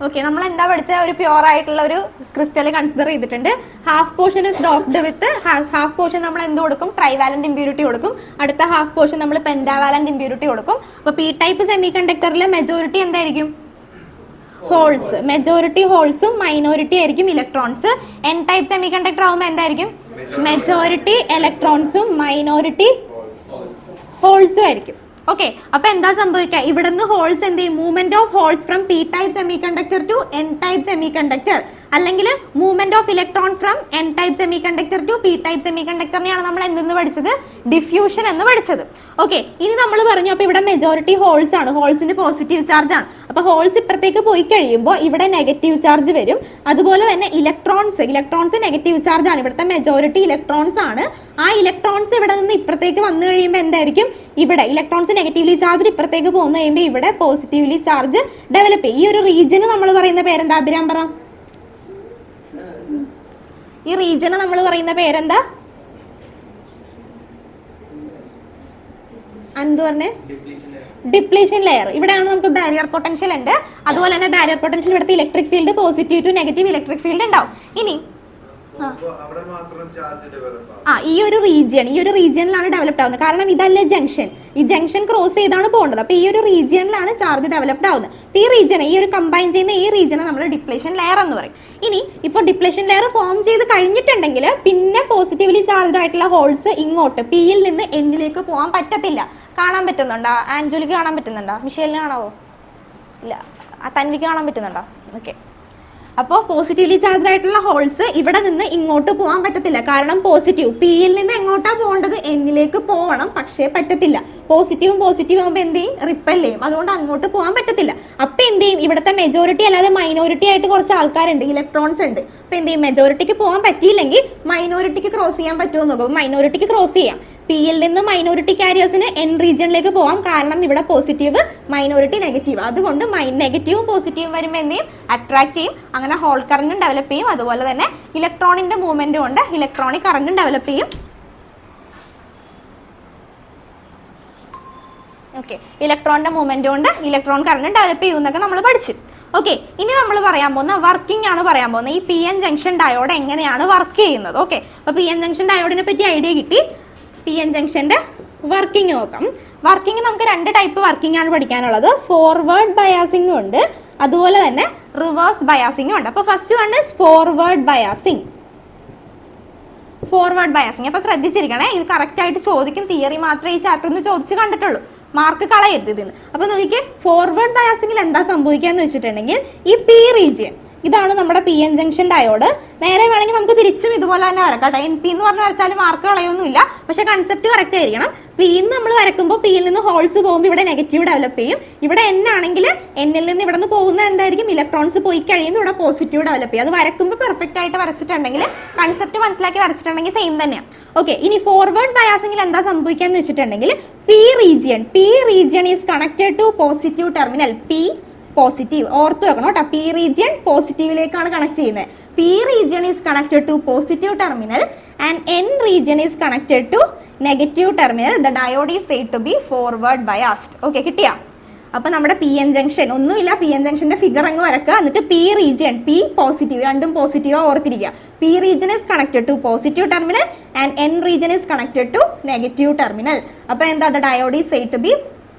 Okay, നമ്മൾ എന്താ പഠിച്ച ഒരു പ്യുവർ ആയിട്ടുള്ള ഒരു ക്രിസ്റ്റൽ കൺസിഡർ ചെയ്തിട്ടുണ്ട്. Half portion is doped with half portion നമ്മൾ എന്ത് കൊടുക്കും? ട്രൈവാലന്റ് ഇമ്പ്യൂരിറ്റി കൊടുക്കും. അടുത്ത ഹാഫ് പോർഷൻ നമ്മൾ പെന്റാവാലന്റ് ഇമ്പ്യൂരിറ്റി കൊടുക്കും. അപ്പൊ പി ടൈപ്പ് സെമി കണ്ടക്ടറിലെ മെജോറിറ്റി എന്തായിരിക്കും? ഹോൾസ്. മെജോറിറ്റി ഹോൾസും മൈനോറിറ്റി ആയിരിക്കും electrons. N type semiconductor ആവുമ്പോൾ എന്തായിരിക്കും? മെജോറിറ്റി ഇലക്ട്രോൺസും മൈനോറിറ്റി ഹോൾസും ആയിരിക്കും. ഓക്കെ, അപ്പൊ എന്താ സംഭവിക്കുക? ഇവിടുന്ന് ഹോൾസ് എന്ത് ചെയ്യും? Movement of holes from P type semiconductor to N type semiconductor, അല്ലെങ്കിൽ movement of electron from N type semiconductor to P type semi കണ്ടക്ടറിനെയാണ് നമ്മൾ എന്തെന്ന് പഠിച്ചത്? ഡിഫ്യൂഷൻ എന്ന് പഠിച്ചത്. ഓക്കെ, ഇനി നമ്മൾ പറഞ്ഞു അപ്പൊ ഇവിടെ മെജോറിറ്റി ഹോൾസ് ആണ്, ഹോൾസിന് പോസിറ്റീവ് ചാർജ് ആണ്. അപ്പൊ ഹോൾസ് ഇപ്പുറത്തേക്ക് പോയി കഴിയുമ്പോൾ ഇവിടെ നെഗറ്റീവ് ചാർജ് വരും. അതുപോലെ തന്നെ ഇലക്ട്രോൺസ് നെഗറ്റീവ് ചാർജ് ആണ്. ഇവിടുത്തെ മെജോറിറ്റി ഇലക്ട്രോൺസ് ആണ്. ആ ഇലക്ട്രോൺസ് ഇവിടെ നിന്ന് ഇപ്പുറത്തേക്ക് വന്നു കഴിയുമ്പോൾ എന്തായിരിക്കും? ഇവിടെ ഇലക്ട്രോൺസ് നെഗറ്റീവ്ലി ചാർജ് ഇപ്പുറത്തേക്ക് പോകുന്ന കഴിയുമ്പോൾ ഇവിടെ പോസിറ്റീവ്ലി ചാർജ് ഡെവലപ്പ് ചെയ്യും. ഈ ഒരു റീജിയന് നമ്മൾ പറയുന്ന പേരെന്താ? അഭിരാം പറ. ഈ റീജിയന് നമ്മൾ പറയുന്ന പേരെന്താ? എന്ത് പറഞ്ഞേ? Depletion layer. ഇവിടെയാണ് നമുക്ക് ബാരിയർ പൊട്ടൻഷ്യൽ ഉണ്ട്. അതുപോലെ തന്നെ ബാരിയർ പൊട്ടൻഷ്യൽ ഇവിടുത്തെ electric field positive to negative electric field ഉണ്ടാവും. ഇനി ഈ ഒരു റീജിയനിലാണ് ഡെവലപ്ഡ് ആവുന്നത്. കാരണം ഇതല്ലേ ജംഗ്ഷൻ, ഈ ജംഗ്ഷൻ ക്രോസ് ചെയ്താണ് പോകേണ്ടത്. അപ്പൊ ഈ ഒരു റീജിയനിലാണ് ചാർജ് ഡെവലപ്ഡ് ആവുന്നത്. ഈ റീജിയനെ, ഈ ഒരു കമ്പൈൻ ചെയ്യുന്ന ഈ റീജിയനെ നമ്മൾ ഡിപ്ലേഷൻ ലെയർ എന്ന് പറയും. ഇനി ഇപ്പോൾ ഡിപ്ലേഷൻ ലെയർ ഫോം ചെയ്ത് കഴിഞ്ഞിട്ടുണ്ടെങ്കിൽ പിന്നെ പോസിറ്റീവ്ലി ചാർജ്ഡ് ആയിട്ടുള്ള ഹോൾസ് ഇങ്ങോട്ട് പിയിൽ നിന്ന് എന്നിലേക്ക് പോകാൻ പറ്റത്തില്ല. കാണാൻ പറ്റുന്നുണ്ടോ? ആഞ്ജലിക്ക് കാണാൻ പറ്റുന്നുണ്ടോ? മിഷേലിന് കാണാവോ? ഇല്ല. തൻവിക്ക് കാണാൻ പറ്റുന്നുണ്ടോ? ഓക്കെ. അപ്പോൾ പോസിറ്റീവ്ലി ചാർജ് ആയിട്ടുള്ള ഹോൾസ് ഇവിടെ നിന്ന് ഇങ്ങോട്ട് പോകാൻ പറ്റത്തില്ല. കാരണം പോസിറ്റീവ് പിയിൽ നിന്ന് എങ്ങോട്ടാ പോകേണ്ടത്? എന്നിലേക്ക് പോകണം, പക്ഷേ പറ്റത്തില്ല. പോസിറ്റീവ് ആകുമ്പോൾ എന്ത് ചെയ്യും? റിപ്പൽ ചെയ്യും. അതുകൊണ്ട് അങ്ങോട്ട് പോകാൻ പറ്റത്തില്ല. അപ്പൊ എന്ത് ചെയ്യും? ഇവിടുത്തെ മെജോറിറ്റി അല്ലാതെ മൈനോറിറ്റി ആയിട്ട് കുറച്ച് ആൾക്കാരുണ്ട്, ഇലക്ട്രോൺസ് ഉണ്ട്. അപ്പൊ എന്ത് ചെയ്യും? മെജോറിറ്റിക്ക് പോകാൻ പറ്റിയില്ലെങ്കിൽ മൈനോറിറ്റിക്ക് ക്രോസ് ചെയ്യാൻ പറ്റുമോ നോക്കും. മൈനോറിറ്റിക്ക് ക്രോസ് ചെയ്യാം. പിയിൽ നിന്ന് മൈനോറിറ്റി കാരിയേഴ്സിന് എൻ റീജിയനിലേക്ക് പോകാം. കാരണം ഇവിടെ പോസിറ്റീവ്, മൈനോറിറ്റി നെഗറ്റീവ്. അതുകൊണ്ട് നെഗറ്റീവും പോസിറ്റീവും വരുമ്പോൾ എന്ത് ചെയ്യും? അട്രാക്ട് ചെയ്യും. അങ്ങനെ ഹോൾ കറന്റും ഡെവലപ്പ് ചെയ്യും. അതുപോലെ തന്നെ ഇലക്ട്രോണിന്റെ മൂവ്മെന്റ് കൊണ്ട് ഇലക്ട്രോണിക് കറന്റും ഡെവലപ്പ് ചെയ്യും. ഓക്കെ, ഇലക്ട്രോണിന്റെ മൂവ്മെന്റ് കൊണ്ട് ഇലക്ട്രോൺ കറന്റും ഡെവലപ്പ് ചെയ്യും എന്നൊക്കെ നമ്മൾ പഠിച്ചു. ഓക്കെ, ഇനി നമ്മൾ പറയാൻ പോകുന്ന വർക്കിംഗ് ആണ് പറയാൻ പോകുന്നത്. ഈ പി എൻ ജംഗ്ഷൻ ഡയോഡ് എങ്ങനെയാണ് വർക്ക് ചെയ്യുന്നത്? ഓക്കെ, അപ്പൊ പി എൻ ജംഗ്ഷൻ ഡയോഡിനെ പറ്റി ഐഡിയ കിട്ടി. പി എൻ ജംഗ്ഷന്റെ വർക്കിംഗ് നോക്കാം. വർക്കിംഗ് നമുക്ക് രണ്ട് ടൈപ്പ് വർക്കിംഗ് ആണ് പഠിക്കാനുള്ളത്. ഫോർവേഡ് ബയാസിംഗും ഉണ്ട്, അതുപോലെ തന്നെ റിവേഴ്സ് ബയാസിംഗും ഉണ്ട്. അപ്പൊ first one is forward biasing. അപ്പൊ ശ്രദ്ധിച്ചിരിക്കണേ, ഇത് കറക്റ്റ് ആയിട്ട് ചോദിക്കും. തിയറി മാത്രമേ ഈ ചാപ്റ്റർ ഒന്ന് ചോദിച്ച് കണ്ടിട്ടുള്ളൂ. മാർക്ക് കളയരുത് ഇതിന്. അപ്പൊ നോക്കിക്കേ, ഫോർവേഡ് ബയാസിംഗിൽ എന്താ സംഭവിക്കാന്ന് വെച്ചിട്ടുണ്ടെങ്കിൽ ഈ പി റീജിയൻ, ഇതാണ് നമ്മുടെ പി എൻ ജംഗ്ഷൻ ഡയോഡ്. നേരെ വേണമെങ്കിൽ നമുക്ക് തിരിച്ചും ഇതുപോലെ തന്നെ വരക്കാം. എൻ പി എന്ന് പറഞ്ഞ് വരച്ചാൽ മാർക്ക് കളയൊന്നുമില്ല. പക്ഷെ കൺസെപ്റ്റ് കറക്റ്റ് ആയിരിക്കണം. പിയിൽ നമ്മൾ വരക്കുമ്പോൾ പിയിൽ നിന്ന് ഹോൾസ് പോകുമ്പോൾ ഇവിടെ നെഗറ്റീവ് ഡെവലപ്പ് ചെയ്യും. ഇവിടെ എൻ ആണെങ്കിൽ എന്നിൽ നിന്ന് ഇവിടെ നിന്ന് പോകുന്ന എന്തായിരിക്കും? ഇലക്ട്രോൺസ് പോയി കഴിയുമ്പോൾ ഇവിടെ പോസിറ്റീവ് ഡെവലപ്പ് ചെയ്യും. അത് വരക്കുമ്പോൾ പെർഫെക്റ്റ് ആയിട്ട് വരച്ചിട്ടുണ്ടെങ്കിൽ, കൺസെപ്റ്റ് മനസ്സിലാക്കി വരച്ചിട്ടുണ്ടെങ്കിൽ സെയിം തന്നെയാണ്. ഓക്കെ, ഇനി ഫോർവേഡ് ബയാസിംഗിൽ എന്താ സംഭവിക്കാന്ന് വെച്ചിട്ടുണ്ടെങ്കിൽ P region is connected to positive terminal. P positive ഓർത്ത് വെക്കണം കേട്ടോ. പി റീജിയൻ പോസിറ്റീവിലേക്കാണ് കണക്ട് ചെയ്യുന്നത്. P region is connected to positive terminal and N region is connected to negative terminal. The diode is said to be forward biased. Okay, കിട്ടിയാ? അപ്പൊ നമ്മുടെ P N junction ഒന്നുമില്ല, P N ജംഗ്ഷന്റെ figure അങ്ങ് വരക്കുക. എന്നിട്ട് P region, P positive, രണ്ടും positive ഓർത്തിരിക്കുക. P region is connected to positive terminal and N region is connected to negative terminal. അപ്പൊ എന്താ? The diode is said to be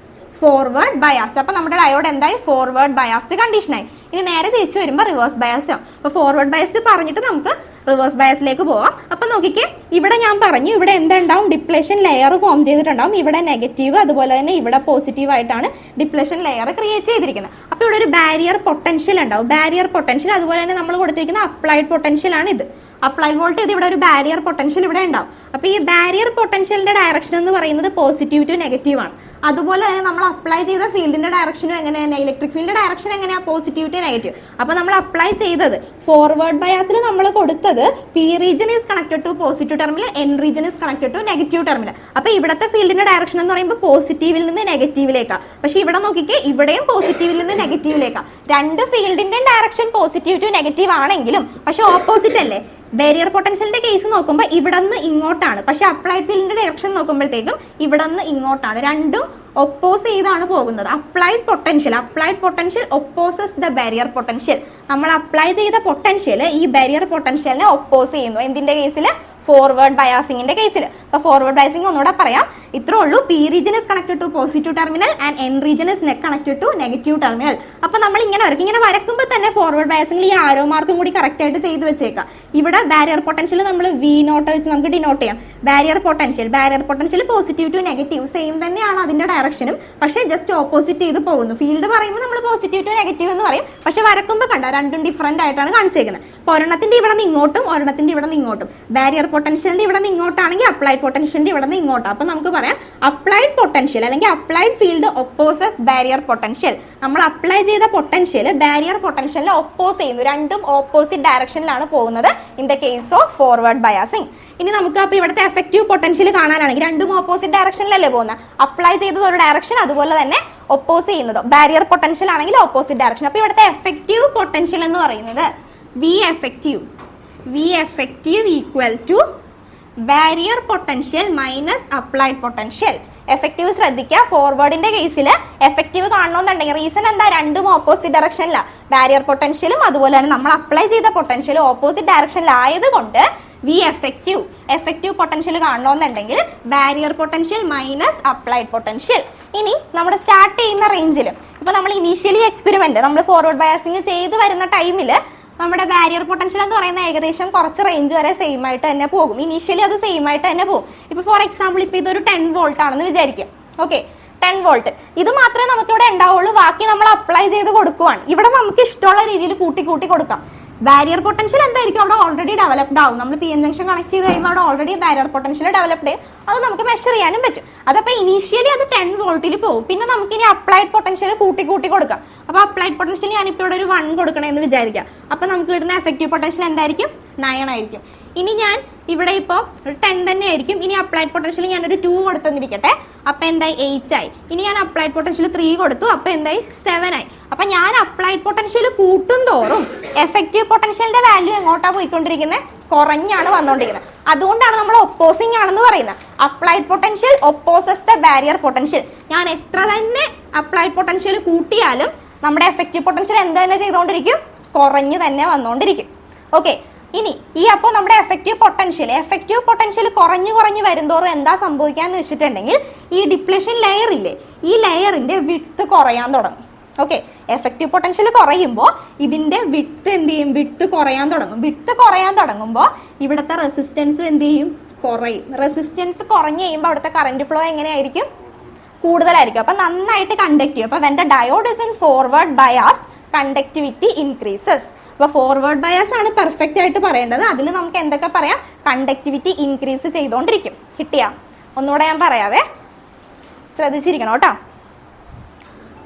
forward biased. അപ്പൊ നമ്മുടെ ഡയോഡ് എന്തായി? ഫോർവേഡ് ബയാസ്ഡ് കണ്ടീഷനായി. ഇനി നേരെ തിരിച്ചു വരുമ്പോൾ റിവേഴ്സ് ബയാസ്ഡ് ആണ്. അപ്പൊ ഫോർവേഡ് ബയാസ്ഡ് പറഞ്ഞിട്ട് നമുക്ക് റിവേഴ്സ് ബയാസിലേക്ക് പോവാം. അപ്പൊ നോക്കിക്കേ, ഇവിടെ ഞാൻ പറഞ്ഞു ഇവിടെ എന്തുണ്ടാവും? ഡിപ്ലേഷൻ ലെയർ ഫോം ചെയ്തിട്ടുണ്ടാവും. ഇവിടെ നെഗറ്റീവ്, അതുപോലെ തന്നെ ഇവിടെ പോസിറ്റീവ് ആയിട്ടാണ് ഡിപ്ലേഷൻ ലെയർ ക്രിയേറ്റ് ചെയ്തിരിക്കുന്നത്. അപ്പൊ ഇവിടെ ഒരു ബാരിയർ പൊട്ടൻഷ്യൽ ഉണ്ടാവും. ബാരിയർ പൊട്ടൻഷ്യൽ, അതുപോലെ തന്നെ നമ്മൾ കൊടുത്തിരിക്കുന്ന അപ്ലൈഡ് പൊട്ടൻഷ്യൽ ആണ് ഇത്. അപ്ലൈഡ് വോൾട്ടേജ്, ഇവിടെ ഒരു ബാരിയർ പൊട്ടൻഷ്യൽ ഇവിടെ ഉണ്ടാവും. അപ്പൊ ഈ ബാരിയർ പൊട്ടൻഷ്യലിന്റെ ഡയറക്ഷൻ എന്ന് പറയുന്നത് പോസിറ്റീവ് ടു നെഗറ്റീവ് ആണ്. അതുപോലെ തന്നെ നമ്മൾ അപ്ലൈ ചെയ്ത ഫീൽഡിന്റെ ഡയറക്ഷനും എങ്ങനെയാണ്? ഇലക്ട്രിക് ഫീൽഡ് ഡയറക്ഷൻ എങ്ങനെയാ? Positive to negative. അപ്പൊ നമ്മൾ അപ്ലൈ ചെയ്തത് ഫോർവേഡ് ബയാസിൽ നമ്മൾ കൊടുത്തത് P region is connected to positive terminal, N region is connected to negative terminal. അപ്പൊ ഇവിടത്തെ ഫീൽഡിന്റെ ഡയറക്ഷൻ എന്ന് പറയുമ്പോൾ പോസിറ്റീവിൽ നിന്ന് നെഗറ്റീവിലേക്കാണ്. പക്ഷെ ഇവിടെ നോക്കിക്കേ, ഇവിടെയും പോസിറ്റീവിൽ നിന്ന് നെഗറ്റീവിലേക്കാണ്. രണ്ട് ഫീൽഡിന്റെ ഡയറക്ഷൻ പോസിറ്റീവ് ടു നെഗറ്റീവ് ആണെങ്കിലും പക്ഷെ ഓപ്പോസിറ്റ് അല്ലേ? ബാരിയർ പൊട്ടൻഷ്യലിന്റെ കേസ് നോക്കുമ്പോൾ ഇവിടെ നിന്ന് ഇങ്ങോട്ടാണ്, പക്ഷെ അപ്ലൈഡ് ഫീൽഡിന്റെ ഡയറക്ഷൻ നോക്കുമ്പോഴത്തേക്കും ഇവിടെ നിന്ന് ഇങ്ങോട്ടാണ്. രണ്ടും ഒപ്പോസ് ചെയ്താണ് പോകുന്നത്. Applied potential opposes the barrier potential. നമ്മൾ അപ്ലൈ ചെയ്ത പൊട്ടൻഷ്യൽ ഈ ബാരിയർ പൊട്ടൻഷ്യലിനെ ഒപ്പോസ് ചെയ്യുന്നു. എന്തിന്റെ കേസിൽ? ഫോർവേഡ് ബയാസിംഗിന്റെ കേസിൽ. അപ്പൊ ഫോർവേഡ് ബയാസിംഗ് ഒന്നുകൂടെ പറയാം, ഇത്രേ ഉള്ളൂ. P region is connected to positive terminal and N region is connected to negative terminal. അപ്പൊ നമ്മൾ ഇങ്ങനെ വരയ്ക്കും. ഇങ്ങനെ വരക്കുമ്പോൾ തന്നെ ഫോർവേഡ് ബയാസിംഗിൽ ഈ ആരോ മാർക്കും കൂടി കറക്റ്റ് ആയിട്ട് ചെയ്ത് വെച്ചേക്കാം. ഇവിടെ ബാരിയർ പൊട്ടൻഷ്യൽ നമ്മൾ വി നോട്ട് വെച്ച് നമുക്ക് ഡിനോട്ട് ചെയ്യാം. Barrier potential positive to negative same തന്നെയാണ് അതിന്റെ ഡയറക്ഷനും, പക്ഷേ ജസ്റ്റ് ഓപ്പോസിറ്റ് ചെയ്ത് പോകുന്നു. ഫീൽഡ് പറയുമ്പോൾ നമ്മൾ പോസിറ്റീവ് ടു നെഗറ്റീവ് എന്ന് പറയും, പക്ഷെ വരക്കുമ്പോൾ കണ്ട രണ്ടും ഡിഫറന്റ് ആയിട്ടാണ് കാണിച്ചേക്കുന്നത്. അപ്പൊ ഒരെണ്ണത്തിന്റെ ഇവിടെ നിന്ന് ഇങ്ങോട്ടും ഒരെണ്ണത്തിന്റെ ഇവിടെ നിന്ന് ഇങ്ങോട്ടും. ബാരിയർ പൊട്ടൻഷ്യലിന്റെ ഇവിടെ നിന്ന് ഇങ്ങോട്ടാണെങ്കിൽ അപ്ലൈഡ് പൊട്ടൻഷ്യലിന്റെ ഇവിടെ നിന്ന് ഇങ്ങോട്ടാണ്. അപ്പൊ നമുക്ക് പറയാം അപ്ലൈഡ് പൊട്ടൻഷ്യൽ അല്ലെങ്കിൽ applied field opposes barrier potential. നമ്മൾ അപ്ലൈ ചെയ്ത പൊട്ടൻഷ്യൽ ബാരിയർ പൊട്ടൻഷ്യലിനെ ഒപ്പോസ് ചെയ്യുന്നു. രണ്ടും ഓപ്പോസിറ്റ് ഡയറക്ഷനിലാണ് പോകുന്നത് in the case of forward biasing. ഇനി നമുക്ക് അപ്പൊ ഇവിടുത്തെ എഫക്റ്റീവ് പൊട്ടൻഷ്യൽ കാണാനാണെങ്കിൽ രണ്ടും ഓപ്പോസിറ്റ് ഡയറക്ഷനിലല്ലേ പോകുന്നത്. അപ്ലൈ ചെയ്തത് ഒരു ഡയറക്ഷൻ, അതുപോലെ തന്നെ ഒപ്പോസ് ചെയ്യുന്നത് ബാരിയർ പൊട്ടൻഷ്യൽ ആണെങ്കിൽ ഓപ്പോസിറ്റ് ഡയറക്ഷൻ. അപ്പൊ ഇവിടുത്തെ എഫക്റ്റീവ് പൊട്ടൻഷ്യൽ എന്ന് പറയുന്നത് V effective equal to barrier potential minus applied potential. Effective ശ്രദ്ധിക്കുക, ഫോർവേഡിന്റെ കേസിൽ എഫക്റ്റീവ് കാണണമെന്നുണ്ടെങ്കിൽ റീസൺ എന്താ? രണ്ടും ഓപ്പോസിറ്റ് ഡയറക്ഷനിലാണ്. ബാരിയർ പൊട്ടൻഷ്യലും അതുപോലെ തന്നെ നമ്മൾ അപ്ലൈ ചെയ്ത പൊട്ടൻഷ്യലും ഓപ്പോസിറ്റ് ഡയറക്ഷനിലായതുകൊണ്ട് വി എഫക്റ്റീവ് പൊട്ടൻഷ്യൽ കാണണമെന്നുണ്ടെങ്കിൽ barrier potential minus applied potential. ഇനി നമ്മുടെ സ്റ്റാർട്ട് ചെയ്യുന്ന റേഞ്ചിൽ ഇപ്പൊ നമ്മൾ ഇനീഷ്യലി എക്സ്പെരിമെന്റ് നമ്മൾ ഫോർവേഡ് ബയാസിംഗ് ചെയ്ത് വരുന്ന ടൈമിൽ നമ്മുടെ ബാരിയർ പൊട്ടൻഷ്യൽ എന്ന് പറയുന്ന ഏകദേശം കുറച്ച് റേഞ്ച് വരെ സെയിം ആയിട്ട് തന്നെ പോകും. ഇനീഷ്യലി അത് സെയിം ആയിട്ട് തന്നെ പോകും. ഇപ്പൊ ഫോർ എക്സാമ്പിൾ ഇപ്പൊ ഇതൊരു 10 വോൾട്ട് ആണെന്ന് വിചാരിക്കും. ഓക്കെ, 10 വോൾട്ട് ഇത് മാത്രമേ നമുക്ക് ഇവിടെ ഉണ്ടാവുള്ളൂ. ബാക്കി നമ്മൾ അപ്ലൈ ചെയ്ത് കൊടുക്കുവാണ്. ഇവിടെ നമുക്ക് ഇഷ്ടമുള്ള രീതിയിൽ കൂട്ടി കൊടുക്കാം. ബാരിയർ പൊട്ടൻഷ്യൽ എന്തായിരിക്കും? അവിടെ ഓൾറെഡി ഡെവലപ്ഡ് ആവും. നമ്മൾ പി എൻ ജംഗ്ഷൻ കണക്ട് ചെയ്ത് കഴിയുമ്പോൾ അവിടെ ഓൾറെഡി ബാരിയർ പൊട്ടൻഷ്യൽ ഡെവലപ്ഡ് ചെയ്യും. അത് നമുക്ക് മെഷർ ചെയ്യാനും പറ്റും. അതപ്പോ ഇനീഷ്യലി അത് 10 വോൾട്ടിൽ പോകും. പിന്നെ നമുക്ക് ഇനി അപ്ലൈഡ് പൊട്ടൻഷ്യൽ കൂട്ടി കൊടുക്കാം. അപ്പൊ അപ്ലൈഡ് പൊട്ടൻഷ്യൽ ഞാനിപ്പോ ഇവിടെ ഒരു 1 കൊടുക്കണമെന്ന് വിചാരിക്കാം. അപ്പൊ നമുക്ക് കിട്ടുന്ന എഫക്റ്റീവ് പൊട്ടൻഷ്യൽ എന്തായിരിക്കും? 9 ആയിരിക്കും. ഇനി ഞാൻ ഇവിടെ ഇപ്പൊ 10 തന്നെ ആയിരിക്കും. ഇനി അപ്ലൈഡ് പൊട്ടൻഷ്യൽ ഞാനൊരു 2 കൊടുത്തെന്നിരിക്കട്ടെ. അപ്പൊ എന്തായി? 8 ആയി. ഇനി ഞാൻ അപ്ലൈഡ് പൊട്ടൻഷ്യൽ 3 കൊടുത്തു. അപ്പൊ എന്തായി? 7 ആയി. അപ്പൊ ഞാൻ അപ്ലൈഡ് പൊട്ടൻഷ്യൽ കൂട്ടും തോറും എഫക്റ്റീവ് പൊട്ടൻഷ്യലിന്റെ വാല്യൂ എങ്ങോട്ടാ പോയിക്കൊണ്ടിരിക്കുന്നത്? കുറഞ്ഞാണ് വന്നുകൊണ്ടിരിക്കുന്നത്. അതുകൊണ്ടാണ് നമ്മൾ ഒപ്പോസിംഗ് ആണെന്ന് പറയുന്നത്. Applied potential opposes the barrier potential. ഞാൻ എത്ര തന്നെ അപ്ലൈഡ് പൊട്ടൻഷ്യൽ കൂട്ടിയാലും നമ്മുടെ എഫക്റ്റീവ് പൊട്ടൻഷ്യൽ എന്ത് തന്നെ ചെയ്തുകൊണ്ടിരിക്കും? കുറഞ്ഞു തന്നെ വന്നുകൊണ്ടിരിക്കും. ഓക്കെ, ഇനി ഈ അപ്പോൾ നമ്മുടെ എഫക്റ്റീവ് പൊട്ടൻഷ്യൽ കുറഞ്ഞു വരുന്തോറും എന്താ സംഭവിക്കാന്ന് വെച്ചിട്ടുണ്ടെങ്കിൽ ഈ ഡിപ്ലേഷൻ ലെയർ ഇല്ലേ, ഈ ലെയറിന്റെ വിഡ്ത്ത് കുറയാൻ തുടങ്ങും. ഓക്കെ, എഫക്റ്റീവ് പൊട്ടൻഷ്യൽ കുറയുമ്പോൾ ഇതിന്റെ വിഡ്ത്ത് എന്ത് ചെയ്യും? വിഡ്ത്ത് കുറയാൻ തുടങ്ങുമ്പോൾ ഇവിടുത്തെ റെസിസ്റ്റൻസും എന്ത് ചെയ്യും? കുറയും. റെസിസ്റ്റൻസ് കുറഞ്ഞു കഴിയുമ്പോൾ അവിടുത്തെ കറന്റ് ഫ്ലോ എങ്ങനെയായിരിക്കും? കൂടുതലായിരിക്കും. അപ്പൊ നന്നായിട്ട് കണ്ടക്ട് ചെയ്യും. അപ്പൊ when the diode is in forward bias conductivity increases. അപ്പൊ ഫോർവേഡ് ബയാസ് ആണ് പെർഫെക്റ്റ് ആയിട്ട് പറയേണ്ടത്. അതിൽ നമുക്ക് എന്തൊക്കെ പറയാം? കണ്ടക്ടിവിറ്റി ഇൻക്രീസ് ചെയ്തുകൊണ്ടിരിക്കും. കിട്ടിയാ? ഒന്നുകൂടെ ഞാൻ പറയാവേ, ശ്രദ്ധിച്ചിരിക്കണം കേട്ടോ.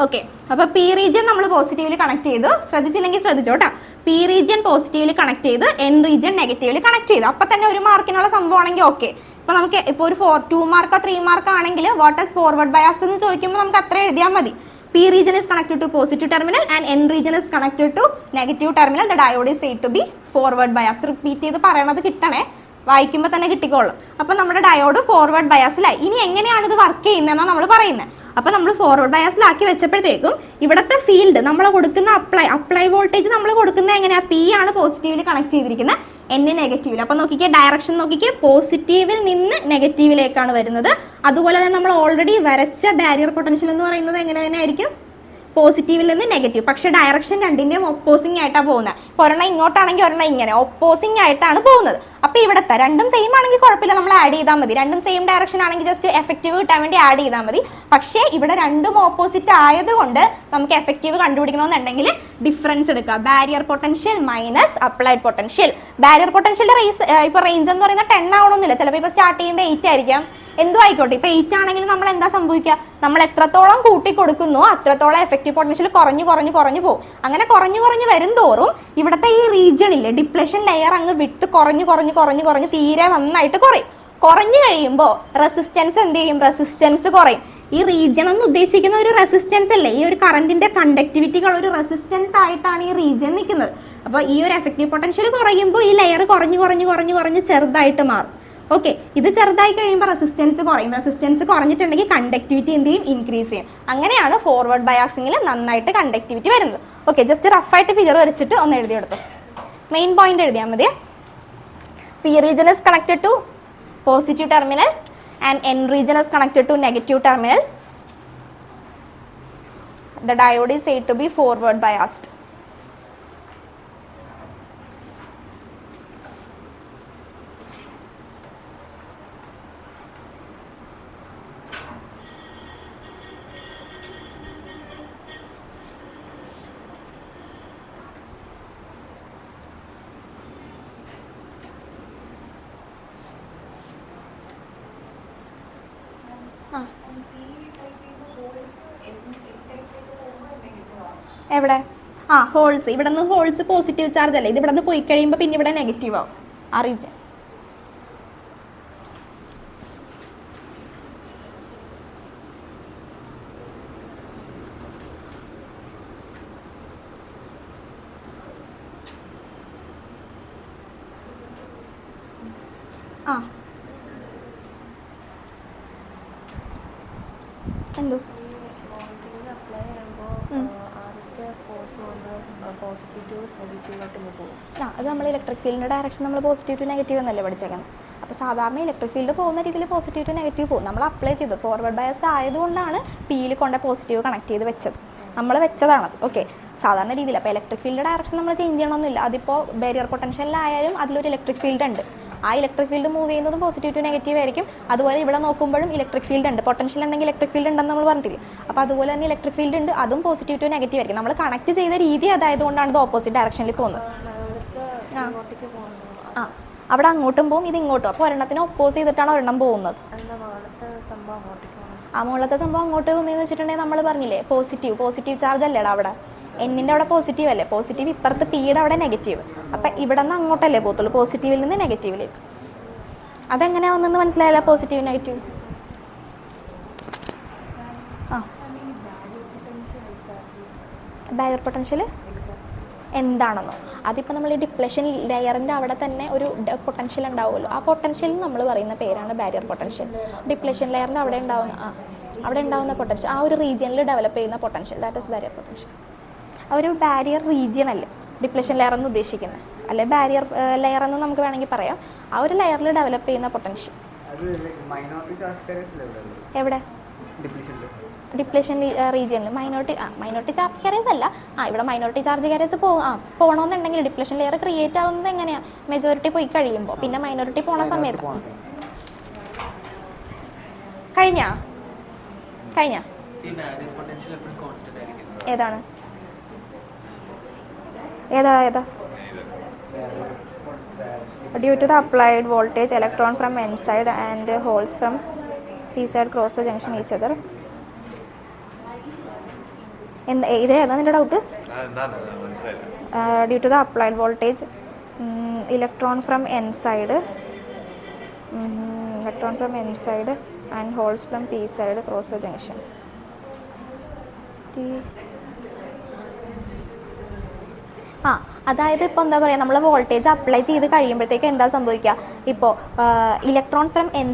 ഓക്കെ, അപ്പൊ പി റീജിയൻ നമ്മൾ പോസിറ്റീവ്ലി കണക്ട് ചെയ്തു. ശ്രദ്ധിച്ചില്ലെങ്കിൽ ശ്രദ്ധിച്ചോട്ടാ. പി റീജിയൻ പോസിറ്റീവ്ലി കണക്ട് ചെയ്ത് എൻ റീജിയൻ നെഗറ്റീവ്ലി കണക്ട് ചെയ്തു. അപ്പൊ തന്നെ 1 മാർക്കിനുള്ള സംഭവമാണെങ്കിൽ ഓക്കെ. ഇപ്പൊ നമുക്ക് ഇപ്പൊ ഒരു 2 മാർക്കോ 3 മാർക്കോ ആണെങ്കിൽ വാട്ട് ഈസ് ഫോർവേഡ് ബയാസ് എന്ന് ചോദിക്കുമ്പോൾ നമുക്ക് അത്ര എഴുതിയാൽ മതി. P region is connected to positive terminal and N region is connected to negative terminal. The diode is said to be forward bias. Repeat ചെയ്ത് പറയണത് കിട്ടണേ, വായിക്കുമ്പോൾ തന്നെ കിട്ടിക്കോളും. അപ്പൊ നമ്മുടെ ഡയോഡ് ഫോർവേഡ് ബയാസിലായി. ഇനി എങ്ങനെയാണ് ഇത് വർക്ക് ചെയ്യുന്നതെന്നാണ് നമ്മൾ പറയുന്നത്. അപ്പൊ നമ്മൾ ഫോർവേഡ് ബയാസിലാക്കി വെച്ചപ്പോഴത്തേക്കും ഇവിടുത്തെ ഫീൽഡ് നമ്മൾ കൊടുക്കുന്ന അപ്ലൈ വോൾട്ടേജ് നമ്മൾ കൊടുക്കുന്നത് എങ്ങനെയാ? പി ആണ് പോസിറ്റീവില് കണക്ട് ചെയ്തിരിക്കുന്നത്, എൻ നെഗറ്റീവിൽ. അപ്പൊ നോക്കിക്കേ, ഡയറക്ഷൻ നോക്കിക്കേ, പോസിറ്റീവിൽ നിന്ന് നെഗറ്റീവിലേക്കാണ് വരുന്നത്. അതുപോലെ തന്നെ നമ്മൾ ഓൾറെഡി വരച്ച ബാരിയർ പൊട്ടൻഷ്യൽ എന്ന് പറയുന്നത് എങ്ങനെ തന്നെ ആയിരിക്കും? പോസിറ്റീവിൽ നിന്ന് നെഗറ്റീവ്. പക്ഷെ ഡയറക്ഷൻ രണ്ടിന്റെയും ഒപ്പോസിംഗ് ആയിട്ടാണ് പോകുന്നത്. ഒരെണ്ണം ഇങ്ങോട്ടാണെങ്കിൽ ഒരെണ്ണം ഇങ്ങനെ ഒപ്പോസിംഗ് ആയിട്ടാണ് പോകുന്നത്. അപ്പൊ ഇവിടുത്തെ രണ്ടും സെയിം ആണെങ്കിൽ കുഴപ്പമില്ല, നമ്മൾ ആഡ് ചെയ്താൽ മതി. രണ്ടും സെയിം ഡയറക്ഷൻ ആണെങ്കിൽ ജസ്റ്റ് എഫക്റ്റീവ് കിട്ടാൻ വേണ്ടി ആഡ് ചെയ്താൽ മതി. പക്ഷേ ഇവിടെ രണ്ടും ഓപ്പോസിറ്റ് ആയതുകൊണ്ട് നമുക്ക് എഫക്റ്റീവ് കണ്ടുപിടിക്കണമെന്നുണ്ടെങ്കിൽ ഡിഫറൻസ് എടുക്കുക. Barrier potential minus applied potential. Barrier പൊട്ടൻഷ്യലിന്റെ ഇപ്പൊ റേഞ്ച് എന്ന് പറയുന്നത് 10 ആവണമെന്നില്ല. ചിലപ്പോൾ ഇപ്പൊ സ്റ്റാർട്ട് ചെയ്യുമ്പോൾ 8 ആയിരിക്കാം, എന്തോ ആയിക്കോട്ടെ. ഇപ്പൊ 8 ആണെങ്കിൽ നമ്മൾ എന്താ സംഭവിക്കുക? നമ്മൾ എത്രത്തോളം കൂട്ടി കൊടുക്കുന്നു അത്രത്തോളം എഫക്റ്റീവ് പൊട്ടൻഷ്യൽ കുറഞ്ഞു പോകും. അങ്ങനെ കുറഞ്ഞു വരും തോറും ഇവിടുത്തെ ഈ റീജിയണില്ലേ, ഡിപ്ലേഷൻ ലെയർ അങ്ങ് വിട്ട് കുറഞ്ഞു തീരെ നന്നായിട്ട് കുറഞ്ഞു കഴിയുമ്പോൾ റെസിസ്റ്റൻസ് എന്ത് ചെയ്യും? റെസിസ്റ്റൻസ് കുറയും. ഈ റീജിയൺ എന്ന് ഉദ്ദേശിക്കുന്ന ഒരു റെസിസ്റ്റൻസ് അല്ലേ, ഈ ഒരു കറന്റിന്റെ കണ്ടക്ടിവിറ്റികൾ ഒരു റെസിസ്റ്റൻസ് ആയിട്ടാണ് ഈ റീജിയൻ നിൽക്കുന്നത്. അപ്പോൾ ഈ ഒരു എഫക്റ്റീവ് പൊട്ടൻഷ്യൽ കുറയുമ്പോൾ ഈ ലെയർ കുറഞ്ഞ് ചെറുതായിട്ട് മാറും. ഓക്കെ, ഇത് ചെറുതായി കഴിയുമ്പോൾ റെസിസ്റ്റൻസ് കുറയും. റെസിസ്റ്റൻസ് കുറഞ്ഞിട്ടുണ്ടെങ്കിൽ കണ്ടക്ടിവിറ്റി എന്ത് ചെയ്യും? ഇൻക്രീസ് ചെയ്യും. അങ്ങനെയാണ് ഫോർവേഡ് ബയാസിങ്ങിൽ നന്നായിട്ട് കണ്ടക്ടിവിറ്റി വരുന്നത്. ഓക്കെ, ജസ്റ്റ് റഫായിട്ട് ഫിഗർ വരച്ചിട്ട് ഒന്ന് എഴുതിയെടുത്തു. മെയിൻ പോയിന്റ് എഴുതിയാൽ മതി. P region is connected to positive terminal and N region is connected to negative terminal. The diode is said to be forward biased. എവിടെ? Holes. ഇവിടെ നിന്ന് holes positive charge അല്ലേ, ഇത് ഇവിടെ നിന്ന് പോയി കഴിയുമ്പോൾ പിന്നെ ഇവിടെ നെഗറ്റീവ് ആവും ആ റീജിയൻ. എന്തോ അത് നമ്മൾ ഇലക്ട്രിക് ഫീൽഡിന്റെ ഡയറക്ഷൻ നമ്മൾ പോസിറ്റീവ് ടു നെഗറ്റീവ് എന്നല്ലേ പഠിച്ചേക്കുന്നത്. അപ്പോൾ സാധാരണ ഇലക്ട്രിക് ഫീൽഡ് പോകുന്ന രീതിയിൽ പോസിറ്റീവ് ടു നെഗറ്റീവ് പോകും. നമ്മൾ അപ്ലൈ ചെയ്തത് ഫോർവേഡ് ബയസ്ഡ് ആയതുകൊണ്ടാണ് പിയിൽ കൊണ്ട് പോസിറ്റീവ് കണക്ട് ചെയ്ത് വെച്ചത്. നമ്മൾ വെച്ചതാണത്. ഓക്കെ, സാധാരണ രീതിയിൽ. അപ്പോൾ ഇലക്ട്രിക് ഫീൽഡ് ഡയറക്ഷൻ നമ്മൾ ചേഞ്ച് ചെയ്യണമെന്നില്ല. അതിപ്പോൾ ബാരിയർ പൊട്ടൻഷ്യലിലായാലും അതിലൊരു ഇലക്ട്രിക് ഫീൽഡ് ഉണ്ട്. ആ ഇലക്ട്രിക് ഫീൽഡ് മൂവ് ചെയ്യുന്നതും പോസിറ്റീവ് ടു നെഗറ്റീവ് ആയിരിക്കും. അതുപോലെ ഇവിടെ നോക്കുമ്പോഴും ഇലക്ട്രിക് ഫീൽഡ് ഉണ്ട്. പൊട്ടൻഷ്യൽ ഉണ്ടെങ്കിൽ ഇലക്ട്രിക് ഫീൽഡ് ഉണ്ടെന്ന് നമ്മൾ പറഞ്ഞിട്ടില്ല. അപ്പോൾ അതുപോലെ തന്നെ ഇലക്ട്രിക് ഫീൽഡ് ഉണ്ട്, അതും പോസിറ്റീവ് ടു നെഗറ്റീവ് ആയിരിക്കും. നമ്മൾ കണക്ട് ചെയ്ത രീതി അതായതുകൊണ്ടാണ് ഇത് ഓപ്പോസിറ്റ് ഡയറക്ഷനിൽ പോകുന്നത്. അവിടെ അങ്ങോട്ടും പോകും, ഇത് ഇങ്ങോട്ടും. അപ്പോൾ ഒരെണ്ണത്തിന് ഒപ്പോസ് ചെയ്തിട്ടാണ് ഒരെണ്ണം പോകുന്നത്. ആ മുകളിലത്തെ സംഭവം അങ്ങോട്ട് പോകുന്നതെന്ന് വെച്ചിട്ടുണ്ടെങ്കിൽ നമ്മൾ പറഞ്ഞില്ലേ പോസിറ്റീവ് ചാർജ് അല്ലേടാ അവിടെ. എന്നിൻ്റെ അവിടെ പോസിറ്റീവ് അല്ലേ, പോസിറ്റീവ് ഇപ്പുറത്ത് പിയുടെ അവിടെ നെഗറ്റീവ്. അപ്പം ഇവിടെ നിന്ന് അങ്ങോട്ടല്ലേ പോകത്തുള്ളൂ, പോസിറ്റീവിൽ നിന്ന് നെഗറ്റീവിലേക്ക്. അതെങ്ങനെയാ ഒന്നെന്ന് മനസ്സിലായില്ല, പോസിറ്റീവ് നെഗറ്റീവ്. ബാരിയർ പൊട്ടൻഷ്യൽ എന്താണെന്നോ അതിപ്പോൾ നമ്മൾ ഈ ഡിപ്ലഷൻ ലെയറിൻ്റെ അവിടെ തന്നെ ഒരു പൊട്ടൻഷ്യൽ ഉണ്ടാവുമല്ലോ. ആ പൊട്ടൻഷ്യലിന് നമ്മൾ പറയുന്ന പേരാണ് ബാരിയർ പൊട്ടൻഷ്യൽ. ഡിപ്ലഷൻ ലെയറിൻ്റെ അവിടെ ഉണ്ടാവുന്ന പൊട്ടൻഷ്യൽ, ആ ഒരു റീജിയനിൽ ഡെവലപ്പ് ചെയ്യുന്ന potential, that is barrier potential. ആ ഒരു ബാരിയർ റീജിയൻ അല്ലേ ഡിപ്ലഷൻ ലെയർ എന്ന് ഉദ്ദേശിക്കുന്നത്, അല്ലെ ബാരിയർ ലെയർ എന്ന് നമുക്ക് വേണമെങ്കിൽ പറയാം. ആ ഒരു ലെയറിൽ ഡെവലപ്പ് ചെയ്യുന്ന പൊട്ടൻഷ്യൽ എവിടെ? ഡിപ്ലഷൻ റീജിയനിൽ മൈനോറിറ്റി ചാർജ് കാരിയേഴ്സ് അല്ല. ഇവിടെ മൈനോറിറ്റി ചാർജ് കാരിയേഴ്സ് പോകണമെന്നുണ്ടെങ്കിൽ ഡിപ്ലഷൻ ലെയർ ക്രിയേറ്റ് ആവുന്നത് എങ്ങനെയാണ്? മെജോറിറ്റി പോയി കഴിയുമ്പോൾ. പിന്നെ മൈനോറിറ്റി പോണ സമയത്ത് കഴിഞ്ഞ ഏതാണ് Due to the applied voltage, electron from n side and holes from p side cross the junction each other. ഇതേതാ നിന്റെ doubt? Due to the applied voltage, electron from n side and holes from p side cross the junction. അതായത് ഇപ്പോൾ എന്താ പറയുക, നമ്മൾ voltage apply ചെയ്ത് കഴിയുമ്പോഴത്തേക്ക് എന്താ സംഭവിക്കുക? ഇപ്പോൾ ഇലക്ട്രോൺസ് ഫ്രം എൻ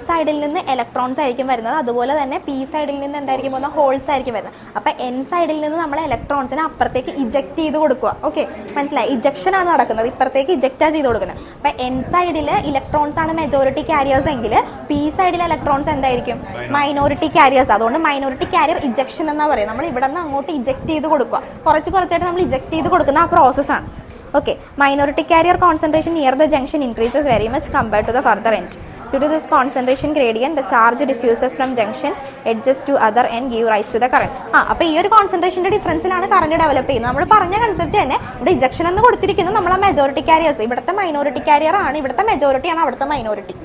സൈഡിൽ നിന്ന് ഇലക്ട്രോൺസ് ആയിരിക്കും വരുന്നത്. അതുപോലെ തന്നെ പി സൈഡിൽ നിന്ന് എന്തായിരിക്കും പോകുന്നത്? ഹോൾസ് ആയിരിക്കും വരുന്നത്. അപ്പോൾ എൻ സൈഡിൽ നിന്ന് നമ്മൾ ഇലക്ട്രോൺസിനെ അപ്പുറത്തേക്ക് ഇജക്ട് ചെയ്ത് കൊടുക്കുക. ഓക്കെ, മനസ്സിലായി? ഇജക്ഷൻ ആണ് നടക്കുന്നത്, ഇപ്പുറത്തേക്ക് ഇജക്റ്റാണ് ചെയ്ത് കൊടുക്കുന്നത്. അപ്പോൾ എൻ സൈഡിൽ ഇലക്ട്രോൺസ് ആണ് മെജോറിറ്റി കാരിയേഴ്സ് എങ്കിൽ പി സൈഡിൽ ഇലക്ട്രോൺസ് എന്തായിരിക്കും? Minority carriers. അതുകൊണ്ട് മൈനോറിറ്റി കാരിയർ ഇജക്ഷൻ എന്നാ പറയുക. നമ്മൾ ഇവിടെ നിന്ന് അങ്ങോട്ട് ഇജക്ട് ചെയ്ത് കൊടുക്കുക, കുറച്ചായിട്ട് നമ്മൾ ഇജക്ട് ചെയ്ത് കൊടുക്കുന്ന ആ പ്രോസസ്സാണ്. Okay, minority carrier concentration near the junction increases very much compared to the further end. Due to this concentration gradient, the charge diffuses from junction edges to other end, give rise to the current. അപ്പോൾ ഈ ഒരു കോൺസെൻട്രേഷൻ്റെ ഡിഫറൻസിലാണ് current develop ചെയ്യുന്നത്. നമ്മൾ പറഞ്ഞ concept തന്നെ ഇവിടെ ejection എന്ന് കൊടുത്തിരിക്കുന്നത് നമ്മളെ മെജോറിറ്റി കാരിയേഴ്സ്. ഇവിടുത്തെ മൈനോറിറ്റി കാരിയർ ആണ്, ഇവിടുത്തെ മെജോറിറ്റി ആണ് അവിടുത്തെ മൈനോറിറ്റി.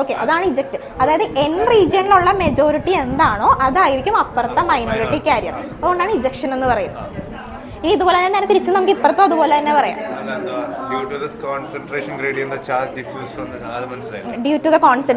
ഓക്കെ, അതാണ് ഇജക്ട്. അതായത് എൻ റീജിയനിലുള്ള മെജോറിറ്റി എന്താണോ അതായിരിക്കും അപ്പുറത്തെ മൈനോറിറ്റി കാരിയർ. അതുകൊണ്ടാണ് ഇജക്ഷൻ എന്ന് പറയുന്നത്. ഇനി ഇതുപോലെ തന്നെ നേരെ തിരിച്ച് നമുക്ക് ഇപ്പുറത്തും അതുപോലെ തന്നെ പറയാം. Due to this concentration gradient, the charge diffused from the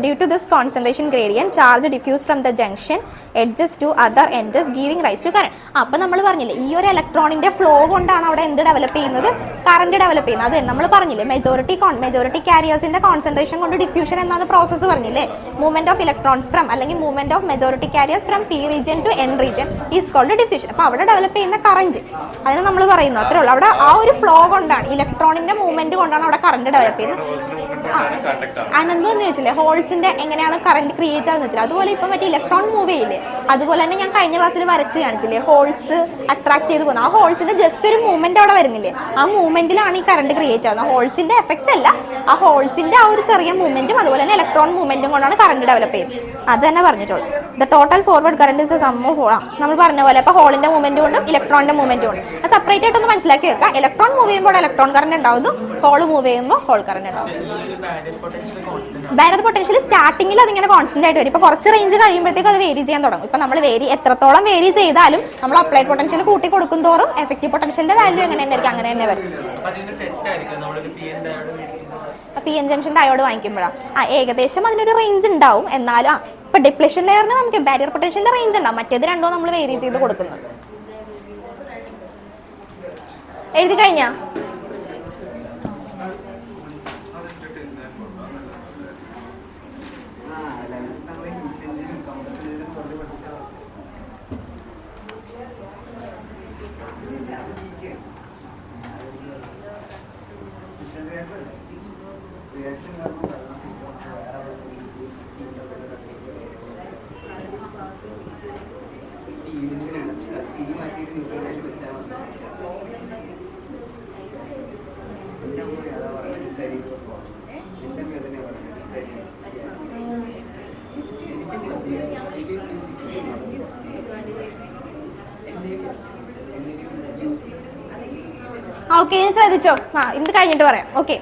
due to this concentration gradient, charge diffused from the junction edges to other edges, giving rise to current. അപ്പൊ നമ്മൾ പറഞ്ഞില്ലേ ഈ ഒരു ഇലക്ട്രോണിന്റെ ഫ്ലോ കൊണ്ടാണ് അവിടെ എന്ത് ഡെവലപ്പ് ചെയ്യുന്നത്, കറന്റ് ഡെവലപ്പ് ചെയ്യുന്നത്. അത് നമ്മൾ പറഞ്ഞില്ലേ മെജോറിറ്റി കാരിയേഴ്സിന്റെ കോൺസെൻട്രേഷൻ കൊണ്ട് ഡിഫ്യൂഷൻ എന്നാണ് പ്രോസസ്സ് പറഞ്ഞില്ലേ. മൂവ്മെന്റ് ഓഫ് ഇലക്ട്രോൺസ് ഫ്രം അല്ലെങ്കിൽ movement of majority carriers from P region to N region is called diffusion. അപ്പൊ അവിടെ ഡെവലപ്പ് ചെയ്യുന്ന കറന്റ് അതിന് നമ്മൾ പറയുന്നു അത്രേ ഉള്ളൂ. അവിടെ ആ ഒരു ഫ്ലോ കൊണ്ടാണ് ഇലക്ട്രോണിന്റെ മൂവ്മെന്റ് കൊണ്ടാണ് അവിടെ കറന്റ് ഡെവലപ്പ് ചെയ്യുന്നത്. അതെന്തോന്ന് ചോദിച്ചില്ലേ ഹോൾസിന്റെ എങ്ങനെയാണ് കറന്റ് ക്രിയേറ്റ് ആകുന്ന വെച്ചാൽ അതുപോലെ ഇപ്പൊ മറ്റേ ഇലക്ട്രോൺ മൂവ് ചെയ്യില്ലേ അതുപോലെ തന്നെ ഞാൻ കഴിഞ്ഞ ക്ലാസ്സിൽ വരച്ച് കാണിച്ചില്ലേ ഹോൾസ് അട്രാക്ട് ചെയ്ത് പോകുന്നത്. ആ ഹോൾസിന്റെ ജസ്റ്റ് ഒരു മൂവ്മെന്റ് അവിടെ വരുന്നില്ലേ, ആ മൂവ്മെന്റിലാണ് ഈ കറന്റ് ക്രിയേറ്റ് ആവുന്നത്. ഹോൾസിന്റെ എഫക്റ്റ് അല്ല, ആ ഹോൾസിന്റെ ആ ഒരു ചെറിയ മൂവ്മെന്റും അതുപോലെ തന്നെ ഇലക്ട്രോൺ മൂവ്മെന്റും കൊണ്ടാണ് കറന്റ് ഡെവലപ്പ് ചെയ്യുന്നത്. അത് തന്നെ പറഞ്ഞിട്ടുള്ളൂ. The total forward current is a sum of നമ്മൾ പറഞ്ഞ പോലെ ഇപ്പൊ ഹോളിന്റെ മൂവ്മെന്റ് കൊണ്ടും ഇലക്ട്രോണിന്റെ മൂവ്മെന്റ് കൊണ്ടും അത് സെപ്പറേറ്റ് ആയിട്ട് ഒന്ന് മനസ്സിലാക്കി വെക്കാം. ഇലക്ട്രോൺ മൂവ് ചെയ്യുമ്പോൾ ഇലക്ട്രോൺ കറന്റ് ഉണ്ടാവുന്നു, ഹോൾ മൂവ് ചെയ്യുമ്പോൾ ഹോൾ കറന്റ് ഉണ്ടാവും. ബാരിയർ പൊട്ടൻഷ്യൽ സ്റ്റാർട്ടിങ്ങിൽ അതിങ്ങനെ കോൺസ്റ്റന്റ് ആയിട്ട് വരും. ഇപ്പൊ കുറച്ച് റേഞ്ച് കഴിയുമ്പോഴത്തേക്ക് അത് വേരി ചെയ്യാൻ തുടങ്ങും. ഇപ്പൊ നമ്മൾ എത്രത്തോളം വേരി ചെയ്താലും നമ്മൾ അപ്ലൈഡ് പൊട്ടൻഷ്യൽ കൂട്ടി കൊടുക്കും തോറും എഫക്റ്റീവ് പൊട്ടൻഷ്യലിന്റെ വാല്യൂ എങ്ങനെ തന്നെ ആയിരിക്കും, അങ്ങനെ തന്നെ വരും. പി എൻ ജംഗ്ഷൻ ഡയോഡ് വാങ്ങിക്കുമ്പോഴാണ് ഏകദേശം അതിനൊരു റേഞ്ച് ഉണ്ടാവും. എന്നാലും ഇപ്പൊ ഡിപ്ലീഷൻ ലെയറിന് നമുക്ക് ബാരിയർ പൊട്ടൻഷ്യലിന്റെ റേഞ്ച് ഉണ്ടാവും. മറ്റേത് രണ്ടോ നമ്മൾ വേരി ചെയ്ത് കൊടുക്കുന്നത്. എഴുതി കഴിഞ്ഞാ ഓക്കെ ശ്രദ്ധിച്ചോ. ഇത് കഴിഞ്ഞിട്ട് പറയാം. Okay,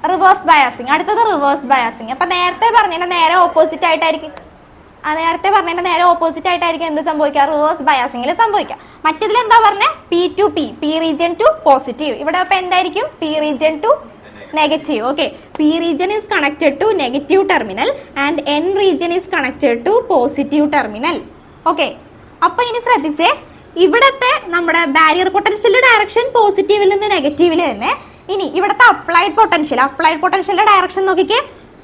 reverse biasing. അടുത്തത് റിവേഴ്സ് ബയാസിങ്. അപ്പൊ നേരത്തെ പറഞ്ഞതിന്റെ നേരെ ഓപ്പോസിറ്റ് ആയിട്ടായിരിക്കും എന്ത് സംഭവിക്കുക, റിവേഴ്സ് ബയാസിംഗിൽ സംഭവിക്കുക. മറ്റേതിൽ എന്താ പറഞ്ഞത്, P to P region to positive. ഇവിടെ അപ്പൊ എന്തായിരിക്കും, P region to negative. Okay, P region is connected to negative terminal and N region is connected to positive terminal. Okay, അപ്പൊ ഇനി ശ്രദ്ധിച്ചേ, ഇവിടത്തെ നമ്മുടെ ബാരിയർ പൊട്ടൻഷ്യലിന്റെ ഡയറക്ഷൻ പോസിറ്റീവിൽ നിന്ന് നെഗറ്റീവിൽ തന്നെ. ഇനി ഇവിടുത്തെ അപ്ലൈഡ് പൊട്ടൻഷ്യലിന്റെ ഡയറക്ഷൻ നോക്കിക്കേ,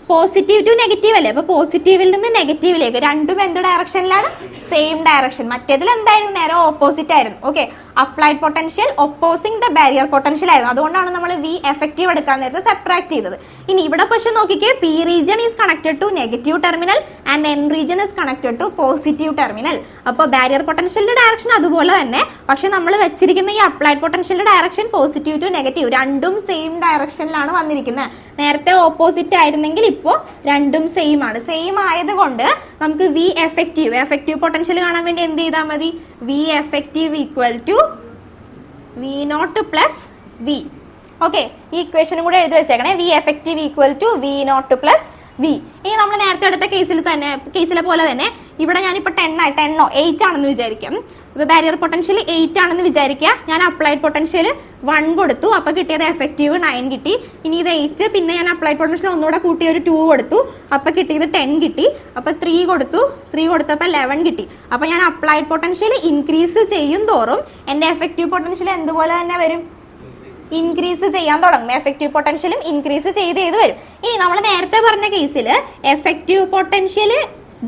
പോസിറ്റീവ് ടു നെഗറ്റീവ് അല്ലേ. അപ്പൊ പോസിറ്റീവിൽ നിന്ന് നെഗറ്റീവിലേക്ക് രണ്ടും എന്ത് ഡയറക്ഷനിലാണ്, സെയിം ഡയറക്ഷൻ. മറ്റേതിൽ എന്തായിരുന്നു, നേരെ ഓപ്പോസിറ്റ് ആയിരുന്നു. Okay, applied potential opposing the barrier potential ആയിരുന്നു. അതുകൊണ്ടാണ് നമ്മൾ വി എഫക്റ്റീവ് എടുക്കാൻ നേരത്തെ സെപ്പറേറ്റ് ചെയ്തത്. ഇനി ഇവിടെ പക്ഷെ നോക്കിക്കേ, P region is connected to negative terminal and N region is connected to positive terminal. അപ്പോൾ ബാരിയർ പൊട്ടൻഷ്യലിന്റെ ഡയറക്ഷൻ അതുപോലെ തന്നെ, പക്ഷെ നമ്മൾ വെച്ചിരിക്കുന്ന ഈ അപ്ലൈഡ് പൊട്ടൻഷ്യലിന്റെ ഡയറക്ഷൻ പോസിറ്റീവ് ടു നെഗറ്റീവ് രണ്ടും സെയിം ഡയറക്ഷനിലാണ് വന്നിരിക്കുന്നത്. നേരത്തെ ഓപ്പോസിറ്റ് ആയിരുന്നെങ്കിൽ ഇപ്പോൾ രണ്ടും സെയിം ആണ്. സെയിം ആയതുകൊണ്ട് നമുക്ക് വി എഫക്റ്റീവ് പൊട്ടൻഷ്യൽ കാണാൻ വേണ്ടി എന്ത് ചെയ്താൽ മതി, V effective equal to V nought plus V. Okay, ഈ ഇക്വേഷനും കൂടെ എഴുതി വെച്ചേക്കണേ, V effective equal to V nought plus V. ഇനി നമ്മൾ നേരത്തെ എടുത്ത കേസിലെ പോലെ തന്നെ ഇവിടെ ഞാനിപ്പോൾ 10 8 ആണെന്ന് വിചാരിക്കാം. ഇപ്പൊ ബാരിയർ പൊട്ടൻഷ്യൽ 8 ആണെന്ന് വിചാരിക്കുക. ഞാൻ അപ്ലൈഡ് പൊട്ടൻഷ്യൽ 1 കൊടുത്തു, അപ്പൊ കിട്ടിയത് എഫക്റ്റീവ് 9 കിട്ടി. ഇനി ഇത് 8, പിന്നെ ഞാൻ അപ്ലൈഡ് പൊട്ടൻഷ്യൽ ഒന്നുകൂടെ കൂട്ടി ഒരു 2 കൊടുത്തു, അപ്പൊ കിട്ടിയത് 10 കിട്ടി. അപ്പൊ 3 കൊടുത്തപ്പോൾ 11 കിട്ടി. അപ്പൊ ഞാൻ അപ്ലൈഡ് പൊട്ടൻഷ്യൽ ഇൻക്രീസ് ചെയ്യും തോറും എന്റെ എഫക്റ്റീവ് പൊട്ടൻഷ്യൽ എന്തുപോലെ തന്നെ വരും, ഇൻക്രീസ് ചെയ്യാൻ തുടങ്ങും. എഫക്റ്റീവ് പൊട്ടൻഷ്യലും ഇൻക്രീസ് ചെയ്ത് വരും. ഇനി നമ്മൾ നേരത്തെ പറഞ്ഞ കേസിൽ എഫക്റ്റീവ് പൊട്ടൻഷ്യൽ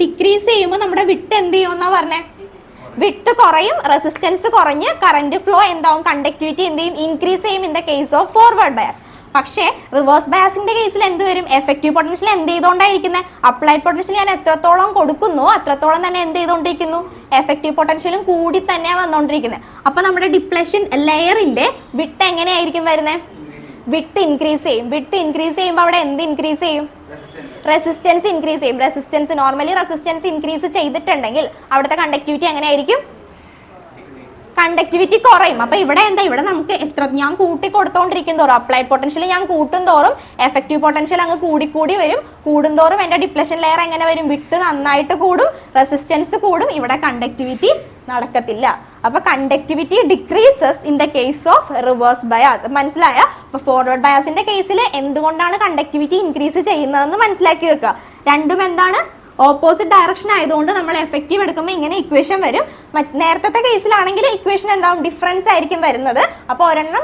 ഡിക്രീസ് ചെയ്യുമ്പോൾ നമ്മുടെ വിട്ട് എന്ത് ചെയ്യുമെന്നാ പറഞ്ഞേ, വിട്ട് കുറയും, റെസിസ്റ്റൻസ് കുറഞ്ഞ് കറന്റ് ഫ്ലോ എന്താവും, കണ്ടക്ടിവിറ്റി എന്ത് ചെയ്യും, ഇൻക്രീസ് ചെയ്യും in the case of forward bias. പക്ഷേ റിവേഴ്സ് ബയാസിന്റെ കേസിൽ എന്ത് വരും, എഫക്റ്റീവ് പൊട്ടൻഷ്യൽ എന്ത് ചെയ്തുകൊണ്ടായിരിക്കുന്നത്, അപ്ലൈഡ് പൊട്ടൻഷ്യൽ ഞാൻ എത്രത്തോളം കൊടുക്കുന്നു അത്രത്തോളം തന്നെ എന്ത് ചെയ്തുകൊണ്ടിരിക്കുന്നു, എഫക്റ്റീവ് പൊട്ടൻഷ്യലും കൂടി തന്നെയാണ് വന്നുകൊണ്ടിരിക്കുന്നത്. അപ്പൊ നമ്മുടെ ഡിപ്ലഷൻ ലെയറിന്റെ വിട്ട് എങ്ങനെയായിരിക്കും വരുന്നത്, വിട്ട് ഇൻക്രീസ് ചെയ്യുമ്പോൾ അവിടെ എന്ത് ഇൻക്രീസ് ചെയ്യും, റെസിസ്റ്റൻസ് ഇൻക്രീസ് ചെയ്യും. നോർമലി റെസിസ്റ്റൻസ് ഇൻക്രീസ് ചെയ്തിട്ടുണ്ടെങ്കിൽ അവിടുത്തെ കണ്ടക്ടിവിറ്റി എങ്ങനെയായിരിക്കും, കണ്ടക്ടിവിറ്റി കുറയും. അപ്പൊ ഇവിടെ ഇവിടെ നമുക്ക് ഞാൻ കൂട്ടി കൊടുത്തോണ്ടിരിക്കും തോറും, അപ്ലൈഡ് പൊട്ടൻഷ്യൽ ഞാൻ കൂട്ടും തോറും എഫക്റ്റീവ് പൊട്ടൻഷ്യൽ അങ്ങ് കൂടി വരും. കൂടുന്തോറും എന്റെ ഡിപ്ലഷൻ ലെയർ എങ്ങനെ വരും, വിട്ട് നന്നായിട്ട് കൂടും, റെസിസ്റ്റൻസ് കൂടും, ഇവിടെ കണ്ടക്ടിവിറ്റി നടക്കത്തില്ല. അപ്പൊ conductivity decreases in the case of reverse bias. മനസ്സിലായ? അപ്പൊ ഫോർവേഡ് ബയാസിന്റെ കേസിൽ എന്തുകൊണ്ടാണ് കണ്ടക്ടിവിറ്റി ഇൻക്രീസ് ചെയ്യുന്നതെന്ന് മനസ്സിലാക്കി വെക്കുക. രണ്ടും എന്താണ്? ഓപ്പോസിറ്റ് ഡയറക്ഷൻ ആയതുകൊണ്ട് നമ്മൾ എഫക്റ്റീവ് എടുക്കുമ്പോൾ ഇങ്ങനെ ഇക്വേഷൻ വരും. നേരത്തെ കേസിലാണെങ്കിൽ ഇക്വേഷൻ എന്താവും? ഡിഫറൻസ് ആയിരിക്കും വരുന്നത്. അപ്പോൾ ഒരെണ്ണം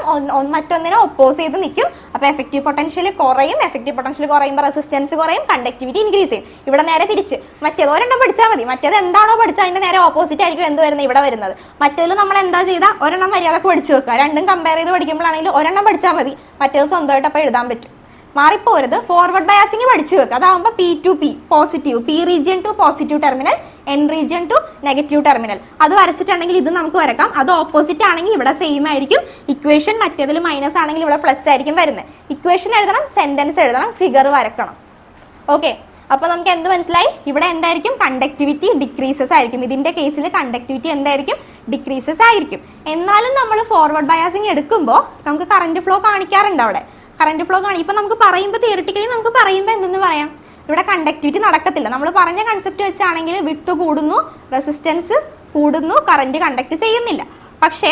മറ്റൊന്നിനെ ഒപ്പോസ് ചെയ്ത് നിൽക്കും. അപ്പൊ എഫക്റ്റീവ് പൊട്ടൻഷ്യൽ കുറയും. എഫക്റ്റീവ് പൊട്ടൻഷ്യൽ കുറയുമ്പോൾ റെസിസ്റ്റൻസ് കുറയും, കണ്ടക്ടിവിറ്റി ഇൻക്രീസ് ചെയ്യും. ഇവിടെ നേരെ തിരിച്ച് മറ്റേത് ഒരെണ്ണം പഠിച്ചാൽ മതി. മറ്റേത് എന്താണോ പഠിച്ചാൽ അതിന്റെ നേരെ ഓപ്പോസിറ്റ് ആയിരിക്കും എന്ത് വരുന്നത് ഇവിടെ വരുന്നത്. മറ്റേതിൽ നമ്മൾ എന്താ ചെയ്താൽ ഒരെണ്ണം മര്യാദക്ക് പഠിച്ചു വെക്കുക. രണ്ടും കമ്പയർ ചെയ്ത് പഠിക്കുമ്പോഴാണെങ്കിൽ ഒരെണ്ണം പഠിച്ചാൽ മതി, മറ്റേത് സ്വന്തമായിട്ട് അപ്പോൾ എഴുതാൻ പറ്റും. മാറിപ്പോരുത്. ഫോർവേഡ് ബയാസിംഗ് പഠിച്ചു വെക്കുക. അതാവുമ്പോൾ P2P positive, P region to positive terminal, N region to negative terminal. അത് വരച്ചിട്ടുണ്ടെങ്കിൽ ഇത് നമുക്ക് വരക്കാം. അത് ഓപ്പോസിറ്റ് ആണെങ്കിൽ ഇവിടെ സെയിം ആയിരിക്കും. ഇക്വേഷൻ മറ്റേതിൽ മൈനസ് ആണെങ്കിൽ ഇവിടെ പ്ലസ് ആയിരിക്കും വരുന്നത്. ഇക്വേഷൻ എഴുതണം, സെന്റൻസ് എഴുതണം, ഫിഗർ വരക്കണം. ഓക്കെ, അപ്പൊ നമുക്ക് എന്ത് മനസ്സിലായി? ഇവിടെ എന്തായിരിക്കും? കണ്ടക്ടിവിറ്റി ഡിക്രീസസ് ആയിരിക്കും. ഇതിന്റെ കേസിൽ കണ്ടക്ടിവിറ്റി എന്തായിരിക്കും? ഡിക്രീസസ് ആയിരിക്കും. എന്നാലും നമ്മൾ ഫോർവേഡ് ബയാസിംഗ് എടുക്കുമ്പോൾ നമുക്ക് കറന്റ് ഫ്ലോ കാണിക്കാറുണ്ട്. അവിടെ കറന്റ് ഫ്ലോ കാണി. ഇപ്പൊ നമുക്ക് പറയുമ്പോൾ തിയറിറ്റിക്കലി നമുക്ക് പറയുമ്പോൾ എന്തെന്ന് പറയാം? ഇവിടെ കണ്ടക്ടിവിറ്റി നടക്കത്തില്ല. നമ്മൾ പറഞ്ഞ കൺസെപ്റ്റ് വെച്ചാണെങ്കിൽ വിഡ്ത് കൂടുന്നു, റെസിസ്റ്റൻസ് കൂടുന്നു, കറന്റ് കണ്ടക്ട് ചെയ്യുന്നില്ല. പക്ഷേ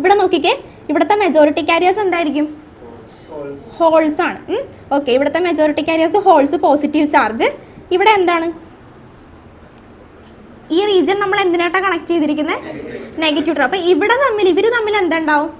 ഇവിടെ നോക്കിക്കേ, ഇവിടുത്തെ മെജോറിറ്റി കാരിയേഴ്സ് എന്തായിരിക്കും? ഹോൾസ് ആണ്. ഓക്കെ, ഇവിടുത്തെ majority carriers holes, positive charge. ഇവിടെ എന്താണ്? ഈ റീജിയൻ നമ്മൾ എന്തിനായിട്ടാണ് കണക്ട് ചെയ്തിരിക്കുന്നത്? നെഗറ്റീവ്. അപ്പൊ ഇവിടെ ഇവര് തമ്മിൽ എന്തുണ്ടാവും?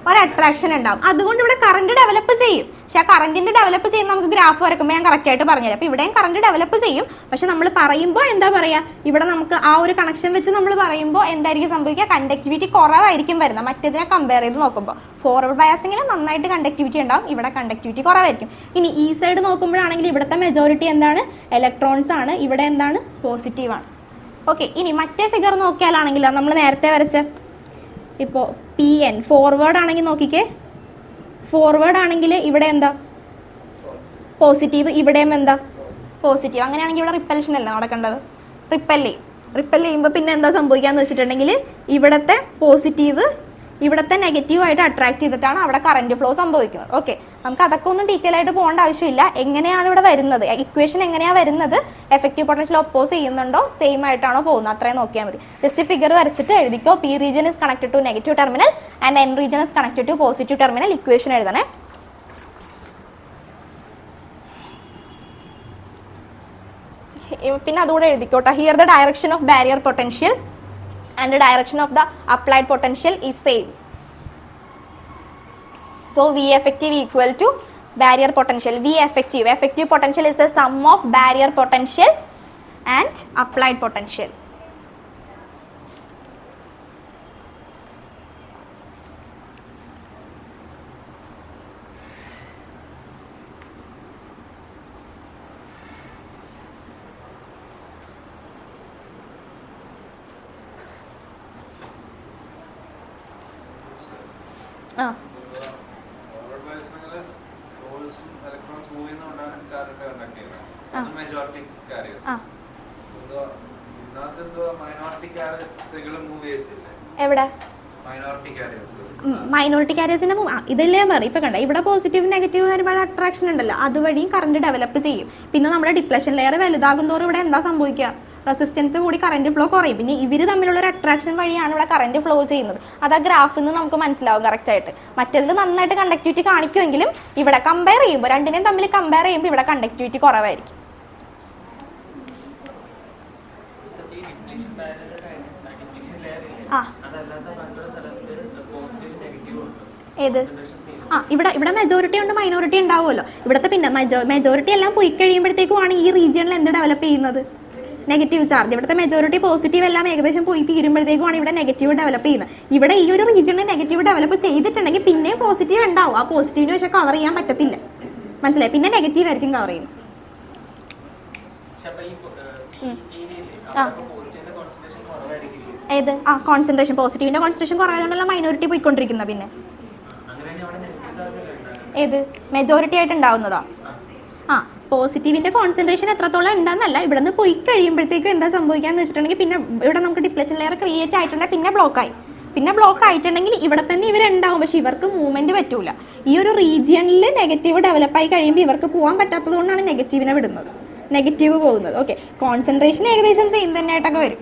ഒരു അട്രാക്ഷൻ ഉണ്ടാവും. അതുകൊണ്ട് ഇവിടെ കറന്റ് ഡെവലപ്പ് ചെയ്യും. പക്ഷെ ആ കറന്റിന്റെ ഡെവലപ്പ് ചെയ്യുന്ന നമുക്ക് ഗ്രാഫ് വരക്കുമ്പോൾ ഞാൻ കറക്റ്റ് ആയിട്ട് പറഞ്ഞുതരാം. അപ്പൊ ഇവിടെയും കറന്റ് ഡെവലപ്പ് ചെയ്യും. പക്ഷെ നമ്മൾ പറയുമ്പോൾ എന്താ പറയാ? ഇവിടെ നമുക്ക് ആ ഒരു കണക്ഷൻ വെച്ച് നമ്മൾ പറയുമ്പോൾ എന്തായിരിക്കും സംഭവിക്കുക? കണ്ടക്ടിവിറ്റി കുറവായിരിക്കും വരുന്നത് മറ്റേതിനെ കമ്പയർ ചെയ്ത് നോക്കുമ്പോൾ. ഫോർവേഡ് ബയാസിംഗിൽ നന്നായിട്ട് കണ്ടക്ടിവിറ്റി ഉണ്ടാവും, ഇവിടെ കണ്ടക്ടിവിറ്റി കുറവായിരിക്കും. ഇനി ഈ സൈഡ് നോക്കുമ്പോഴാണെങ്കിൽ ഇവിടുത്തെ മെജോറിറ്റി എന്താണ്? ഇലക്ട്രോൺസ് ആണ്. ഇവിടെ എന്താണ്? പോസിറ്റീവ് ആണ്. ഓക്കെ, ഇനി മറ്റേ ഫിഗർ നോക്കിയാലാണെങ്കിലോ നമ്മൾ നേരത്തെ വരച്ച ഇപ്പോൾ PN ഫോർവേഡ് ആണെങ്കിൽ നോക്കിക്കേ, ഫോർവേഡ് ആണെങ്കിൽ ഇവിടെ എന്താ? പോസിറ്റീവ്, ഇവിടെയും എന്താ? പോസിറ്റീവ്. അങ്ങനെയാണെങ്കിൽ ഇവിടെ റിപ്പൽഷൻ അല്ല നടക്കേണ്ടത്, റിപ്പൽ ചെയ്യുമ്പോൾ പിന്നെ എന്താ സംഭവിക്കാന്ന് വെച്ചിട്ടുണ്ടെങ്കിൽ ഇവിടത്തെ പോസിറ്റീവ് ഇവിടത്തെ നെഗറ്റീവ് ആയിട്ട് അട്രാക്ട് ചെയ്തിട്ടാണ് അവിടെ കറന്റ് ഫ്ലോ സംഭവിക്കുന്നത്. ഓക്കെ, നമുക്ക് അതൊക്കെ ഒന്നും ഡീറ്റെയിൽ ആയിട്ട് പോകേണ്ട ആവശ്യമില്ല. എങ്ങനെയാണ് ഇവിടെ വരുന്നത്, ഇക്വേഷൻ എങ്ങനെയാണ് വരുന്നത്, എഫക്റ്റീവ് പൊട്ടൻഷ്യൽ ഒപ്പോസ് ചെയ്യുന്നുണ്ടോ, സെയിം ആയിട്ടാണോ പോകുന്നത്, അത്രയും നോക്കിയാൽ മതി. ജസ്റ്റ് ഫിഗർ വരച്ചിട്ട് എഴുതിക്കോ. P region is connected to negative terminal and N region is connected to positive terminal. Equation എഴുതണേ. പിന്നെ അതുകൂടെ എഴുതിക്കോട്ടെ. Here the direction of barrier potential and the direction of the applied potential is same. So V effective equal to barrier potential. V effective potential is the sum of barrier potential and applied potential. എവിടെ minority കാരിയേഴ്സിന്റെ ഇതല്ലേ ഞാൻ പറയും. ഇപ്പൊ കണ്ട ഇവിടെ positive negative ഒരുപാട് attraction ഉണ്ടല്ലോ, അതുവഴിയും current develop ചെയ്യും. പിന്നെ നമ്മുടെ ഡിപ്ലഷൻ ലെയർ വലുതാകും തോറും ഇവിടെ എന്താ സംഭവിക്കുക? റെസിസ്റ്റൻസ് കൂടി കറന്റ് ഫ്ലോ കുറയും. പിന്നെ ഇവര് തമ്മിലുള്ള ഒരു അട്രാക്ഷൻ വഴിയാണ് ഇവിടെ കറന്റ് ഫ്ലോ ചെയ്യുന്നത്. അത് ആ ഗ്രാഫിൽ നിന്ന് നമുക്ക് മനസ്സിലാവും കറക്റ്റ് ആയിട്ട്. മറ്റേതിൽ നന്നായിട്ട് കണ്ടക്ടിവിറ്റി കാണിക്കുമെങ്കിലും ഇവിടെ കമ്പയർ ചെയ്യുമ്പോൾ, രണ്ടിനെയും തമ്മിൽ കമ്പയർ ചെയ്യുമ്പോൾ ഇവിടെ കണ്ടക്ടിവിറ്റി കുറവായിരിക്കും. ഏത്? ഇവിടെ മെജോറിറ്റി ഉണ്ട്, മൈനോറിറ്റി ഉണ്ടാവുമല്ലോ. ഇവിടുത്തെ പിന്നെ മെജോറിറ്റി എല്ലാം പോയി കഴിയുമ്പോഴത്തേക്കുമാണ് ഈ റീജിയണിൽ എന്ത് ഡെവലപ്പ് ചെയ്യുന്നത്? Negative charge. ഇവിടുത്തെ മെജോറിറ്റി പോസിറ്റീവ് എല്ലാം ഏകദേശം പോയി തീരുമ്പോഴത്തേക്കുമാണ് ഇവിടെ നെഗറ്റീവ് ഡെവലപ്പ് ചെയ്യുന്നത്. ഇവിടെ ഈ ഒരു റീജിയണിൽ നെഗറ്റീവ് ഡെവലപ്പ് ചെയ്തിട്ടുണ്ടെങ്കിൽ പിന്നെയും പോസിറ്റീവ് ഉണ്ടാവും. ആ പോസിറ്റീവിന് പക്ഷെ കവർ ചെയ്യാൻ പറ്റത്തില്ല. മനസ്സിലായി? പിന്നെ നെഗറ്റീവ് ആയിരിക്കും കവർ ചെയ്യുന്നത്. ഏത്? കോൺസെൻട്രേഷൻ, പോസിറ്റീവിന്റെ കോൺസെൻട്രേഷൻ കുറവായതുകൊണ്ടല്ല മൈനോറിറ്റി പോയിക്കൊണ്ടിരിക്കുന്നത്. പിന്നെ ഏത്? മെജോറിറ്റി ആയിട്ട് ഉണ്ടാവുന്നതാ. പോസിറ്റീവിന്റെ കോൺസെൻട്രേഷൻ എത്രത്തോളം ഉണ്ടെന്നല്ല, ഇവിടെ നിന്ന് പോയി കഴിയുമ്പോഴത്തേക്കും എന്താ സംഭവിക്കാന്ന് വെച്ചിട്ടുണ്ടെങ്കിൽ പിന്നെ ഇവിടെ നമുക്ക് ഡിപ്ലഷൻ ലെയർ ക്രിയേറ്റ് ആയിട്ടുണ്ടെങ്കിൽ പിന്നെ ബ്ലോക്ക് ആയിട്ടുണ്ടെങ്കിൽ ഇവിടെ തന്നെ ഇവരുണ്ടാവും. പക്ഷെ ഇവർക്ക് മൂവ്മെന്റ് പറ്റൂല. ഈ ഒരു റീജിയണിൽ നെഗറ്റീവ് ഡെവലപ്പ് ആയി കഴിയുമ്പോൾ ഇവർക്ക് പോകാൻ പറ്റാത്തത് കൊണ്ടാണ് നെഗറ്റീവിനെ വിടുന്നത്, നെഗറ്റീവ് പോകുന്നത്. ഓക്കെ, കോൺസെൻട്രേഷൻ ഏകദേശം സെയിം തന്നെയായിട്ടൊക്കെ വരും.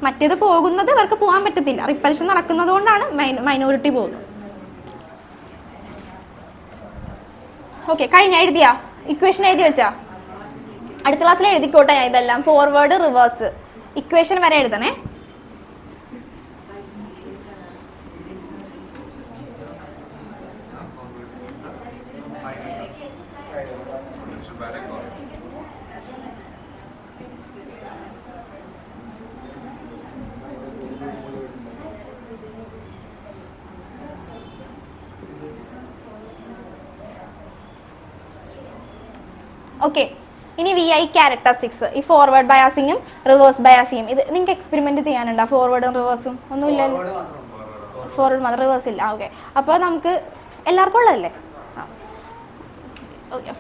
മറ്റേത് പോകുന്നത് ഇവർക്ക് പോകാൻ പറ്റത്തില്ല, റിപ്പൽഷൻ നടക്കുന്നത് കൊണ്ടാണ് മൈനോറിറ്റി പോകുന്നത്. ഓക്കെ, കഴിഞ്ഞ എഴുതിയാ ഇക്വേഷൻ എഴുതി വെച്ചാ? അടുത്ത ക്ലാസ്സിൽ എഴുതിക്കോട്ടെ ഞാൻ ഇതെല്ലാം, ഫോർവേഡ് റിവേഴ്സ് ഇക്വേഷൻ വരെ എഴുതണേ. ഓക്കെ, ഇനി വി ഐ ക്യാരക്ടറിസ്റ്റിക്സ്, ഈ ഫോർവേഡ് ബയാസിങ്ങും റിവേഴ്സ് ബയാസിങ്ങും ഇത് നിങ്ങൾക്ക് എക്സ്പെരിമെന്റ് ചെയ്യാനുണ്ടോ? ഫോർവേഡും റിവേഴ്സും ഒന്നുമില്ലല്ലോ, ഫോർവേഡ് മാത്രം, റിവേഴ്സ് ഇല്ല. ഓക്കെ, അപ്പോൾ നമുക്ക് എല്ലാവർക്കും ഉള്ളതല്ലേ?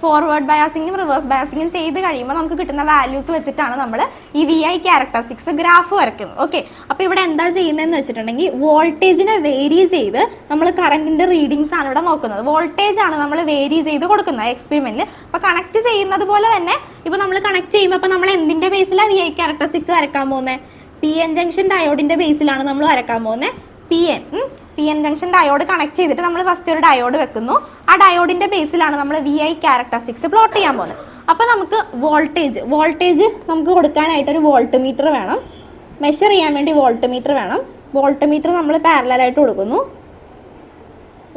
ഫോർവേഡ് ബയാസിങ്ങും റിവേഴ്സ് ബയാസിങ്ങും ചെയ്ത് കഴിയുമ്പോൾ നമുക്ക് കിട്ടുന്ന വാല്യൂസ് വെച്ചിട്ടാണ് നമ്മൾ ഈ വി ഐ ക്യാരക്ടറിസ്റ്റിക്സ് ഗ്രാഫ് വരയ്ക്കുന്നത്. ഓക്കെ, അപ്പോൾ ഇവിടെ എന്താ ചെയ്യുന്നതെന്ന് വെച്ചിട്ടുണ്ടെങ്കിൽ വോൾട്ടേജിനെ വേരി ചെയ്ത് നമ്മൾ കറണ്ടിന്റെ റീഡിങ്സ് ആണ് ഇവിടെ നോക്കുന്നത്. വോൾട്ടേജ് ആണ് നമ്മൾ വേരി ചെയ്ത് കൊടുക്കുന്നത് എക്സ്പെരിമെന്റിൽ. അപ്പോൾ കണക്ട് ചെയ്യുന്നത് പോലെ തന്നെ ഇപ്പോൾ നമ്മൾ കണക്ട് ചെയ്യുമ്പോൾ അപ്പോൾ നമ്മൾ എന്തിന്റെ ബേസിലാണ് വി ഐ ക്യാരക്ടറിസ്റ്റിക്സ് വരയ്ക്കാൻ പോകുന്നത്? പി എൻ ജംഗ്ഷൻ ഡയോഡിന്റെ ബേസിലാണ് നമ്മൾ വരയ്ക്കാൻ പോകുന്നത്. P N junction diode connect ചെയ്തിട്ട് നമ്മൾ ഫസ്റ്റ് ഒരു ഡയോഡ് വെക്കുന്നു. ആ ഡയോഡിന്റെ ബേസിലാണ് നമ്മൾ വി ഐ ക്യാരക്ടറിസ്റ്റിക്സ് പ്ലോട്ട് ചെയ്യാൻ പോകുന്നത്. അപ്പൊ നമുക്ക് വോൾട്ടേജ് നമുക്ക് കൊടുക്കാനായിട്ട് ഒരു വോൾട്ട് മീറ്റർ വേണം, മെഷർ ചെയ്യാൻ വേണ്ടി വോൾട്ട് മീറ്റർ വേണം. വോൾട്ട് മീറ്റർ നമ്മൾ പാരലലായിട്ട് കൊടുക്കുന്നു.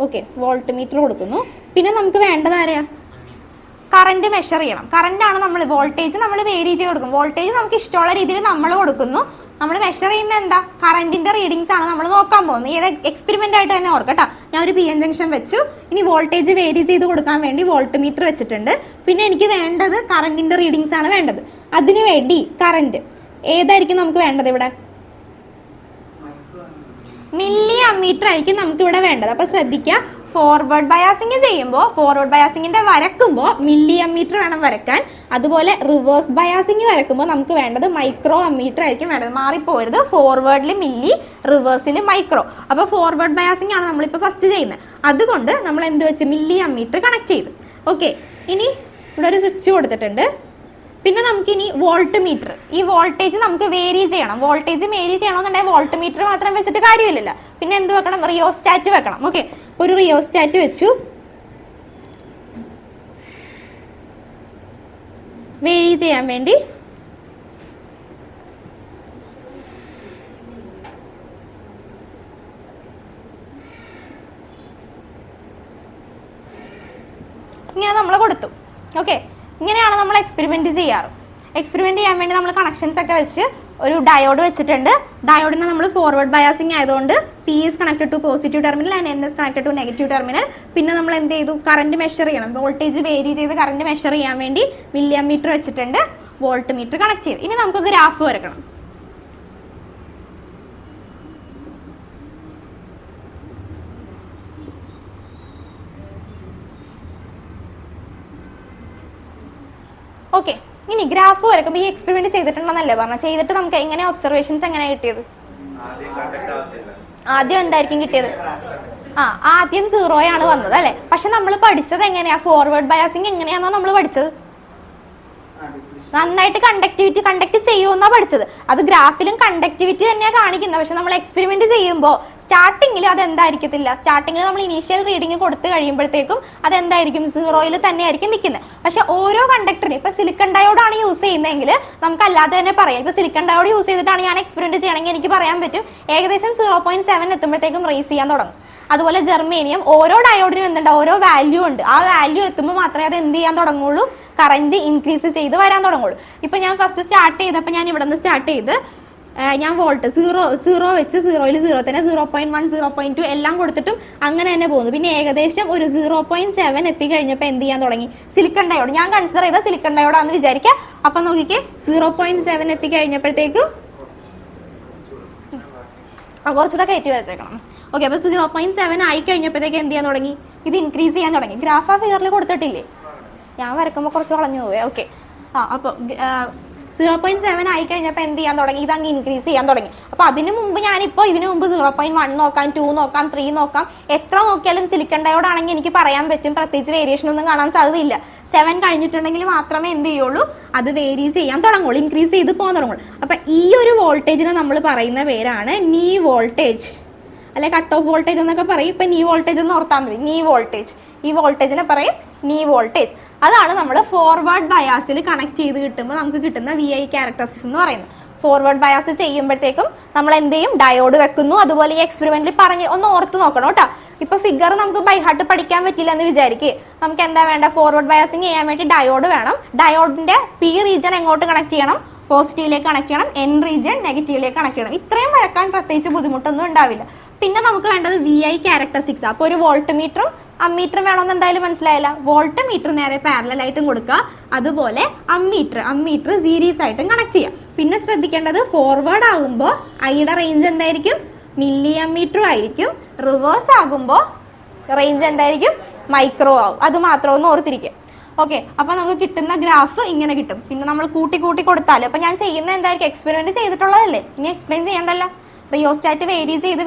ഓക്കെ, വോൾട്ട് മീറ്റർ കൊടുക്കുന്നു. പിന്നെ നമുക്ക് വേണ്ടത് ആരെയാ? കറന്റ് മെഷർ ചെയ്യണം. കറന്റ് ആണ് നമ്മൾ, വോൾട്ടേജ് നമ്മൾ വേരി ചെയ്ത് കൊടുക്കും. വോൾട്ടേജ് നമുക്ക് ഇഷ്ടമുള്ള രീതിയിൽ നമ്മൾ കൊടുക്കുന്നു. നമ്മൾ മെഷർ ചെയ്യുന്നത് എന്താ? കറന്റിന്റെ റീഡിങ്സ് ആണ് നമ്മൾ നോക്കാൻ പോകുന്നത്. ഏത് എക്സ്പെരിമെന്റ് ആയിട്ട് തന്നെ ഓർക്കട്ടോ. ഞാൻ ഒരു പി എൻ ജംഗ്ഷൻ വെച്ചു. ഇനി വോൾട്ടേജ് വേരി ചെയ്ത് കൊടുക്കാൻ വേണ്ടി വോൾട്ട് മീറ്റർ വെച്ചിട്ടുണ്ട്. പിന്നെ എനിക്ക് വേണ്ടത് കറന്റിന്റെ റീഡിങ്സ് ആണ് വേണ്ടത്. അതിനു വേണ്ടി കറന്റ് ഏതായിരിക്കും നമുക്ക് വേണ്ടത്? ഇവിടെ മില്ലി അമ്മീറ്റർ ആയിരിക്കും നമുക്ക് ഇവിടെ വേണ്ടത്. അപ്പൊ ശ്രദ്ധിക്കുക, ഫോർവേഡ് ബയാസിങ് ചെയ്യുമ്പോൾ, ഫോർവേഡ് ബയാസിങ്ങിന്റെ വരക്കുമ്പോൾ മില്ലി അമ്മീറ്റർ വേണം വരക്കാൻ. അതുപോലെ റിവേഴ്സ് ബയാസിങ് വരക്കുമ്പോൾ നമുക്ക് വേണ്ടത് മൈക്രോ അമ്മീറ്റർ ആയിരിക്കും വേണ്ടത്. മാറിപ്പോരുത്, ഫോർവേഡിൽ മില്ലി, റിവേഴ്സിൽ മൈക്രോ. അപ്പൊ ഫോർവേഡ് ബയാസിങ് ആണ് നമ്മളിപ്പോൾ ഫസ്റ്റ് ചെയ്യുന്നത്. അതുകൊണ്ട് നമ്മൾ എന്ത് വെച്ച് മില്ലി അമ്മീറ്റർ കണക്ട് ചെയ്തു. ഓക്കെ, ഇനി ഇവിടെ ഒരു സ്വിച്ച് കൊടുത്തിട്ടുണ്ട്. പിന്നെ നമുക്ക് ഇനി വോൾട്ട് മീറ്റർ, ഈ വോൾട്ടേജ് നമുക്ക് വേരി ചെയ്യണം. വോൾട്ടേജ് വേരി ചെയ്യണമെന്നുണ്ടെങ്കിൽ വോൾട്ട് മീറ്റർ മാത്രം വെച്ചിട്ട് കാര്യമില്ലല്ലോ. പിന്നെ എന്ത് വെക്കണം? റിയോസ്റ്റാറ്റ് വെക്കണം. ഓക്കെ, ഒരു റിയോസ്റ്റാറ്റ് വെച്ചു. വേരി ചെയ്യാൻ വേണ്ടി ഇങ്ങനെ നമ്മൾ കൊടുത്തു. ഓക്കെ, ഇങ്ങനെയാണ് നമ്മൾ എക്സ്പെരിമെന്റ് ചെയ്യാറ്. എക്സ്പെരിമെന്റ് ചെയ്യാൻ വേണ്ടി നമ്മൾ കണക്ഷൻസ് ഒക്കെ വെച്ച് ഒരു ഡയോഡ് വെച്ചിട്ടുണ്ട്. ഡയോഡിനെ നമ്മൾ ഫോർവേഡ് ബയാസിങ് ആയതുകൊണ്ട് P is connected to positive terminal and N is connected to negative terminal. പിന്നെ നമ്മൾ എന്ത് ചെയ്തു? കറന്റ് മെഷർ ചെയ്യണം. വോൾട്ടേജ് വേരി ചെയ്ത് കറന്റ് മെഷർ ചെയ്യാൻ വേണ്ടി മില്ലി അമ്മീറ്റർ വെച്ചിട്ടുണ്ട്. വോൾട്ട് മീറ്റർ കണക്ട് ചെയ്ത്. ഇനി നമുക്ക് ഗ്രാഫ് വരക്കണം. ഓക്കെ, ഇനി ഗ്രാഫ് വരക്കുമ്പോൾ ഈ എക്സ്പെരിമെന്റ് ചെയ്തിട്ടുണ്ടെന്നല്ലേ പറഞ്ഞ? ചെയ്തിട്ട് നമുക്ക് എങ്ങനെ ഒബ്സർവേഷൻസ് എങ്ങനെ കിട്ടിയത്? ആദ്യം എന്തായിരിക്കും കിട്ടിയത്? ആദ്യം 0 ആണ് വന്നത് അല്ലെ? പക്ഷെ നമ്മൾ പഠിച്ചത് എങ്ങനെയാ? ഫോർവേഡ് ബയാസിങ് എങ്ങനെയാണോ നമ്മൾ പഠിച്ചത്? നന്നായിട്ട് കണ്ടക്ട് ചെയ്യുമെന്നാ പഠിച്ചത്. അത് ഗ്രാഫിലും കണ്ടക്ടിവിറ്റി തന്നെയാണ് കാണിക്കുന്നത്. പക്ഷെ നമ്മൾ എക്സ്പെരിമെന്റ് ചെയ്യുമ്പോൾ സ്റ്റാർട്ടിങ്ങിൽ അത് എന്തായിരിക്കത്തില്ല. സ്റ്റാർട്ടിങ്ങിൽ നമ്മൾ ഇനീഷ്യൽ റീഡിങ് കൊടുത്തു കഴിയുമ്പോഴത്തേക്കും അതെന്തായിരിക്കും? 0 തന്നെ ആയിരിക്കും നിൽക്കുന്നത്. പക്ഷെ ഓരോ കണ്ടക്ടറിന്, ഇപ്പൊ സിലിക്കൺ ഡയോഡാണ് യൂസ് ചെയ്യുന്നതെങ്കിൽ നമുക്ക് അല്ലാതെ തന്നെ പറയാം. ഇപ്പൊ സിലിക്കൺ ഡയോഡ് യൂസ് ചെയ്തിട്ടാണ് ഞാൻ എക്സ്പെരിമെന്റ് ചെയ്യണമെങ്കിൽ എനിക്ക് പറയാൻ പറ്റും ഏകദേശം 0.7 എത്തുമ്പോഴത്തേക്കും റേസ് ചെയ്യാൻ തുടങ്ങും. അതുപോലെ ജെർമേനിയം, ഓരോ ഡയോഡിനും എന്തുണ്ട്? ഓരോ വാല്യൂ ഉണ്ട്. ആ വാല്യൂ എത്തുമ്പോൾ മാത്രമേ അത് എന്ത് ചെയ്യാൻ തുടങ്ങുള്ളൂ? കറന്റ് ഇൻക്രീസ് ചെയ്ത് വരാൻ തുടങ്ങുള്ളൂ. ഇപ്പൊ ഞാൻ ഫസ്റ്റ് സ്റ്റാർട്ട് ചെയ്തപ്പോൾ ഞാൻ ഇവിടെ നിന്ന് സ്റ്റാർട്ട് ചെയ്ത് ഞാൻ വോൾട്ട് 0 വെച്ച് 0ൽ 0 തന്നെ 0.1 0.2 എല്ലാം കൊടുത്തിട്ടും അങ്ങനെ തന്നെ പോകുന്നു. പിന്നെ ഏകദേശം ഒരു 0.7 എത്തിക്കഴിഞ്ഞപ്പോൾ എന്ത് ചെയ്യാൻ തുടങ്ങി? സിലിക്കൺ ഡയോഡ്, ഞാൻ കൺസിഡർ ചെയ്ത സിലിക്കൺ ഡയോഡാന്ന് വിചാരിക്കുക. അപ്പൊ നോക്കിക്കേ, 0.7 എത്തിക്കഴിഞ്ഞപ്പോഴത്തേക്കും കുറച്ചുകൂടെ കയറ്റി വെച്ചേക്കണം. ഓക്കെ, അപ്പൊ 0.7 ആയി കഴിഞ്ഞപ്പോഴത്തേക്ക് എന്ത് ചെയ്യാൻ തുടങ്ങി? ഇത് ഇൻക്രീസ് ചെയ്യാൻ തുടങ്ങി. ഗ്രാഫ് ആ ഫിഗറിൽ കൊടുത്തിട്ടില്ലേ? ഞാൻ വരക്കുമ്പോൾ കുറച്ച് കളഞ്ഞു പോവേ. ഓക്കെ, അപ്പൊ 0.7 ആയി കഴിഞ്ഞപ്പോൾ എന്ത് ചെയ്യാൻ തുടങ്ങി? ഇത് അങ്ങ് ഇൻക്രീസ് ചെയ്യാൻ തുടങ്ങി. അപ്പൊ ഇതിനു മുമ്പ് 0.1 നോക്കാം, 2 നോക്കാം, 3 നോക്കാം. എത്ര നോക്കിയാലും സിലിക്കൺ ഡയോഡ് ആണെങ്കിൽ എനിക്ക് പറയാൻ പറ്റും പ്രത്യേകിച്ച് വേരിയേഷൻ ഒന്നും കാണാൻ സാധ്യതയില്ല. 7 കഴിഞ്ഞിട്ടുണ്ടെങ്കിൽ മാത്രമേ എന്ത് ചെയ്യുള്ളൂ, അത് വേരി ചെയ്യാൻ തുടങ്ങുള്ളൂ, ഇൻക്രീസ് ചെയ്ത് പോകാൻ തുടങ്ങുള്ളൂ. അപ്പൊ ഈ ഒരു വോൾട്ടേജിനെ നമ്മൾ പറയുന്ന പേരാണ് നീ വോൾട്ടേജ്, അല്ലെ കട്ട് ഓഫ് വോൾട്ടേജ് എന്നൊക്കെ പറയും. ഇപ്പൊ നീ വോൾട്ടേജ് എന്ന് ഓർത്താൽ മതി, നീ വോൾട്ടേജ്. ഈ വോൾട്ടേജിനെ പറയും നീ വോൾട്ടേജ്. അതാണ് നമ്മൾ ഫോർവേഡ് ബയാസിൽ കണക്ട് ചെയ്ത് കിട്ടുമ്പോൾ നമുക്ക് കിട്ടുന്ന VI ക്യാരക്ടറിസ്റ്റിക്സ് എന്ന് പറയുന്നത്. ഫോർവേഡ് ബയാസ് ചെയ്യുമ്പോഴത്തേക്കും നമ്മൾ എന്ത് ചെയ്യും, ഡയോഡ് വെക്കുന്നു. അതുപോലെ ഈ എക്സ്പെരിമെന്റിൽ പറഞ്ഞ് ഒന്ന് ഓർത്ത് നോക്കണം കേട്ടോ. ഇപ്പൊ ഫിഗർ നമുക്ക് ബൈ ഹാർട്ട് പഠിക്കാൻ പറ്റില്ല എന്ന് വിചാരിക്കുക, നമുക്ക് എന്താ വേണ്ട, ഫോർവേഡ് ബയാസിങ് ചെയ്യാൻ വേണ്ടി ഡയോഡ് വേണം. ഡയോഡിന്റെ P റീജിയൻ എങ്ങോട്ട് കണക്ട് ചെയ്യണം, പോസിറ്റീവിലേക്ക് കണക്ട് ചെയ്യണം, N റീജിയൻ നെഗറ്റീവിലേക്ക് കണക്ട് ചെയ്യണം. ഇത്രയും വരക്കാൻ പ്രത്യേകിച്ച് ബുദ്ധിമുട്ടൊന്നും ഉണ്ടാവില്ല. പിന്നെ നമുക്ക് വേണ്ടത് VI ക്യാരക്ടറിസ്റ്റിക്സ്. അപ്പോൾ ഒരു വോൾട്ട് മീറ്ററും അമ്മീറ്ററും വേണമെന്ന് എന്തായാലും മനസ്സിലായില്ല. വോൾട്ട് മീറ്റർ നേരെ പാരലൽ ആയിട്ടും കൊടുക്കുക, അതുപോലെ അമ്മീറ്റർ സീരീസ് ആയിട്ടും കണക്ട് ചെയ്യാം. പിന്നെ ശ്രദ്ധിക്കേണ്ടത് ഫോർവേഡ് ആകുമ്പോൾ ഐയുടെ റേഞ്ച് എന്തായിരിക്കും, മില്ലി അമ്മീറ്ററും ആയിരിക്കും. റിവേഴ്സ് ആകുമ്പോൾ റേഞ്ച് എന്തായിരിക്കും, മൈക്രോ ആവും. അത് മാത്രം ഒന്ന് ഓർത്തിരിക്കും. ഓക്കെ, അപ്പൊ നമുക്ക് കിട്ടുന്ന ഗ്രാഫ് ഇങ്ങനെ കിട്ടും. പിന്നെ നമ്മൾ കൂട്ടി കൊടുത്താലും, അപ്പൊ ഞാൻ ചെയ്യുന്ന എന്തായിരിക്കും, എക്സ്പെരിമെന്റ് ചെയ്തിട്ടുള്ളതല്ലേ, ഇനി എക്സ്പ്ലെയിൻ ചെയ്യണ്ടല്ലോ. റിയോസ്റ്റാറ്റ് വേരി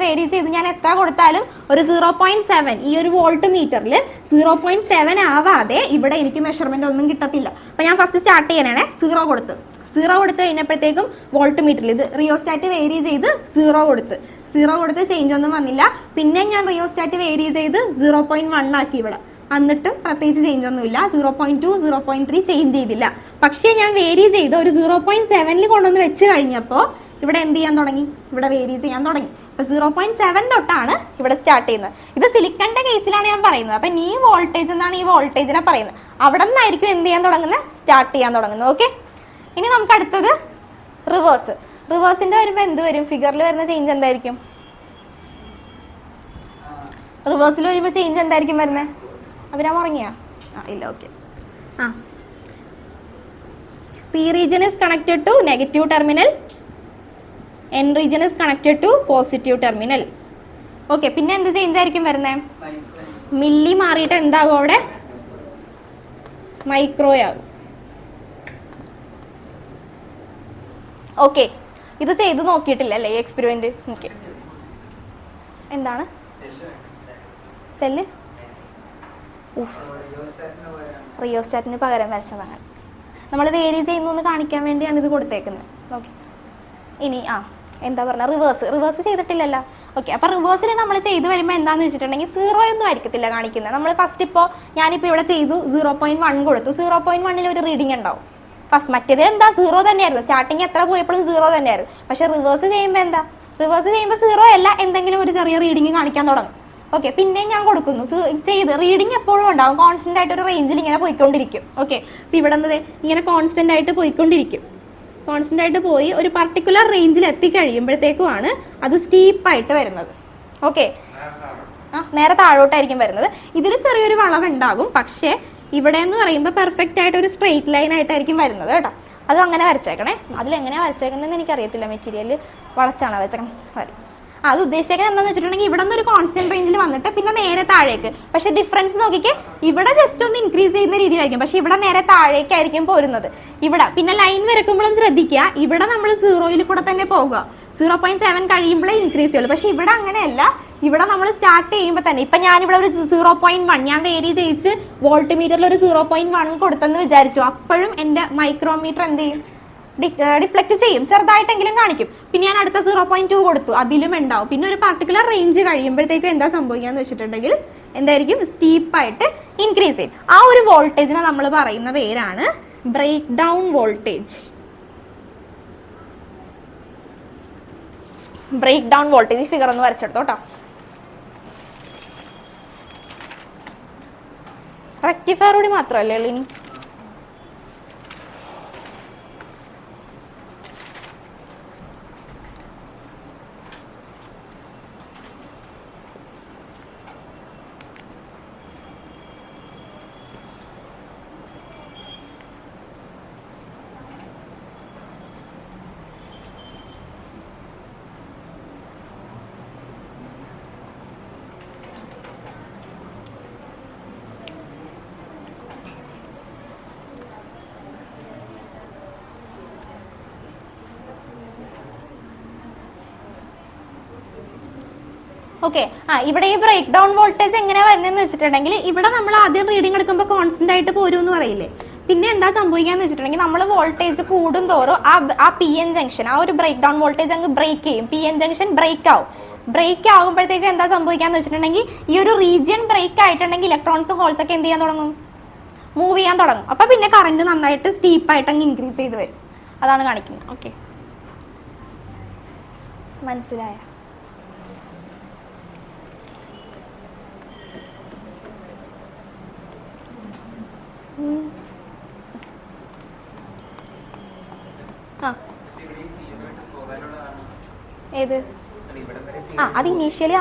ചെയ്ത് ഞാൻ എത്ര കൊടുത്താലും ഒരു 0.7 ഈ ഒരു വോൾട്ട് മീറ്ററിൽ 0.7 ആവാതെ ഇവിടെ എനിക്ക് മെഷർമെന്റ് ഒന്നും കിട്ടത്തില്ല. അപ്പൊ ഞാൻ ഫസ്റ്റ് സ്റ്റാർട്ട് ചെയ്യാനാണ് 0 കൊടുത്ത് കഴിഞ്ഞപ്പോഴത്തേക്കും വോൾട്ട് മീറ്ററിൽ ഇത് റിയോസ്റ്റാറ്റ് വേരി ചെയ്ത് 0 കൊടുത്ത് ചേഞ്ച് ഒന്നും വന്നില്ല. പിന്നെ ഞാൻ റിയോസ്റ്റാറ്റ് വേരി ചെയ്ത് 0.1 ആക്കി ഇവിടെ, എന്നിട്ടും പ്രത്യേകിച്ച് ചേഞ്ച് ഒന്നുമില്ല. 0.2 0.3 ചേഞ്ച് ചെയ്തില്ല. പക്ഷേ ഞാൻ വേരി ചെയ്ത് ഒരു 0.7 കൊണ്ടുവന്ന് വെച്ച് കഴിഞ്ഞപ്പോൾ ഇവിടെ എന്ത് ചെയ്യാൻ തുടങ്ങി, ഇവിടെ വേരി ചെയ്യാൻ തുടങ്ങി. അപ്പൊ 0.7 തൊട്ടാണ് ഇവിടെ സ്റ്റാർട്ട് ചെയ്യുന്നത്. ഇത് സിലിക്കന്റെ കേസിലാണ് ഞാൻ പറയുന്നത്. അപ്പൊ നീ വോൾട്ടേജ് എന്നാണ് ഈ വോൾട്ടേജിനെ പറയുന്നത്. അവിടെ നിന്നായിരിക്കും എന്ത് ചെയ്യാൻ തുടങ്ങുന്നത്, സ്റ്റാർട്ട് ചെയ്യാൻ തുടങ്ങുന്നത്. ഓക്കെ, ഇനി നമുക്ക് അടുത്തത് റിവേഴ്സിന്റെ വരുമ്പോൾ എന്ത് വരും, ഫിഗറിൽ വരുന്ന ചേഞ്ച് എന്തായിരിക്കും, റിവേഴ്സിൽ വരുമ്പോൾ ചേഞ്ച് എന്തായിരിക്കും വരുന്നത്, അവരാ ഉറങ്ങിയാ ഇല്ല. Okay, P region is connected to negative terminal, N region is connected to positive terminal. Okay, പിന്നെ എന്ത് ചേഞ്ച് ആയിരിക്കും വരുന്നത്, മില്ലി മാറിയിട്ട് എന്താകും അവിടെ, മൈക്രോ ആകും. ഓക്കെ, ഇത് ചെയ്ത് നോക്കിയിട്ടില്ല അല്ലേ ഈ എക്സ്പെരിമെന്റ്. ഓക്കെ, എന്താണ് സെല്ല്, റിയോസ്റ്റാറ്റിന് പകരം വരച്ചതാണ്. നമ്മൾ വേരി ചെയ്യുന്നു കാണിക്കാൻ വേണ്ടിയാണ് ഇത് കൊടുത്തേക്കുന്നത്. ഓക്കെ, ഇനി എന്താ പറഞ്ഞ റിവേഴ്സ് ചെയ്തിട്ടില്ലല്ലോ. ഓക്കെ, അപ്പൊ റിവേഴ്സിൽ നമ്മൾ ചെയ്ത് വരുമ്പോൾ എന്താന്ന് വെച്ചിട്ടുണ്ടെങ്കിൽ 0 ഒന്നും ആയിരിക്കത്തില്ല കാണിക്കുന്നത്. നമ്മൾ ഫസ്റ്റ് ഞാനിപ്പോൾ ഇവിടെ ചെയ്തു 0.1 കൊടുത്തു. 0.1 ഒരു റീഡിംഗ് ഉണ്ടാവും. ഫസ്റ്റ് മറ്റേത് എന്താ 0 തന്നെയായിരുന്നു, സ്റ്റാർട്ടിങ് എത്ര പോയപ്പോഴും 0 തന്നെയായിരുന്നു. പക്ഷെ റിവേഴ്സ് ചെയ്യുമ്പോൾ 0 അല്ല, എന്തെങ്കിലും ഒരു ചെറിയ റീഡിംഗ് കാണിക്കാൻ തുടങ്ങും. ഓക്കെ, പിന്നെ ഞാൻ കൊടുക്കുന്നു ചെയ്ത് റീഡിംഗ് എപ്പോഴും ഉണ്ടാവും, കോൺസ്റ്റന്റ് ആയിട്ട് ഒരു റേഞ്ചിൽ ഇങ്ങനെ പോയിക്കൊണ്ടിരിക്കും. ഓക്കെ, ഇപ്പൊ ഇവിടെ ഇങ്ങനെ കോൺസ്റ്റന്റ് ആയിട്ട് പോയിക്കൊണ്ടിരിക്കും. കോൺസ്റ്റന്റ് ആയിട്ട് പോയി ഒരു പർട്ടിക്കുലർ റേഞ്ചിൽ എത്തിക്കഴിയുമ്പോഴത്തേക്കുമാണ് അത് സ്റ്റീപ്പായിട്ട് വരുന്നത്. ഓക്കെ, നേരെ താഴോട്ടായിരിക്കും വരുന്നത്. ഇതിൽ ചെറിയൊരു വളവ് ഉണ്ടാകും, പക്ഷേ ഇവിടെ എന്ന് പറയുമ്പോൾ പെർഫെക്റ്റ് ആയിട്ട് ഒരു സ്ട്രെയിറ്റ് ലൈൻ ആയിട്ടായിരിക്കും വരുന്നത് കേട്ടോ. അത് അങ്ങനെ വരച്ചേക്കണേ. അതിലെങ്ങനെയാണ് വരച്ചേക്കുന്നതെന്ന് എനിക്കറിയത്തില്ല, മെറ്റീരിയൽ വളച്ചാണോ വരച്ചേക്കണം. അത് ഉദ്ദേശിക്കുന്നത് എന്താണെന്ന് വെച്ചിട്ടുണ്ടെങ്കിൽ ഇവിടെ നിന്ന് ഒരു കോൺസ്റ്റന്റ് റേഞ്ചിൽ വന്നിട്ട് പിന്നെ നേരെ താഴേക്ക്. പക്ഷെ ഡിഫറൻസ് നോക്കിക്കേ, ഇവിടെ ജസ്റ്റ് ഒന്ന് ഇൻക്രീസ് ചെയ്യുന്ന രീതിയിലായിരിക്കും, പക്ഷെ ഇവിടെ നേരെ താഴേക്കായിരിക്കും പോരുന്നത്. ഇവിടെ പിന്നെ ലൈൻ വരക്കുമ്പോഴും ശ്രദ്ധിക്കുക, ഇവിടെ നമ്മൾ 0 കൂടെ തന്നെ പോകുക. 0.7 കഴിയുമ്പോഴേ ഇൻക്രീസ് ചെയ്യുള്ളൂ. പക്ഷെ ഇവിടെ അങ്ങനെയല്ല, ഇവിടെ നമ്മൾ സ്റ്റാർട്ട് ചെയ്യുമ്പോൾ തന്നെ ഇപ്പൊ ഞാനിവിടെ ഒരു 0.1 ഞാൻ വേരി ചെയ്യിച്ച് വോൾട്ട് മീറ്ററിൽ ഒരു 0.1 കൊടുത്തെന്ന് വിചാരിച്ചു. അപ്പോഴും എന്റെ മൈക്രോമീറ്റർ എന്ത് ചെയ്യും, ഡിഫ്ലക്ട് ചെയ്യും, ചെറുതായിട്ടെങ്കിലും കാണിക്കും. പിന്നെ ഞാൻ അടുത്ത 0.2 കൊടുത്തു, അതിലും ഉണ്ടാവും. പിന്നെ ഒരു പർട്ടിക്കുലർ റേഞ്ച് കഴിയുമ്പോഴത്തേക്കും എന്താ സംഭവിക്കാന്ന് വെച്ചിട്ടുണ്ടെങ്കിൽ എന്തായിരിക്കും, സ്റ്റീപ്പായിട്ട് ഇൻക്രീസ് ചെയ്യും. ആ ഒരു വോൾട്ടേജിനെ നമ്മൾ പറയുന്ന പേരാണ് breakdown voltage. Breakdown voltage figure ഒന്ന് വരച്ചെടുത്തോട്ടോ. റെക്ടിഫയർ കൂടി മാത്രമല്ലേ ഉള്ളൂ ഇനി. ഓക്കെ. ഇവിടെ ഈ ബ്രേക്ക് ഡൗൺ വോൾട്ടേജ് എങ്ങനെ വരുന്നതെന്ന് വെച്ചിട്ടുണ്ടെങ്കിൽ ഇവിടെ നമ്മൾ ആദ്യം റീഡിംഗ് എടുക്കുമ്പോൾ കോൺസ്റ്റന്റ് ആയിട്ട് പോരും എന്ന് പറയില്ലേ. പിന്നെ എന്താ സംഭവിക്കാന്ന് വെച്ചിട്ടുണ്ടെങ്കിൽ നമ്മൾ വോൾട്ടേജ് കൂടും തോറും ആ പി എൻ ജംഗ്ഷൻ, ആ ഒരു ബ്രേക്ക് ഡൗൺ വോൾട്ടേജ് അങ്ങ് ബ്രേക്ക് ചെയ്യും. പി എൻ ജംഗ്ഷൻ ബ്രേക്ക് ആവും. ബ്രേക്ക് ആകുമ്പോഴത്തേക്കും എന്താ സംഭവിക്കാന്ന് വെച്ചിട്ടുണ്ടെങ്കിൽ ഈ ഒരു റീജിയൻ ബ്രേക്ക് ആയിട്ടുണ്ടെങ്കിൽ ഇലക്ട്രോൺസും ഹോൾസ് ഒക്കെ എന്ത് ചെയ്യാൻ തുടങ്ങും? മൂവ് ചെയ്യാൻ തുടങ്ങും. അപ്പൊ പിന്നെ കറണ്ട് നന്നായിട്ട് സ്റ്റീപ്പായിട്ട് അങ്ങ് ഇൻക്രീസ് ചെയ്ത് വരും. അതാണ് കാണിക്കുന്നത്. ഓക്കെ, മനസ്സിലായ? ഏത്? അത് ഇനീഷ്യലി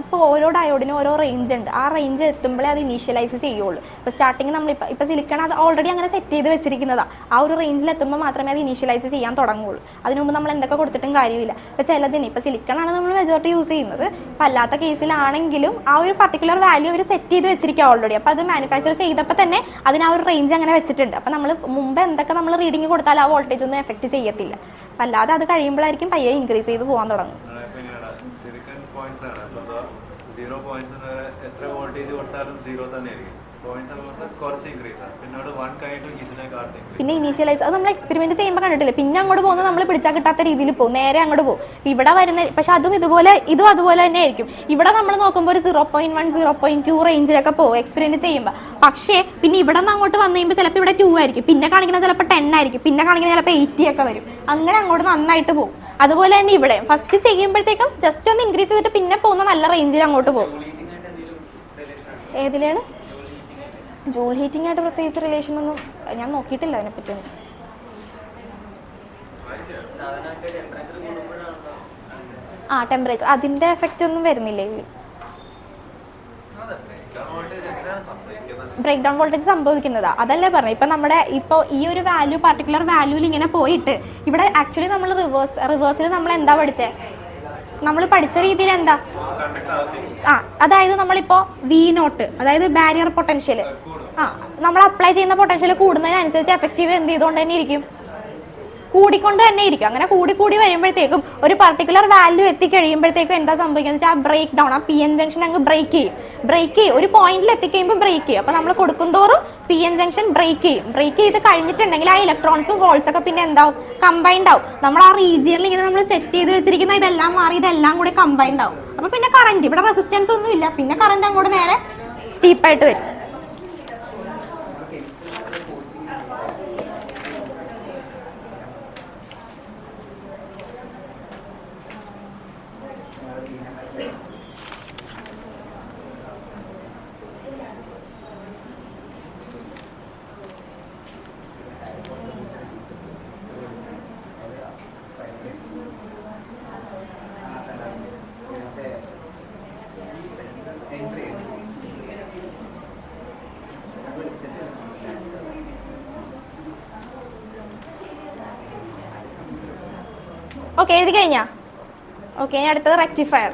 ഇപ്പോൾ ഓരോ ഡയോഡിനും ഓരോ റേഞ്ച് ഉണ്ട്. ആ റേഞ്ച് എത്തുമ്പോഴേ അത് ഇനീഷ്യലൈസ് ചെയ്യുള്ളൂ. ഇപ്പോൾ സ്റ്റാർട്ടിങ് നമ്മൾ ഇപ്പോൾ സിലിക്കൺ അത് ഓൾറെഡി അങ്ങനെ സെറ്റ് ചെയ്ത് വെച്ചിരിക്കുന്നതാണ്. ആ ഒരു റേഞ്ചിൽ എത്തുമ്പോൾ മാത്രമേ അത് ഇനീഷ്യലൈസ് ചെയ്യാൻ തുടങ്ങുള്ളൂ. അതിന് മുമ്പ് നമ്മൾ എന്തൊക്കെ കൊടുത്തിട്ടും കാര്യമില്ല. ഇപ്പോൾ ചിലതിന് ഇപ്പോൾ സിലിക്കൺ ആണ് നമ്മൾ മെജോറിറ്റി യൂസ് ചെയ്യുന്നത്. ഇപ്പോൾ അല്ലാത്ത കേസിലാണെങ്കിലും ആ ഒരു പർട്ടിക്കുലർ വാല്യൂ അവർ സെറ്റ് ചെയ്ത് വെച്ചിരിക്കുക ഓൾറെഡി. അപ്പോൾ അത് മാനുഫാക്ചർ ചെയ്തപ്പോൾ തന്നെ അതിന് ആ ഒരു റേഞ്ച് അങ്ങനെ വെച്ചിട്ടുണ്ട്. അപ്പോൾ നമ്മൾ മുമ്പ് എന്തൊക്കെ നമ്മൾ റീഡിങ് കൊടുത്താൽ ആ വോൾട്ടേജ് ഒന്നും എഫക്ട് ചെയ്യത്തില്ല. അപ്പം അല്ലാതെ അത് കഴിയുമ്പോഴായിരിക്കും പയ്യെ ഇൻക്രീസ് ചെയ്ത് പോകാൻ തുടങ്ങും. 0 പോയിന്റ്സ് എത്ര വോൾട്ടേജ് കൊടുത്താലും 0 തന്നെയായിരിക്കും. പിന്നെ ഇനീഷ്യലൈസ് അത് നമ്മൾ എക്സ്പെരിമെന്റ് ചെയ്യുമ്പോൾ കണ്ടിട്ടില്ല. പിന്നെ അങ്ങോട്ട് പോകുന്നത് നമ്മൾ പിടിച്ചാൽ കിട്ടാത്ത രീതിയിൽ പോകും, നേരെ അങ്ങോട്ട് പോകും. ഇവിടെ വരുന്ന പക്ഷെ ഇതും അതുപോലെ തന്നെ ആയിരിക്കും. ഇവിടെ നമ്മൾ നോക്കുമ്പോൾ ഒരു 0.1 0.2 റേഞ്ചിലൊക്കെ പോകും എക്സ്പെരിമെന്റ് ചെയ്യുമ്പോൾ. പക്ഷേ പിന്നെ ഇവിടെ നിന്ന് അങ്ങോട്ട് വന്നു കഴിയുമ്പോൾ ചിലപ്പോൾ ഇവിടെ 2 ആയിരിക്കും, പിന്നെ കാണിക്കുന്നത് ചിലപ്പോൾ 10 ആയിരിക്കും, പിന്നെ കാണിക്കുന്നത് ചിലപ്പോൾ 80 ഒക്കെ വരും. അങ്ങനെ അങ്ങോട്ട് നന്നായിട്ട് പോകും. അതുപോലെ തന്നെ ഇവിടെ ഫസ്റ്റ് ചെയ്യുമ്പോഴത്തേക്കും ജസ്റ്റ് ഒന്ന് ഇൻക്രീസ് ചെയ്തിട്ട് പിന്നെ പോകുന്ന നല്ല റേഞ്ചിൽ അങ്ങോട്ട് പോകും. ഏതിലാണ്? ജൂൾ ഹീറ്റിംഗ് ആയിട്ട് പ്രത്യേകിച്ച് റിലേഷൻ ഒന്നും ഞാൻ നോക്കിയിട്ടില്ല അതിനെപ്പറ്റി. ടെമ്പറേച്ചർ അതിന്റെ എഫക്റ്റ് ഒന്നും വരുന്നില്ലേ? ബ്രേക്ക് ഡൗൺ വോൾട്ടേജ് സംഭവിക്കുന്നതാ, അതല്ലേ പറഞ്ഞത്. ഇപ്പൊ ഈ ഒരു വാല്യൂ പർട്ടിക്കുലർ വാല്യൂവിൽ ഇങ്ങനെ പോയിട്ട് ഇവിടെ ആക്ച്വലി നമ്മൾ റിവേഴ്സിൽ നമ്മൾ എന്താ പഠിച്ചേ? നമ്മൾ പഠിച്ച രീതിയിൽ എന്താ അതായത് നമ്മളിപ്പോ V0 അതായത് ബാരിയർ പൊട്ടൻഷ്യൽ നമ്മൾ അപ്ലൈ ചെയ്യുന്ന പൊട്ടൻഷ്യൽ കൂടുന്നതിനനുസരിച്ച് എഫക്റ്റീവ് എന്ത് ചെയ്തുകൊണ്ട് തന്നെ ഇരിക്കും? കൂടിക്കൊണ്ട് തന്നെ ഇരിക്കും. അങ്ങനെ കൂടി വരുമ്പോഴത്തേക്കും ഒരു പർട്ടിക്കുലർ വാല്യൂ എത്തിക്കഴിയുമ്പോഴത്തേക്കും എന്താ സംഭവിക്കുന്നത് വെച്ചാൽ ആ ബ്രേക്ക് ഡൗൺ, ആ പി എൻ ജംഗ്ഷൻ അങ്ങ് ബ്രേക്ക് ചെയ്യും. ഒരു പോയിന്റിൽ എത്തിക്കഴിയുമ്പോൾ ബ്രേക്ക് ചെയ്യും. അപ്പൊ നമ്മൾ കൊടുക്കുന്തോറും പി എൻ ജംഗ്ഷൻ ബ്രേക്ക് ചെയ്ത് കഴിഞ്ഞിട്ടുണ്ടെങ്കിൽ ആ ഇലക്ട്രോൺസും ഹോൾസ് ഒക്കെ പിന്നെ എന്താവും? കമ്പൈൻഡ് ആവും. നമ്മൾ ആ റീജിയനിൽ ഇങ്ങനെ നമ്മൾ സെറ്റ് ചെയ്ത് വെച്ചിരിക്കുന്ന ഇതെല്ലാം മാറി ഇതെല്ലാം കൂടി കമ്പൈൻഡ് ആവും. അപ്പൊ പിന്നെ കറന്റ് ഇവിടെ റെസിസ്റ്റൻസ് ഒന്നും ഇല്ല, പിന്നെ കറന്റ് അങ്ങോട്ട് നേരെ സ്റ്റീപ്പായിട്ട് വരും. ഓക്കെ, എഴുതി കഴിഞ്ഞാ? ഓക്കെ, ഇനി അടുത്തത് റെക്ടിഫയർ.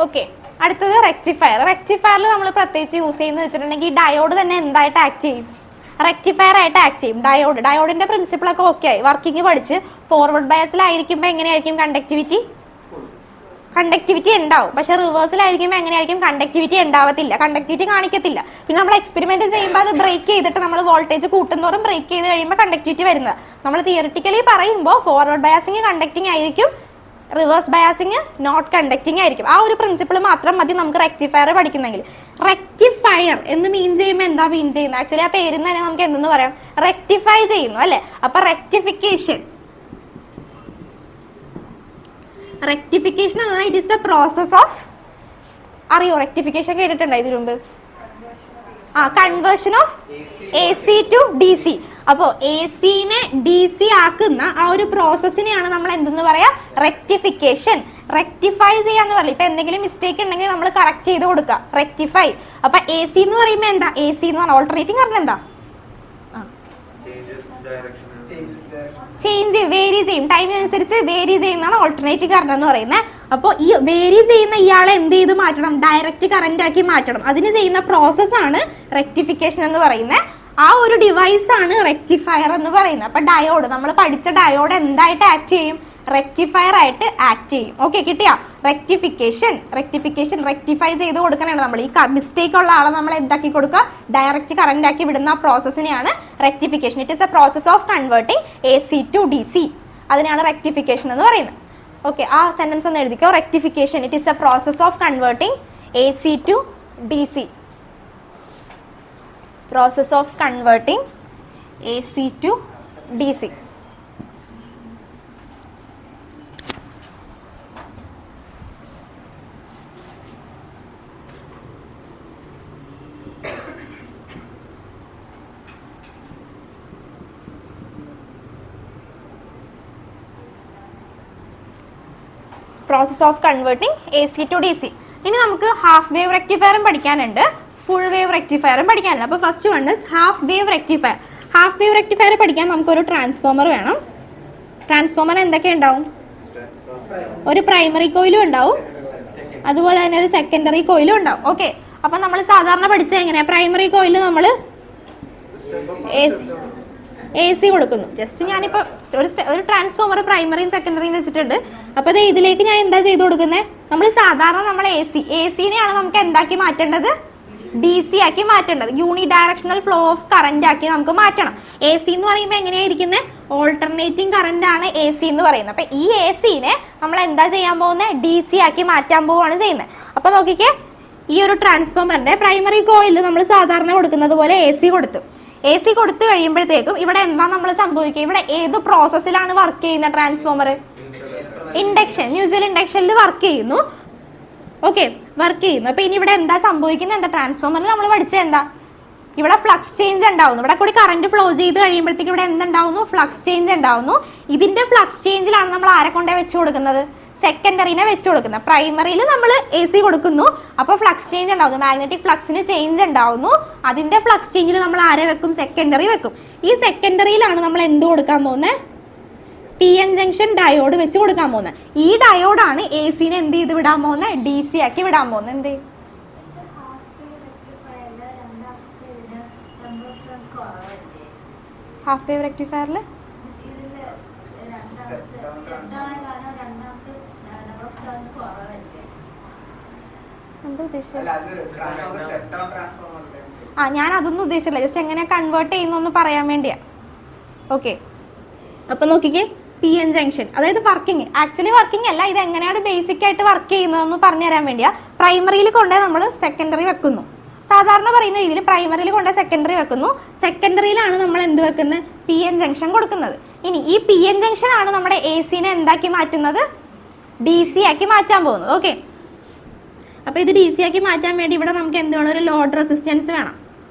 ഓക്കെ, അടുത്തത് റെക്ടിഫയറിൽ നമ്മൾ പ്രത്യേകിച്ച് യൂസ് ചെയ്യുന്നത് വെച്ചിട്ടുണ്ടെങ്കിൽ ഈ ഡയോഡ് തന്നെ എന്തായിട്ട് ആക്ട് ചെയ്യും? റെക്ടിഫയർ ആയിട്ട് ആക്ട് ചെയ്യും. ഡയോഡിന്റെ പ്രിൻസിപ്പിൾ ഒക്കെ ഓക്കെ ആയി, വർക്കിംഗ് പഠിച്ച് ഫോർവേഡ് ബയസിലായിരിക്കുമ്പോൾ എങ്ങനെയായിരിക്കും? കണ്ടക്ടിവിറ്റി ഉണ്ടാവും. പക്ഷെ റിവേഴ്സിലായിരിക്കുമ്പോൾ എങ്ങനെയായിരിക്കും? കണ്ടക്ടിവിറ്റി ഉണ്ടാവത്തില്ല, കണ്ടക്ടിവിറ്റി കാണിക്കത്തില്ല. പിന്നെ നമ്മൾ എക്സ്പെരിമെന്റ് ചെയ്യുമ്പോൾ അത് ബ്രേക്ക് ചെയ്തിട്ട് നമ്മൾ വോൾട്ടേജ് കൂട്ടുന്നോറും ബ്രേക്ക് ചെയ്ത് കഴിയുമ്പോൾ കണ്ടക്ടിവിറ്റി വരുന്നത്. നമ്മൾ തിയറിറ്റിക്കലി പറയുമ്പോൾ ഫോർവേഡ് ബയാസിങ് കണ്ടക്ടിങ് ആയിരിക്കും, റിവേഴ്സ് ബയാസിങ് നോട്ട് കണ്ടക്ടിങ് ആയിരിക്കും. ആ ഒരു പ്രിൻസിപ്പിൾ മാത്രം മതി നമുക്ക് റെക്ടിഫയർ പഠിക്കുന്നെങ്കിൽ. റെക്ടിഫയർ എന്ന് മീൻ ചെയ്യുമ്പോൾ എന്താ മീൻ ചെയ്യുന്നത്? ആക്ച്വലി ആ പേരിൽ തന്നെ നമുക്ക് എന്തെന്ന് പറയാം? റെക്ടിഫൈ ചെയ്യുന്നു അല്ലെ? അപ്പൊ റെക്ടിഫിക്കേഷൻ എന്ന് പറഞ്ഞാൽ it is the process of, അറിയോ? റെക്ടിഫിക്കേഷൻ കേട്ടിട്ടുണ്ടോ ഇതിനു മുമ്പ്? Conversion of AC to DC. അപ്പോ AC-നെ DC ആക്കുന്ന ആ ഒരു പ്രോസസ്സിനെയാണ് നമ്മൾ എന്തെന്ന് പറയാ? റെക്ടിഫിക്കേഷൻ. റെക്ടിഫൈ ചെയ്യാന്ന് പറയില്ല. ഇപ്പൊ എന്തെങ്കിലും മിസ്റ്റേക്ക് ഉണ്ടെങ്കിൽ നമ്മൾ കറക്റ്റ് ചെയ്ത് കൊടുക്കുക, റെക്ടിഫൈ. അപ്പൊ AC എന്ന് പറയുമ്പോ എന്താ? AC എന്ന് പറഞ്ഞാൽ ഓൾട്ടർനേറ്റിംഗ് പറഞ്ഞ എന്താ? ചേഞ്ച് വേരി ചെയ്യും, ടൈമിനനുസരിച്ച് വേരി ചെയ്യുന്നതാണ് ഓൾട്ടർനേറ്റ് കറണ്ട് എന്ന് പറയുന്നത്. അപ്പോൾ ഈ വേരി ചെയ്യുന്ന ഇയാളെ എന്ത് ചെയ്ത് മാറ്റണം? ഡയറക്റ്റ് കറന്റ് ആക്കി മാറ്റണം. അതിന് ചെയ്യുന്ന പ്രോസസ്സാണ് റെക്ടിഫിക്കേഷൻ എന്ന് പറയുന്നത്. ആ ഒരു ഡിവൈസ് ആണ് റെക്ടിഫയർ എന്ന് പറയുന്നത്. അപ്പൊ ഡയോഡ്, നമ്മൾ പഠിച്ച ഡയോഡ് എന്തായിട്ട് ആക്ട് ചെയ്യും? റെക്ടിഫയർ ആയിട്ട് ആക്ട് ചെയ്യും. ഓക്കെ, കിട്ടിയാ? റെക്ടിഫിക്കേഷൻ റെക്ടിഫൈ ചെയ്ത് കൊടുക്കണേ നമ്മൾ. ഈ മിസ്റ്റേക്ക് ഉള്ള ആളെ നമ്മൾ എന്താക്കി കൊടുക്കുക? ഡയറക്റ്റ് കറന്റ് ആക്കി വിടുന്ന പ്രോസസ്സിനെയാണ് rectification. It is a process of converting AC to DC. അതിനാണ് റെക്ടിഫിക്കേഷൻ എന്ന് പറയുന്നത്. ഓക്കെ, ആ സെന്റൻസ് ഒന്ന് എഴുതിക്കോ. Rectification, it is a process of converting AC to DC. Process of converting AC to DC. Process of converting AC to DC. ഇനി നമുക്ക് half wave റെക്ടിഫയറും പഠിക്കാനുണ്ട്, full wave റെക്ടിഫയറും പഠിക്കാനുണ്ട്. അപ്പോൾ first one is half wave rectifier. Half wave rectifier പഠിക്കാൻ നമുക്കൊരു transformer വേണം. Transformer എന്തൊക്കെ ഉണ്ടാവും? ഒരു പ്രൈമറി കോയിലും ഉണ്ടാവും, അതുപോലെ തന്നെ ഒരു സെക്കൻഡറി കോയിലും ഉണ്ടാവും. ഓക്കെ, അപ്പൊ നമ്മൾ സാധാരണ പഠിച്ചത് എങ്ങനെയാ? പ്രൈമറി കോയിൽ നമ്മൾ AC കൊടുക്കുന്നു. ജസ്റ്റ് ഞാനിപ്പോ ഒരു ട്രാൻസ്ഫോമർ പ്രൈമറിയും സെക്കൻഡറിയും വെച്ചിട്ടുണ്ട്. അപ്പൊ ഇതിലേക്ക് ഞാൻ എന്താ ചെയ്ത് കൊടുക്കുന്നത്? നമ്മൾ സാധാരണ നമ്മൾ ACനെയാണ് നമുക്ക് എന്താക്കി മാറ്റേണ്ടത്? DC ആക്കി മാറ്റേണ്ടത്. യൂണി ഡയറക്ഷണൽ ഫ്ലോ ഓഫ് കറന്റ് ആക്കി നമുക്ക് മാറ്റണം. AC എന്ന് പറയുമ്പോൾ എങ്ങനെയായിരിക്കുന്നത്? ഓൾട്ടർനേറ്റിംഗ് കറന്റ് ആണ് AC എന്ന് പറയുന്നത്. അപ്പൊ ഈ ACനെ നമ്മൾ എന്താ ചെയ്യാൻ പോകുന്നത്? DC ആക്കി മാറ്റാൻ പോവുകയാണ് ചെയ്യുന്നത്. അപ്പൊ നോക്കിക്കേ, ഈ ഒരു ട്രാൻസ്ഫോമറിന്റെ പ്രൈമറി കോയിൽ നമ്മൾ സാധാരണ കൊടുക്കുന്നത് പോലെ AC കൊടുത്തു. AC കൊടുത്തു കഴിയുമ്പോഴത്തേക്കും ഇവിടെ എന്താ നമ്മൾ സംഭവിക്കുക? ഇവിടെ ഏത് പ്രോസസ്സിലാണ് വർക്ക് ചെയ്യുന്ന ട്രാൻസ്ഫോമർ? ഇൻഡക്ഷൻ, മ്യൂച്വൽ ഇൻഡക്ഷനിൽ വർക്ക് ചെയ്യുന്നു. ഓക്കെ, വർക്ക് ചെയ്യുന്നു. അപ്പൊ ഇനി ഇവിടെ എന്താ സംഭവിക്കുന്നത്? എന്താ ട്രാൻസ്ഫോമറിൽ നമ്മൾ പഠിച്ചത് എന്താ? ഇവിടെ ഫ്ലക്സ് ചേഞ്ച് ഉണ്ടാവുന്നു. ഇവിടെ കൂടി കറന്റ് ഫ്ലോ ചെയ്ത് കഴിയുമ്പോഴത്തേക്ക് ഇവിടെ എന്തുണ്ടാവുന്നു? ഫ്ലക്സ് ചേഞ്ച് ഉണ്ടാവുന്നു. ഇതിന്റെ ഫ്ലക്സ് ചേഞ്ചിലാണ് നമ്മൾ ആരെ കൊണ്ടേ വെച്ച് കൊടുക്കുന്നത്? സെക്കൻഡറിനെ വെച്ച് കൊടുക്കുന്നത്. പ്രൈമറിയിൽ നമ്മൾ AC കൊടുക്കുന്നു, അപ്പൊ ഫ്ലക്സ് ചേഞ്ച് ഉണ്ടാവുന്നു, മാഗ്നറ്റിക് ഫ്ലക്സിന് ചേഞ്ച് ഉണ്ടാവുന്നു. അതിന്റെ ഫ്ലക്സ് ചേഞ്ചിൽ നമ്മൾ ആരെ വെക്കും? സെക്കൻഡറി വെക്കും. ഈ സെക്കൻഡറിയിലാണ് നമ്മൾ എന്ത് കൊടുക്കാൻ പോകുന്നത്? PN ജംഗ്ഷൻ ഡയോഡ് വെച്ച് കൊടുക്കാൻ പോകുന്നത്. ഈ ഡയോഡാണ് ACനെ എന്ത് ചെയ്ത് വിടാൻ പോകുന്നത്? DC ആക്കി വിടാൻ പോകുന്നത്. എന്ത്? ഹാഫ് വേവ് റെക്ടിഫയറിൽ ഞാൻ അതൊന്നും ഉദ്ദേശിച്ചില്ല, ജസ്റ്റ് എങ്ങനെ കൺവേർട്ട് ചെയ്യുന്നു പറയാൻ വേണ്ടിയാ. ഓക്കെ, അപ്പൊ നോക്കിക്കേ, PN ജംഗ്ഷൻ അതായത് വർക്കിംഗ്, ആക്ച്വലി വർക്കിംഗ് അല്ല, ഇത് എങ്ങനെയാണ് ബേസിക് ആയിട്ട് വർക്ക് ചെയ്യുന്നതെന്ന് പറഞ്ഞു തരാൻ വേണ്ടിയാ. പ്രൈമറിയിൽ കൊണ്ടേ നമ്മൾ സെക്കൻഡറി വെക്കുന്നു. സാധാരണ പറയുന്ന രീതിയിൽ പ്രൈമറിയിൽ കൊണ്ടേ സെക്കൻഡറി വെക്കുന്നു. സെക്കൻഡറിയിലാണ് നമ്മൾ എന്ത് വെക്കുന്നത്? PN ജംഗ്ഷൻ കൊടുക്കുന്നത്. ഇനി ഈ PN ജംഗ്ഷൻ ആണ് നമ്മുടെ ACനെ എന്താക്കി മാറ്റുന്നത്? DC ആക്കി മാറ്റാൻ പോകുന്നത്. ഓക്കെ, അപ്പൊ ഇത് DC ആക്കി മാറ്റാൻ വേണ്ടി ഇവിടെ നമുക്ക് എന്ത് വേണം? ഒരു ലോഡ് റെസിസ്റ്റൻസ് വേണം.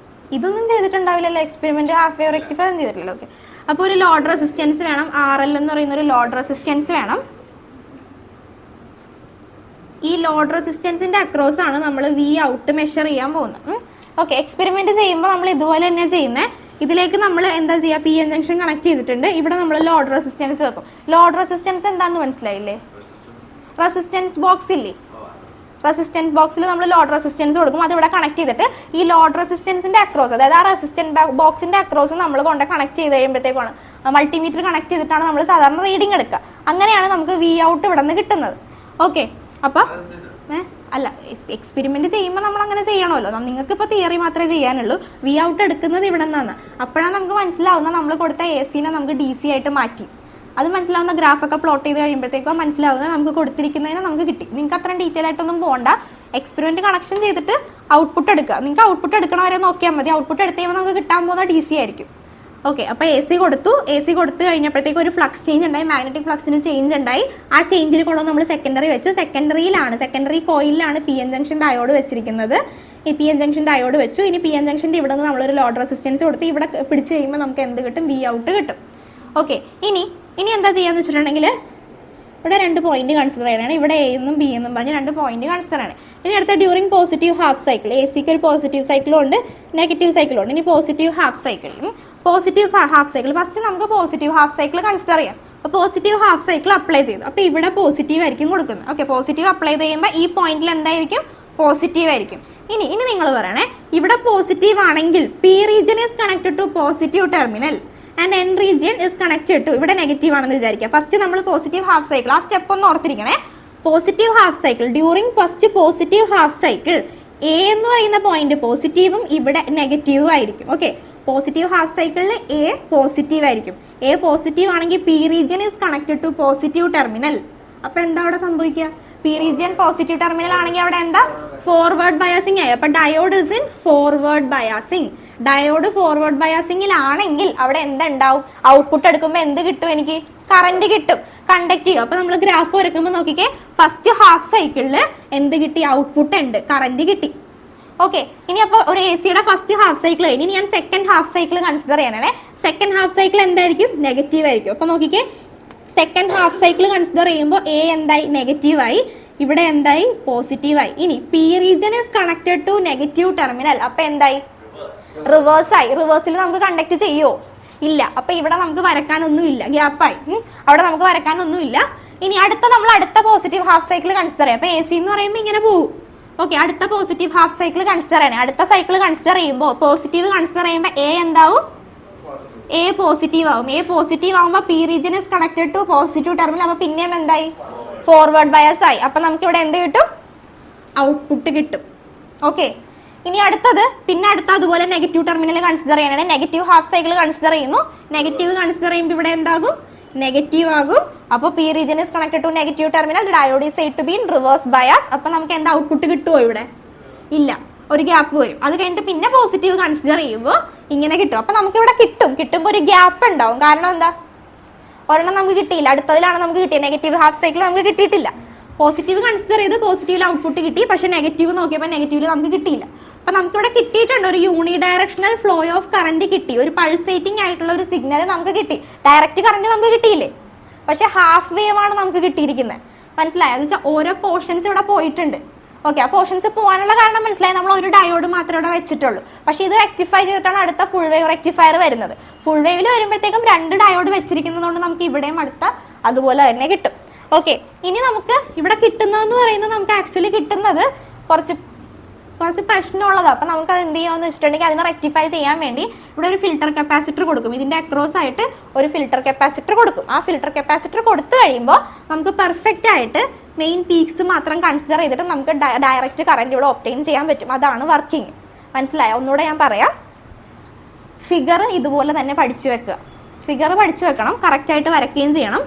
ഇതൊന്നും ചെയ്തിട്ടുണ്ടാവില്ലല്ലോ, എക്സ്പെരിമെന്റ് ഹാഫ് വേവ് റെക്ടിഫയർ ചെയ്തിട്ടില്ലല്ലോ. ഓക്കെ, അപ്പോൾ ഒരു ലോഡ് റെസിസ്റ്റൻസ് വേണം. RL എന്ന് പറയുന്ന ഒരു ലോഡ് റെസിസ്റ്റൻസ് വേണം. ഈ ലോഡ് റെസിസ്റ്റൻസിന്റെ അക്രോസ് ആണ് നമ്മൾ V ഔട്ട് മെഷർ ചെയ്യാൻ പോകുന്നത്. ഓക്കെ, എക്സ്പെരിമെന്റ് ചെയ്യുമ്പോൾ നമ്മൾ ഇതുപോലെ തന്നെ ചെയ്യുന്നത്. ഇതിലേക്ക് നമ്മൾ എന്താ ചെയ്യുക? PN ജംഗ്ഷൻ കണക്ട് ചെയ്തിട്ടുണ്ട്. ഇവിടെ നമ്മൾ ലോഡ് റെസിസ്റ്റൻസ് വെക്കും. ലോഡ് റെസിസ്റ്റൻസ് എന്താന്ന് മനസ്സിലായില്ലേ? റെസിസ്റ്റൻസ് ബോക്സ് ഇല്ലേ? റെസിസ്റ്റൻസ് ബോക്സിൽ നമ്മൾ ലോഡ് റെസിസ്റ്റൻസ് കൊടുക്കും. അത് ഇവിടെ കണക്ട് ചെയ്തിട്ട് ഈ ലോഡ് റെസിസ്റ്റൻസിന്റെ അക്രോസ്, അതായത് ആ റെസിസ്റ്റൻസ് ബോക്സിന്റെ അക്രോസ് നമ്മൾ കൊണ്ട് കണക്ട് ചെയ്ത് കഴിയുമ്പോഴത്തേക്കാണ് മൾട്ടിമീറ്റർ കണക്ട് ചെയ്തിട്ടാണ് നമ്മൾ സാധാരണ റീഡിംഗ് എടുക്കുക. അങ്ങനെയാണ് നമുക്ക് V ഔട്ട് ഇവിടെ നിന്ന് കിട്ടുന്നത്. ഓക്കെ, അപ്പൊ അല്ല, എക്സ്പെരിമെന്റ് ചെയ്യുമ്പോൾ നമ്മൾ അങ്ങനെ ചെയ്യണമല്ലോ. നിങ്ങൾക്ക് ഇപ്പൊ തിയറി മാത്രമേ ചെയ്യാനുള്ളൂ. V ഔട്ട് എടുക്കുന്നത് ഇവിടെ നിന്നാണ്. അപ്പോഴാണ് നമുക്ക് മനസ്സിലാവുന്ന നമ്മൾ കൊടുത്ത ACനെ നമുക്ക് DC ആയിട്ട് മാറ്റി. അത് മനസ്സിലാവുന്ന ഗ്രാഫൊക്കെ പ്ലോട്ട് ചെയ്ത് കഴിയുമ്പോഴത്തേക്കും മനസ്സിലാവുന്നത് നമുക്ക് കൊടുത്തിരിക്കുന്നതിനെ നമുക്ക് കിട്ടി. നിങ്ങൾക്ക് അത്രയും ഡീറ്റെയിൽ ആയിട്ടൊന്നും പോകണ്ട. എക്സ്പെരിമെന്റ് കണക്ഷൻ ചെയ്തിട്ട് ഔട്ട്പുട്ട് എടുക്കുക. നിങ്ങൾക്ക് ഔട്ട്പുട്ട് എടുക്കണവരെ നോക്കിയാൽ മതി. ഔട്ട്പുട്ട് എടുത്ത് കഴിയുമ്പോൾ നമുക്ക് കിട്ടാൻ പോകുന്ന DC ആയിരിക്കും. ഓക്കെ, അപ്പൊ AC കൊടുത്തു. AC കൊടുത്തു കഴിഞ്ഞപ്പോഴത്തേക്ക് ഒരു ഫ്ലക്സ് ചേഞ്ച് ഉണ്ടായി, മാഗ്നറ്റിക് ഫ്ലക്സിന് ചേഞ്ച് ഉണ്ടായി. ആ ചേഞ്ചിൽ കൊണ്ടുവന്ന് നമ്മൾ സെക്കൻഡറി വെച്ചു. സെക്കൻഡറി കോയിലാണ് PN ജംഗ്ഷൻ ഡയോഡ് വെച്ചിരിക്കുന്നത്. ഈ PN ജംഗ്ഷൻ ഡയോഡ് വെച്ചു. ഇനി PN ജംഗ്ഷന്റെ ഇവിടെ നിന്ന് നമ്മളൊരു ലോഡ് റെസിസ്റ്റൻസ് കൊടുത്ത് ഇവിടെ പിടിച്ച് കഴിയുമ്പോൾ നമുക്ക് എന്ത് കിട്ടും? V ഔട്ട് കിട്ടും. ഓക്കെ, ഇനി എന്താ ചെയ്യാന്ന് വെച്ചിട്ടുണ്ടെങ്കിൽ ഇവിടെ 2 പോയിന്റ് കൺസിഡർ ചെയ്യണം. ഇവിടെ A എന്നും B എന്നും പറഞ്ഞ് 2 പോയിന്റ് കൺസിഡർ ആണ്. ഇനി അടുത്ത ഡ്യൂറിങ് പോസിറ്റീവ് ഹാഫ് സൈക്കിൾ. ACക്ക് ഒരു പോസിറ്റീവ് സൈക്കിളും ഉണ്ട്, നെഗറ്റീവ് സൈക്കിളും ഉണ്ട്. ഇനി positive half cycle. Positive half cycle. First നമുക്ക് പോസിറ്റീവ് ഹാഫ് സൈക്കിൾ കൺസിഡർ ചെയ്യാം. അപ്പോൾ പോസിറ്റീവ് ഹാഫ് സൈക്കിൾ അപ്ലൈ ചെയ്തു. അപ്പോൾ ഇവിടെ പോസിറ്റീവ് ആയിരിക്കും കൊടുക്കുന്നത്. ഓക്കെ, പോസിറ്റീവ് അപ്ലൈ ചെയ്യുമ്പോൾ ഈ പോയിന്റിൽ എന്തായിരിക്കും? പോസിറ്റീവ് ആയിരിക്കും. ഇനി നിങ്ങൾ പറയണേ, ഇവിടെ പോസിറ്റീവ് ആണെങ്കിൽ P region is connected to positive terminal and N region is connected to, ഇവിടെ നെഗറ്റീവ് ആണെന്ന് വിചാരിക്കുക. ഫസ്റ്റ് നമ്മൾ പോസിറ്റീവ് ഹാഫ് സൈക്കിൾ, ആ സ്റ്റെപ്പ് ഒന്ന് ഓർത്തിരിക്കണേ. Positive half cycle, during first positive half cycle A എന്ന് പറയുന്ന പോയിന്റ് പോസിറ്റീവും ഇവിടെ നെഗറ്റീവും ആയിരിക്കും. ഓക്കെ, പോസിറ്റീവ് ഹാഫ് സൈക്കിളിൽ എ പോസിറ്റീവ് ആയിരിക്കും. എ പോസിറ്റീവ് ആണെങ്കിൽ P region is connected to positive terminal. അപ്പൊ എന്താ അവിടെ സംഭവിക്കുക? പി റീജിയൻ പോസിറ്റീവ് ടെർമിനൽ ആണെങ്കിൽ അവിടെ എന്താ? ഫോർവേഡ് ബയാസിംഗ് ആയി. അപ്പൊ diode is in forward biasing. Diode forward ബയാസിംഗിലാണെങ്കിൽ അവിടെ എന്തുണ്ടാവും? ഔട്ട്പുട്ട് എടുക്കുമ്പോൾ എന്ത് കിട്ടും? എനിക്ക് കറന്റ് കിട്ടും, കണ്ടക്ട് ചെയ്യും. അപ്പൊ നമ്മൾ ഗ്രാഫ് വരയ്ക്കുമ്പോൾ നോക്കിക്കേ, ഫസ്റ്റ് ഹാഫ് സൈക്കിളിൽ എന്ത് കിട്ടി? ഔട്ട്പുട്ട് ഉണ്ട്, കറന്റ് കിട്ടി. ഓക്കെ, ഇനി അപ്പോൾ ഒരു എ സിയുടെ ഫസ്റ്റ് ഹാഫ് സൈക്കിൾ കഴിഞ്ഞ് ഇനി ഞാൻ സെക്കൻഡ് ഹാഫ് സൈക്കിൾ കൺസിഡർ ചെയ്യണേ. സെക്കൻഡ് ഹാഫ് സൈക്കിൾ എന്തായിരിക്കും? നെഗറ്റീവ് ആയിരിക്കും. അപ്പൊ നോക്കിക്കേ, സെക്കൻഡ് ഹാഫ് സൈക്കിൾ കൺസിഡർ ചെയ്യുമ്പോൾ എ എന്തായി? നെഗറ്റീവായി. ഇവിടെ എന്തായി? പോസിറ്റീവായി. ഇനി P region is connected to negative terminal. അപ്പൊ എന്തായി? റിവേഴ്സ് ആയി. റിവേഴ്സിൽ നമുക്ക് കണ്ടക്ട് ചെയ്യോ? ഇല്ല. അപ്പൊ ഇവിടെ നമുക്ക് വരക്കാനൊന്നും ഇല്ല, ഗ്യാപ്പായി. അവിടെ നമുക്ക് വരക്കാനൊന്നും ഇല്ല. ഇനി നമ്മൾ അടുത്ത പോസിറ്റീവ് ഹാഫ് സൈക്കിൾ കൺസിഡർ ചെയ്യാം. അപ്പൊ എ സി എന്ന് പറയുമ്പോൾ ഇങ്ങനെ പോകും. ഓക്കെ, അടുത്ത പോസിറ്റീവ് ഹാഫ് സൈക്കിൾ കൺസിഡർ ചെയ്യണേ. അടുത്ത സൈക്കിൾ കൺസിഡർ ചെയ്യുമ്പോൾ പോസിറ്റീവ് കൺസിഡർ ചെയ്യുമ്പോൾ എ എന്താവും? എ പോസിറ്റീവ് ആവും. എ പോസിറ്റീവ് ആവുമ്പോൾ P region is connected to positive terminal. അപ്പൊ പിന്നെയും എന്തായി? ഫോർവേഡ് ബയസ് ആയി. അപ്പൊ നമുക്ക് ഇവിടെ എന്ത് കിട്ടും? ഔട്ട്പുട്ട് കിട്ടും. ഓക്കെ, ഇനി അടുത്തത് അതുപോലെ നെഗറ്റീവ് ടെർമിനൽ കൺസിഡർ ചെയ്യണേ. നെഗറ്റീവ് ഹാഫ് സൈക്കിൾ കൺസിഡർ ചെയ്യുന്നു. നെഗറ്റീവ് കൺസിഡർ ചെയ്യുമ്പോൾ ഇവിടെ എന്താകും? നെഗറ്റീവ് ആകും. അപ്പോൾ P region is connected to negative terminal, diode is said to be in reverse bias. അപ്പൊ നമുക്ക് എന്താ ഔട്ട്പുട്ട് കിട്ടുമോ? ഇവിടെ ഇല്ല, ഒരു ഗ്യാപ്പ് വരും. അത് കഴിഞ്ഞിട്ട് പിന്നെ പോസിറ്റീവ് കൺസിഡർ ചെയ്യുമ്പോൾ ഇങ്ങനെ കിട്ടും. അപ്പൊ നമുക്ക് ഇവിടെ കിട്ടുമ്പോൾ ഒരു ഗ്യാപ്പ് ഉണ്ടാവും. കാരണം എന്താ? ഒരെണ്ണം നമുക്ക് കിട്ടിയില്ല, അടുത്തതിലാണ് നമുക്ക് കിട്ടിയത്. നെഗറ്റീവ് ഹാഫ് സൈക്കിൾ നമുക്ക് കിട്ടിയിട്ടില്ല. പോസിറ്റീവ് കൺസിഡർ ചെയ്ത് പോസിറ്റീവിൽ ഔട്ട്പുട്ട് കിട്ടി, പക്ഷെ നെഗറ്റീവ് നോക്കിയപ്പോൾ നെഗറ്റീവിൽ നമുക്ക് കിട്ടിയില്ല. അപ്പൊ നമുക്കിവിടെ കിട്ടിയിട്ടുണ്ട് ഒരു യൂണി ഡയറക്ഷണൽ ഫ്ലോ ഓഫ് കറന്റ് കിട്ടി, ഒരു പൾസേറ്റിംഗ് ആയിട്ടുള്ള ഒരു സിഗ്നൽ നമുക്ക് കിട്ടി. ഡയറക്റ്റ് കറന്റ് നമുക്ക് കിട്ടിയില്ലേ? പക്ഷെ ഹാഫ് വേവ് ആണ് നമുക്ക് കിട്ടിയിരിക്കുന്നത്. മനസ്സിലായോ? എന്ന് വെച്ചാൽ ഓരോ പോർഷൻസ് ഇവിടെ പോയിട്ടുണ്ട്. ഓക്കെ, ആ പോർഷൻസ് പോകാനുള്ള കാരണം മനസ്സിലായി. നമ്മൾ ഒരു ഡയോഡ് മാത്രമേ ഇവിടെ വെച്ചിട്ടുള്ളൂ. പക്ഷെ ഇത് റെക്ടിഫൈ ചെയ്തിട്ടാണ് അടുത്ത ഫുൾ വേവ് റെക്ടിഫയർ വരുന്നത്. ഫുൾ വേവിൽ വരുമ്പോഴത്തേക്കും 2 ഡയോഡ് വെച്ചിരിക്കുന്നതുകൊണ്ട് നമുക്ക് ഇവിടെയും അടുത്ത അതുപോലെ തന്നെ കിട്ടും. ഓക്കെ, ഇനി നമുക്ക് ഇവിടെ കിട്ടുന്നതെന്ന് പറയുന്നത് നമുക്ക് ആക്ച്വലി കിട്ടുന്നത് കുറച്ച് പ്രശ്നമുള്ളതാണ്. അപ്പൊ നമുക്ക് അത് എന്ത് ചെയ്യാമെന്ന് വെച്ചിട്ടുണ്ടെങ്കിൽ അതിനെ റെക്ടിഫൈ ചെയ്യാൻ വേണ്ടി ഇവിടെ ഒരു ഫിൽട്ടർ കപ്പാസിറ്റർ കൊടുക്കും. ഇതിന്റെ അക്രോസ് ആയിട്ട് ഒരു ഫിൽട്ടർ കപ്പാസിറ്റർ കൊടുക്കും. ആ ഫിൽട്ടർ കപ്പാസിറ്റർ കൊടുത്തു കഴിയുമ്പോൾ നമുക്ക് പെർഫെക്റ്റ് ആയിട്ട് മെയിൻ പീക്സ് മാത്രം കൺസിഡർ ചെയ്തിട്ട് നമുക്ക് ഡയറക്റ്റ് കറന്റ് ഇവിടെ ഒബ്റ്റെയിൻ ചെയ്യാൻ പറ്റും. അതാണ് വർക്കിംഗ്. മനസ്സിലായോ? ഒന്നുകൂടെ ഞാൻ പറയാം. ഫിഗർ ഇതുപോലെ തന്നെ പഠിച്ചു വെക്കുക. ഫിഗർ പഠിച്ചു വെക്കണം, കറക്റ്റ് ആയിട്ട് വരയ്ക്കുകയും ചെയ്യണം.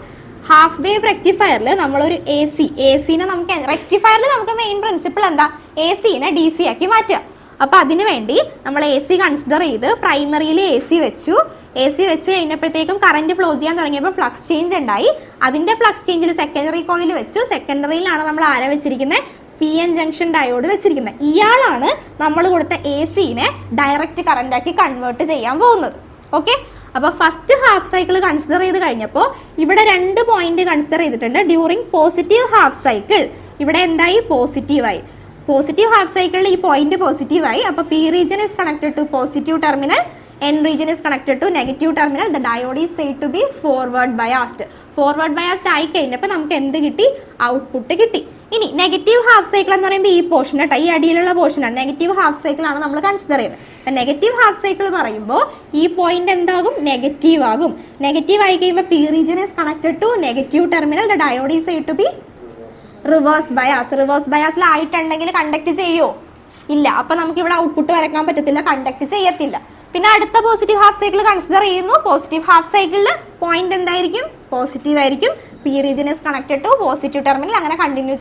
ഹാഫ് വേവ് റെക്ടിഫയറിൽ നമ്മളൊരു എ സിനെ നമുക്ക് റെക്ടിഫയറിൽ നമുക്ക് മെയിൻ പ്രിൻസിപ്പിൾ എന്താ? എ സിനെ ഡി സി ആക്കി മാറ്റുക. അപ്പൊ അതിനു വേണ്ടി നമ്മൾ എ സി കൺസിഡർ ചെയ്ത് പ്രൈമറിയിൽ എ സി വെച്ചു. എ സി വെച്ച് കഴിഞ്ഞപ്പോഴത്തേക്കും കറന്റ് ഫ്ലോ ചെയ്യാൻ തുടങ്ങിയപ്പോൾ ഫ്ലക്സ് ചേഞ്ച് ഉണ്ടായി. അതിന്റെ ഫ്ലക്സ് ചേഞ്ചിൽ സെക്കൻഡറി കോയിൽ വെച്ചു. സെക്കൻഡറിയിലാണ് നമ്മൾ ആരെ വെച്ചിരിക്കുന്നത്? പി എൻ ജംഗ്ഷൻ ഡയോഡ് വെച്ചിരിക്കുന്നത്. ഇയാളാണ് നമ്മൾ കൊടുത്ത എ സിനെ ഡയറക്റ്റ് കറന്റ് ആക്കി കൺവേർട്ട് ചെയ്യാൻ പോകുന്നത്. ഓക്കെ, അപ്പൊ ഫസ്റ്റ് ഹാഫ് സൈക്കിൾ കൺസിഡർ ചെയ്ത് കഴിഞ്ഞപ്പോൾ ഇവിടെ 2 പോയിന്റ് കൺസിഡർ ചെയ്തിട്ടുണ്ട്. ഡ്യൂറിങ് പോസിറ്റീവ് ഹാഫ് സൈക്കിൾ ഇവിടെ എന്തായി? പോസിറ്റീവായി. പോസിറ്റീവ് ഹാഫ് സൈക്കിളിൽ ഈ പോയിന്റ് പോസിറ്റീവായി. അപ്പൊ P region is connected to positive terminal, N region is connected to negative terminal. The diode is said to be forward biased. Forward biased ആയി കഴിഞ്ഞപ്പോൾ നമുക്ക് എന്ത് കിട്ടി? ഔട്ട്പുട്ട് കിട്ടി. ഇനി നെഗറ്റീവ് ഹാഫ് സൈക്കിൾ എന്ന് പറയുമ്പോൾ ഈ പോർഷൻ കേട്ടോ, ഈ അടിയിലുള്ള പോർഷനാണ്. നെഗറ്റീവ് ഹാഫ് സൈക്കിൾ ആണ് നമ്മൾ കൺസിഡർ ചെയ്യുന്നത്. നെഗറ്റീവ് ഹാഫ് സൈക്കിൾ പറയുമ്പോൾ ഈ പോയിന്റ് എന്താകും? നെഗറ്റീവ് ആകും. നെഗറ്റീവ് ആയി കഴിയുമ്പോൾ P region is connected to negative terminal, the diode is said to be reverse bias. Reverse ബയാസിലായിട്ടുണ്ടെങ്കിൽ കണ്ടക്ട് ചെയ്യോ? ഇല്ല. അപ്പൊ നമുക്ക് ഇവിടെ ഔട്ട്പുട്ട് വരയ്ക്കാൻ പറ്റത്തില്ല, കണ്ടക്ട് ചെയ്യത്തില്ല. പിന്നെ അടുത്ത പോസിറ്റീവ് ഹാഫ് സൈക്കിൾ കൺസിഡർ ചെയ്യുന്നു. പോസിറ്റീവ് ഹാഫ് സൈക്കിളിൽ പോയിന്റ് എന്തായിരിക്കും? പോസിറ്റീവ് ആയിരിക്കും. P region is connected to positive terminal. അങ്ങനെ കണ്ടിന്യൂ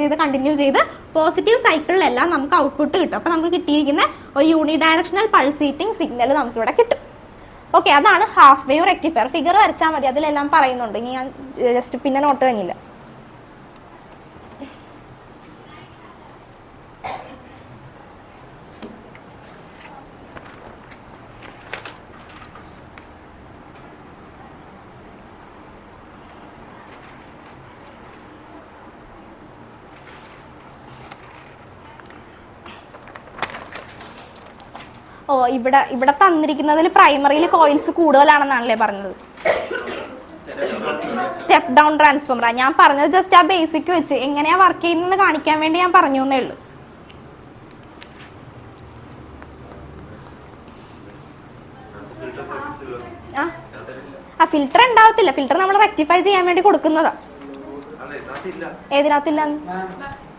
ചെയ്ത് പോസിറ്റീവ് സൈക്കിളിലെല്ലാം നമുക്ക് ഔട്ട്പുട്ട് കിട്ടും. അപ്പൊ നമുക്ക് കിട്ടിയിരിക്കുന്ന ഒരു യൂണി ഡയറക്ഷണൽ പൾസേറ്റിംഗ് സിഗ്നൽ നമുക്ക് ഇവിടെ കിട്ടും. ഓക്കെ, അതാണ് ഹാഫ് വേവ് റെക്ടിഫയർ. ഫിഗർ വരച്ചാൽ മതി, അതിലെല്ലാം പറയുന്നുണ്ട്. ഇനി ഞാൻ ജസ്റ്റ് പിന്നെ നോട്ട് തന്നില്ല. ഓ ഇവിടെ ഇവിടെ തന്നിരിക്കുന്നതിൽ പ്രൈമറിയിൽ കോയിൽസ് കൂടുതലാണെന്നാണല്ലേ പറഞ്ഞത്. സ്റ്റെപ്പ് ഡൗൺ ട്രാൻസ്ഫോമർ ഞാൻ പറഞ്ഞത് ജസ്റ്റ് ആ ബേസിക് വെച്ച് എങ്ങനെയാ വർക്ക് ചെയ്യുന്നത് കാണിക്കാൻ വേണ്ടി ഞാൻ പറഞ്ഞു എന്നേ ഉള്ളൂ. ആ ഫിൽറ്റർ ഉണ്ടാവത്തില്ല, ഫിൽറ്റർ നമ്മൾ റെക്ടിഫൈ ചെയ്യാൻ വേണ്ടി കൊടുക്കുന്നതാ. ഏതിനകത്തില്ല?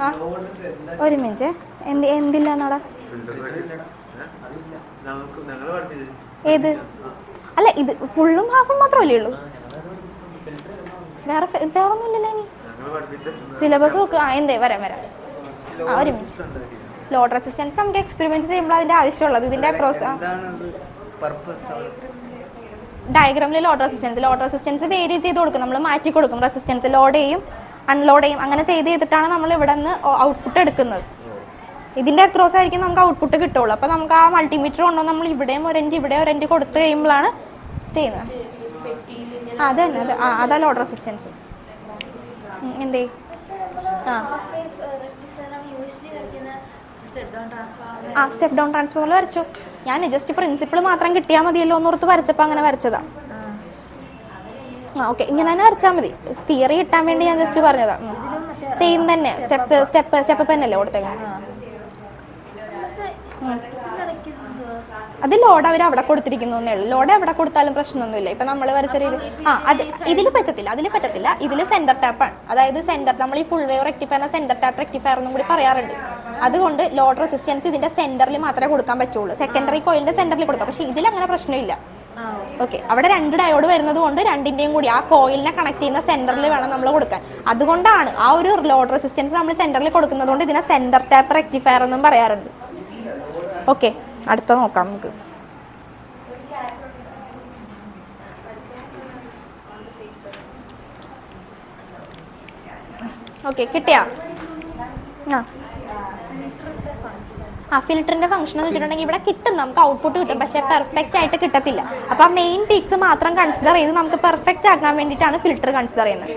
ആ ഒരു മിനിറ്റ്, എന്തില്ല എന്നോടാ? ഏത്? അല്ല ഇത് ഫുള്ളും ഹാഫും മാത്രമല്ലേ ഉള്ളൂ, വേറെ വേറൊന്നും ഇല്ലല്ലോ. ഇനി സിലബസ് നോക്ക്. എന്തേ വരാം വരാം. ഒരു മിനിറ്റ്. ലോഡ് റെസിസ്റ്റൻസ് നമുക്ക് എക്സ്പെരിമെന്റ് ചെയ്യുമ്പോൾ അതിന്റെ ആവശ്യമുള്ളത് ഇതിന്റെ ഡയഗ്രാമിൽ ലോഡ് റെസിസ്റ്റൻസ് വേരി ചെയ്ത് കൊടുക്കും, നമ്മൾ മാറ്റി കൊടുക്കും. റെസിസ്റ്റൻസ് ലോഡ് ചെയ്യും അൺലോഡ് ചെയ്യും, അങ്ങനെ ചെയ്തിട്ടാണ് നമ്മൾ ഇവിടെ നിന്ന് ഔട്ട്പുട്ട് എടുക്കുന്നത്. ഇതിന്റെ അക്രോസ് ആയിരിക്കും നമുക്ക് ഔട്ട്പുട്ട് കിട്ടുള്ളൂ. അപ്പൊ നമുക്ക് ആ മൾട്ടിമീറ്റർ കൊണ്ടോ നമ്മൾ ഇവിടെയും ഒരെഞ്ച് ഇവിടെ ഒരെഞ്ച് കൊടുത്തു കഴിയുമ്പോഴാണ് ചെയ്യുന്നത്. അതെ അതെ അതാ ലോഡ് റെസിസ്റ്റൻസ്. എന്തേ? സ്റ്റെപ്പ് ഡൗൺ ട്രാൻസ്ഫോമർ വരച്ചു ഞാൻ. ജസ്റ്റ് പ്രിൻസിപ്പിൾ മാത്രം കിട്ടിയാൽ മതിയല്ലോ എന്നോർത്ത് വരച്ചപ്പോൾ അങ്ങനെ വരച്ചതാ. ഓക്കെ, ഇങ്ങനെ തന്നെ വരച്ചാൽ മതി. തിയറി കിട്ടാൻ വേണ്ടി ഞാൻ ജസ്റ്റ് പറഞ്ഞതാ. സെയിം തന്നെ, സ്റ്റെപ്പ് തന്നെയല്ലേ കൊടുത്തേക്കുന്നത്. അത് ലോഡ് അവർ അവിടെ കൊടുത്തിരിക്കുന്നേ ഉള്ളൂ. ലോഡ് എവിടെ കൊടുത്താലും പ്രശ്നമൊന്നുമില്ല. ഇപ്പൊ നമ്മൾ വരച്ച രീതി അത് ഇതിൽ പറ്റത്തില്ല. ഇതിൽ സെന്റർ ടാപ്പാണ്. അതായത് സെന്റർ, നമ്മൾ ഈ ഫുൾ വേവ് റെക്ടിഫയറിനെ സെന്റർ ടാപ്പ് റെക്ടിഫയർ എന്നും കൂടി പറയാറുണ്ട്. അതുകൊണ്ട് ലോഡ് റെസിസ്റ്റൻസ് ഇതിന്റെ സെന്ററിൽ മാത്രമേ കൊടുക്കാൻ പറ്റുള്ളൂ. സെക്കൻഡറി കോയിലിന്റെ സെന്ററിൽ കൊടുക്കാം. പക്ഷെ ഇതിൽ അങ്ങനെ പ്രശ്നമില്ല. ഓക്കെ, അവിടെ 2 ഡയോഡ് വരുന്നത് കൊണ്ട് രണ്ടിന്റെയും കൂടി ആ കോയിലിനെ കണക്ട് ചെയ്യുന്ന സെന്ററിൽ വേണം നമ്മൾ കൊടുക്കാൻ. അതുകൊണ്ടാണ് ആ ഒരു ലോഡ് റെസിസ്റ്റൻസ് നമ്മൾ സെന്ററിൽ കൊടുക്കുന്നത് കൊണ്ട് ഇതിനെ സെന്റർ ടാപ്പ് റെക്ടിഫയർ എന്നും പറയാറുണ്ട്. ഓക്കെ, അടുത്ത നോക്കാം നമുക്ക്. ഓക്കെ, കിട്ടിയാ? ഫിൽറ്ററിന്റെ ഫംഗ്ഷൻ എന്ന് വെച്ചിട്ടുണ്ടെങ്കിൽ ഇവിടെ കിട്ടും, നമുക്ക് ഔട്ട്പുട്ട് കിട്ടും, പക്ഷെ പെർഫെക്റ്റ് ആയിട്ട് കിട്ടത്തില്ല. അപ്പൊ ആ മെയിൻ പീക്സ് മാത്രം കൺസിഡർ ചെയ്ത് നമുക്ക് പെർഫെക്റ്റ് ആക്കാൻ വേണ്ടിയിട്ടാണ് ഫിൽറ്റർ കൺസിഡർ ചെയ്യുന്നത്.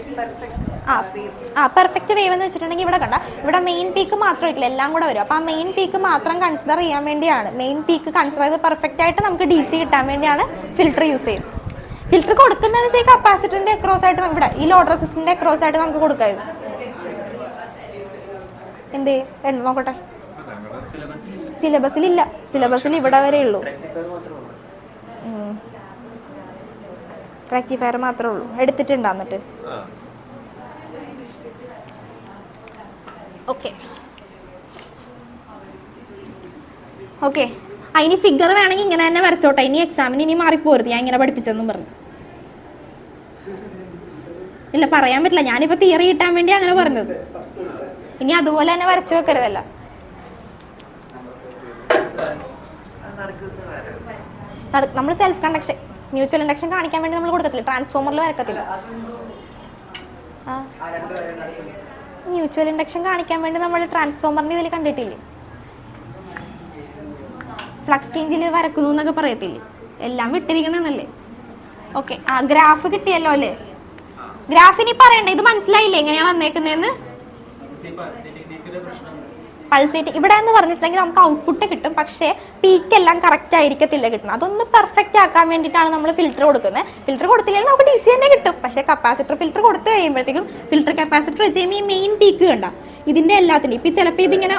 പെർഫെക്റ്റ് വേവ് എന്ന് വെച്ചിട്ടുണ്ടെങ്കിൽ ഇവിടെ കണ്ട, ഇവിടെ മെയിൻ പീക്ക് മാത്രമായിട്ടില്ല, എല്ലാം കൂടെ വരും. അപ്പൊ ആ മെയിൻ പീക്ക് മാത്രം കൺസിഡർ ചെയ്യാൻ വേണ്ടിയാണ്, മെയിൻ പീക്ക് കൺസിഡർ ചെയ്ത് പെർഫെക്റ്റ് ആയിട്ട് നമുക്ക് DC കിട്ടാൻ വേണ്ടിയാണ് ഫിൽറ്റർ യൂസ് ചെയ്യുന്നത്. ഫിൽറ്റർ കൊടുക്കുന്നതെന്ന് വെച്ചാൽ കപ്പാസിറ്ററിന്റെ അക്രോസ് ആയിട്ട് ഇവിടെ ഈ ലോഡ് റെസിസ്റ്ററിന്റെ അക്രോസ് ആയിട്ട് നമുക്ക് കൊടുക്കാത്. എന്തേ നോക്കട്ടെ, സിലബസിലില്ല. സിലബസിൽ ഇവിടെ വരെ ഉള്ളൂ, റെക്ടിഫയർ മാത്രമേ ഉള്ളൂ. എടുത്തിട്ടുണ്ടോ എന്നിട്ട്? ഓക്കെ ഇനി ഫിഗർ വേണമെങ്കിൽ ഇങ്ങനെ തന്നെ വരച്ചോട്ടെ. ഇനി എക്സാമിന് ഇനി മാറിപ്പോരുത് ഞാൻ ഇങ്ങനെ പഠിപ്പിച്ചെന്നും പറഞ്ഞു. ഇല്ല, പറയാൻ പറ്റില്ല. ഞാനിപ്പോ തിയറി കിട്ടാൻ വേണ്ടി അങ്ങനെ പറഞ്ഞത്. ഇനി അതുപോലെ തന്നെ വരച്ചു വെക്കരുതല്ല. നമ്മൾ സെൽഫ് കണ്ടക്ഷൻ, മ്യൂച്വൽ ഇൻഡക്ഷൻ കാണിക്കാൻ വേണ്ടി നമ്മൾ കൊടുക്കത്തില്ല, ട്രാൻസ്ഫോമറിൽ വരക്കത്തില്ല. മ്യൂച്വൽ ഇൻഡക്ഷൻ കാണിക്കാൻ വേണ്ടി നമ്മൾ ട്രാൻസ്ഫോമറിന്റെ ഇതിൽ കണ്ടിട്ടില്ലേ, ഫ്ലക്സ് ചേഞ്ചിൽ വരക്കുന്നു എന്നൊക്കെ പറയത്തില്ലേ, എല്ലാം വിട്ടിരിക്കണല്ലേ. ഓക്കെ, ഗ്രാഫ് കിട്ടിയല്ലോ അല്ലേ? ഗ്രാഫിനി പറയണ്ടേ, ഇത് മനസ്സിലായില്ലേ എങ്ങനെയാ വന്നേക്കുന്നതെന്ന്? പൾസേറ്റ് ഇവിടെ എന്ന് പറഞ്ഞിട്ടുണ്ടെങ്കിൽ നമുക്ക് ഔട്ട്പുട്ട് കിട്ടും, പക്ഷേ പീക്ക് എല്ലാം കറക്റ്റ് ആയിരിക്കത്തില്ല കിട്ടുന്നത്. അതൊന്ന് പെർഫെക്റ്റ് ആക്കാൻ വേണ്ടിയിട്ടാണ് നമ്മൾ ഫിൽറ്റർ കൊടുക്കുന്നത്. ഫിൽറ്റർ കൊടുത്തില്ലെങ്കിൽ നമുക്ക് DC തന്നെ കിട്ടും. പക്ഷേ കപ്പാസിറ്റർ ഫിൽറ്റർ കൊടുത്തു കഴിയുമ്പോഴത്തേക്കും ഫിൽറ്റർ കപ്പാസിറ്റർ വെച്ച് കഴിയുമ്പോൾ ഈ മെയിൻ പീക്ക് കണ്ട ഇതിന്റെ എല്ലാത്തിനും ഇപ്പം ചിലപ്പോൾ ഇതിങ്ങനെ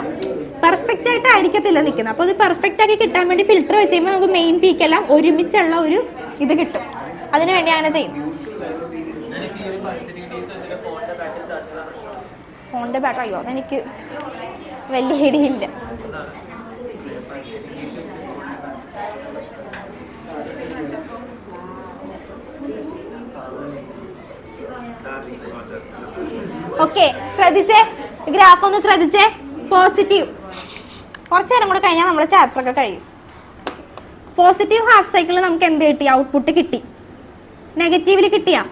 പെർഫെക്റ്റ് ആയിട്ട് ആയിരിക്കത്തില്ല നിൽക്കുന്നത്. അപ്പോൾ ഇത് പെർഫെക്റ്റ് ആക്കി കിട്ടാൻ വേണ്ടി ഫിൽറ്റർ വെച്ച് കഴിയുമ്പോൾ നമുക്ക് മെയിൻ പീക്ക് എല്ലാം ഒരുമിച്ചുള്ള ഒരു ഇത് കിട്ടും. അതിനു വേണ്ടി അങ്ങനെ ചെയ്യും. ഫോണിന്റെ ബാറ്ററി അയ്യോ അതെനിക്ക് വലിയ ഐഡിയയില്ല. ഓക്കെ, ശ്രദ്ധിച്ചേ, ഗ്രാഫ് ഒന്ന് ശ്രദ്ധിച്ചേ. പോസിറ്റീവ് കുറച്ചു നേരം കൂടെ കഴിഞ്ഞാൽ നമ്മുടെ ചാപ്റ്റർ ഒക്കെ കഴിയും. പോസിറ്റീവ് ഹാഫ് സൈക്കിളിൽ നമുക്ക് എന്ത് കിട്ടി? ഔട്ട്പുട്ട് കിട്ടി. നെഗറ്റീവിൽ കിട്ടിയാ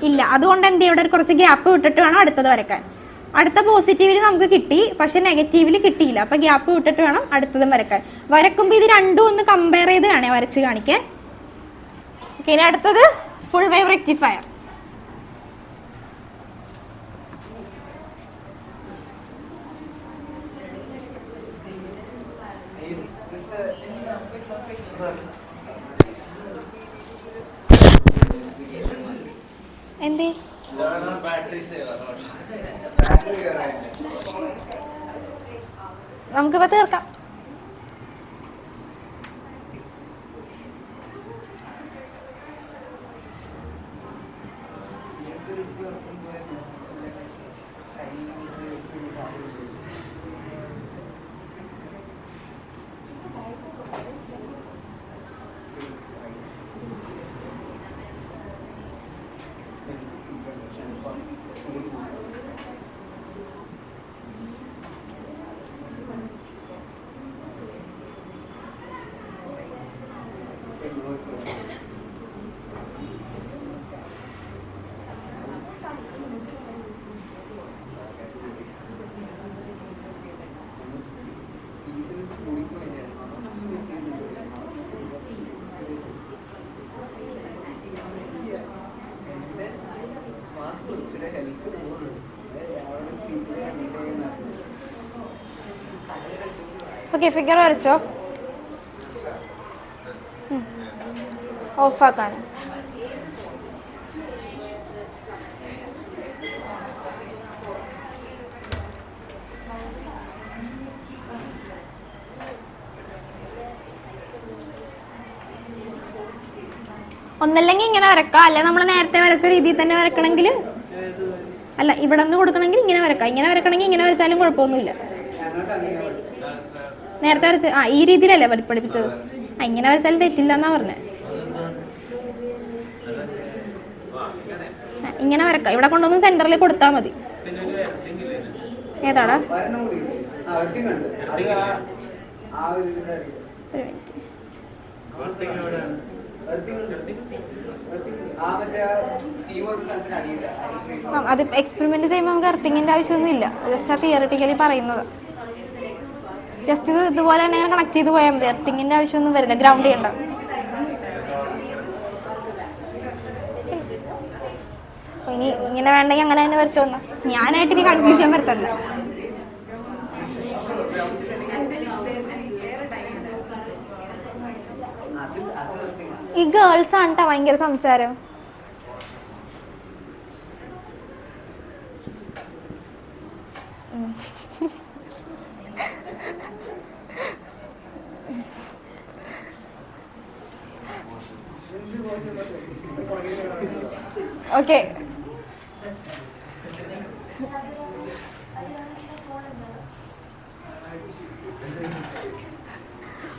ഇല്ല. അതുകൊണ്ട് എന്ത് ഇവിടെ ഒരു കുറച്ച് ഗ്യാപ്പ് വിട്ടിട്ട് വേണം അടുത്തത് വരയ്ക്കാൻ. അടുത്ത പോസിറ്റീവിൽ നമുക്ക് കിട്ടി, പക്ഷെ നെഗറ്റീവിൽ കിട്ടിയില്ല. അപ്പൊ ഗ്യാപ്പ് വിട്ടിട്ട് വേണം അടുത്തതും വരയ്ക്കാൻ. വരക്കുമ്പോൾ ഇത് രണ്ടും ഒന്ന് കമ്പയർ ചെയ്ത് വേണേ വരച്ച് കാണിക്കാൻ. ഓക്കെ, ഇനി അടുത്തത് ഫുൾ വേവ് റെക്ടിഫയർ. എന്തേ നമുക്കിപ്പോ തീർക്കാം. Okay, figure വരച്ചോ. ഓഫാക്കാൻ ഒന്നല്ലെങ്കിൽ ഇങ്ങനെ വരക്കാം, അല്ലെ നമ്മൾ നേരത്തെ വരച്ച രീതിയിൽ തന്നെ വരക്കണമെങ്കിൽ, അല്ല ഇവിടെ നിന്ന് കൊടുക്കണമെങ്കിൽ ഇങ്ങനെ വരക്കാം. ഇങ്ങനെ വരക്കണമെങ്കിൽ ഇങ്ങനെ വരച്ചാലും കുഴപ്പമൊന്നുമില്ല. നേരത്തെ വരച്ച ഈ രീതിയിലല്ലേ പഠിപ്പിച്ചത്. ഇങ്ങനെ വരച്ചാലും തെറ്റില്ല എന്നാ പറഞ്ഞേ. ഇങ്ങനെ വരക്കാം. ഇവിടെ കൊണ്ടുവന്ന് സെന്ററിൽ കൊടുത്താൽ മതി. ഏതാടാ? ഒരു മിനിറ്റ്. അത് എക്സ്പെരിമെന്റ് ചെയ്യുമ്പോൾ നമുക്ക് എർത്തിങ്ങിന്റെ ആവശ്യമൊന്നും ഇല്ല. ജസ്റ്റ് ആ തിയറിറ്റിക്കലി പറയുന്നത്. ജസ്റ്റ് ഇത് ഇതുപോലെ തന്നെ കണക്ട് ചെയ്ത് പോയാൽ മതി. എർത്തിങ്ങിന്റെ ആവശ്യമൊന്നും വരില്ല. ഗ്രൗണ്ട് ചെയ്യണ്ട. ഇനി ഇങ്ങനെ വേണ്ടെങ്കിൽ അങ്ങനെ തന്നെ വരച്ചു വന്ന ഞാനായിട്ട് ഇനി കൺഫ്യൂഷൻ വരുത്തല്ല. ഈ ഗേൾസ് ആണ് ട്ടോ ഭയങ്കര സംസാരം. Okay,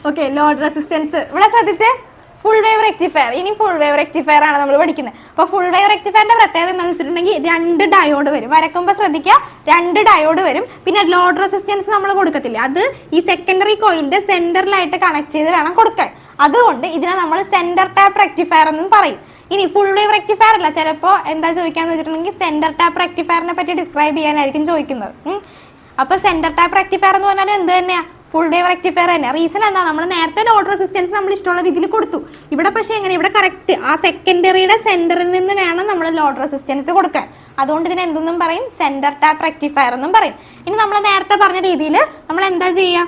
okay. ലോഡ് റെസിസ്റ്റൻസ് ഇവിടെ ശ്രദ്ധിച്ചേ. Full wave rectifier. ഇനി ഫുൾ വേവ് റെക്ടിഫയർ ആണ് നമ്മൾ പഠിക്കുന്നത്. അപ്പോൾ ഫുൾ വേവ് റെക്ടിഫയറിന്റെ പ്രത്യേകത എന്താണെന്ന് വെച്ചിട്ടുണ്ടെങ്കിൽ 2 ഡയോഡ് വരും. വരക്കുമ്പോൾ ശ്രദ്ധിക്കുക, 2 ഡയോഡ് വരും. പിന്നെ ലോഡ് റെസിസ്റ്റൻസ് നമ്മൾ കൊടുക്കത്തില്ല. അത് ഈ സെക്കൻഡറി കോയിലിന്റെ സെന്ററിലായിട്ട് കണക്ട് ചെയ്ത് വേണം കൊടുക്കാൻ. അതുകൊണ്ട് ഇതിനെ നമ്മൾ സെന്റർ ടാപ്പ് റെക്ടിഫയർ എന്നും പറയും. ഇനി ഫുൾ വേവ് റെക്ടിഫയർ അല്ല, ചിലപ്പോൾ എന്താ ചോദിക്കാന്ന് വെച്ചിട്ടുണ്ടെങ്കിൽ സെന്റർ ടാപ്പ് റെക്ടിഫയറിനെ പറ്റി ഡിസ്ക്രൈബ് ചെയ്യാനായിരിക്കും ചോദിക്കുന്നത്. അപ്പൊ സെന്റർ ടാപ്പ് റെക്ടിഫയർ എന്ന് പറഞ്ഞാൽ എന്ത് തന്നെയാ? ഫുൾ വേവ് റെക്ടിഫയർ തന്നെ. റീസൺ എന്താ? നമ്മൾ നേരത്തെ ലോഡ് റെസിസ്റ്റൻസ് നമ്മൾ ഇഷ്ടമുള്ള രീതിയിൽ കൊടുത്തു. ഇവിടെ പക്ഷേ എങ്ങനെ? ഇവിടെ കറക്റ്റ് ആ സെക്കൻഡറിയുടെ സെന്ററിൽ നിന്ന് വേണം നമ്മൾ ലോഡ് റെസിസ്റ്റൻസ് കൊടുക്കാൻ. അതുകൊണ്ട് ഇതിന് എന്തെന്നും പറയും? സെന്റർ ടാപ്പ് റെക്ടിഫയർ എന്നും പറയും. ഇനി നമ്മൾ നേരത്തെ പറഞ്ഞ രീതിയിൽ നമ്മൾ എന്താ ചെയ്യുക?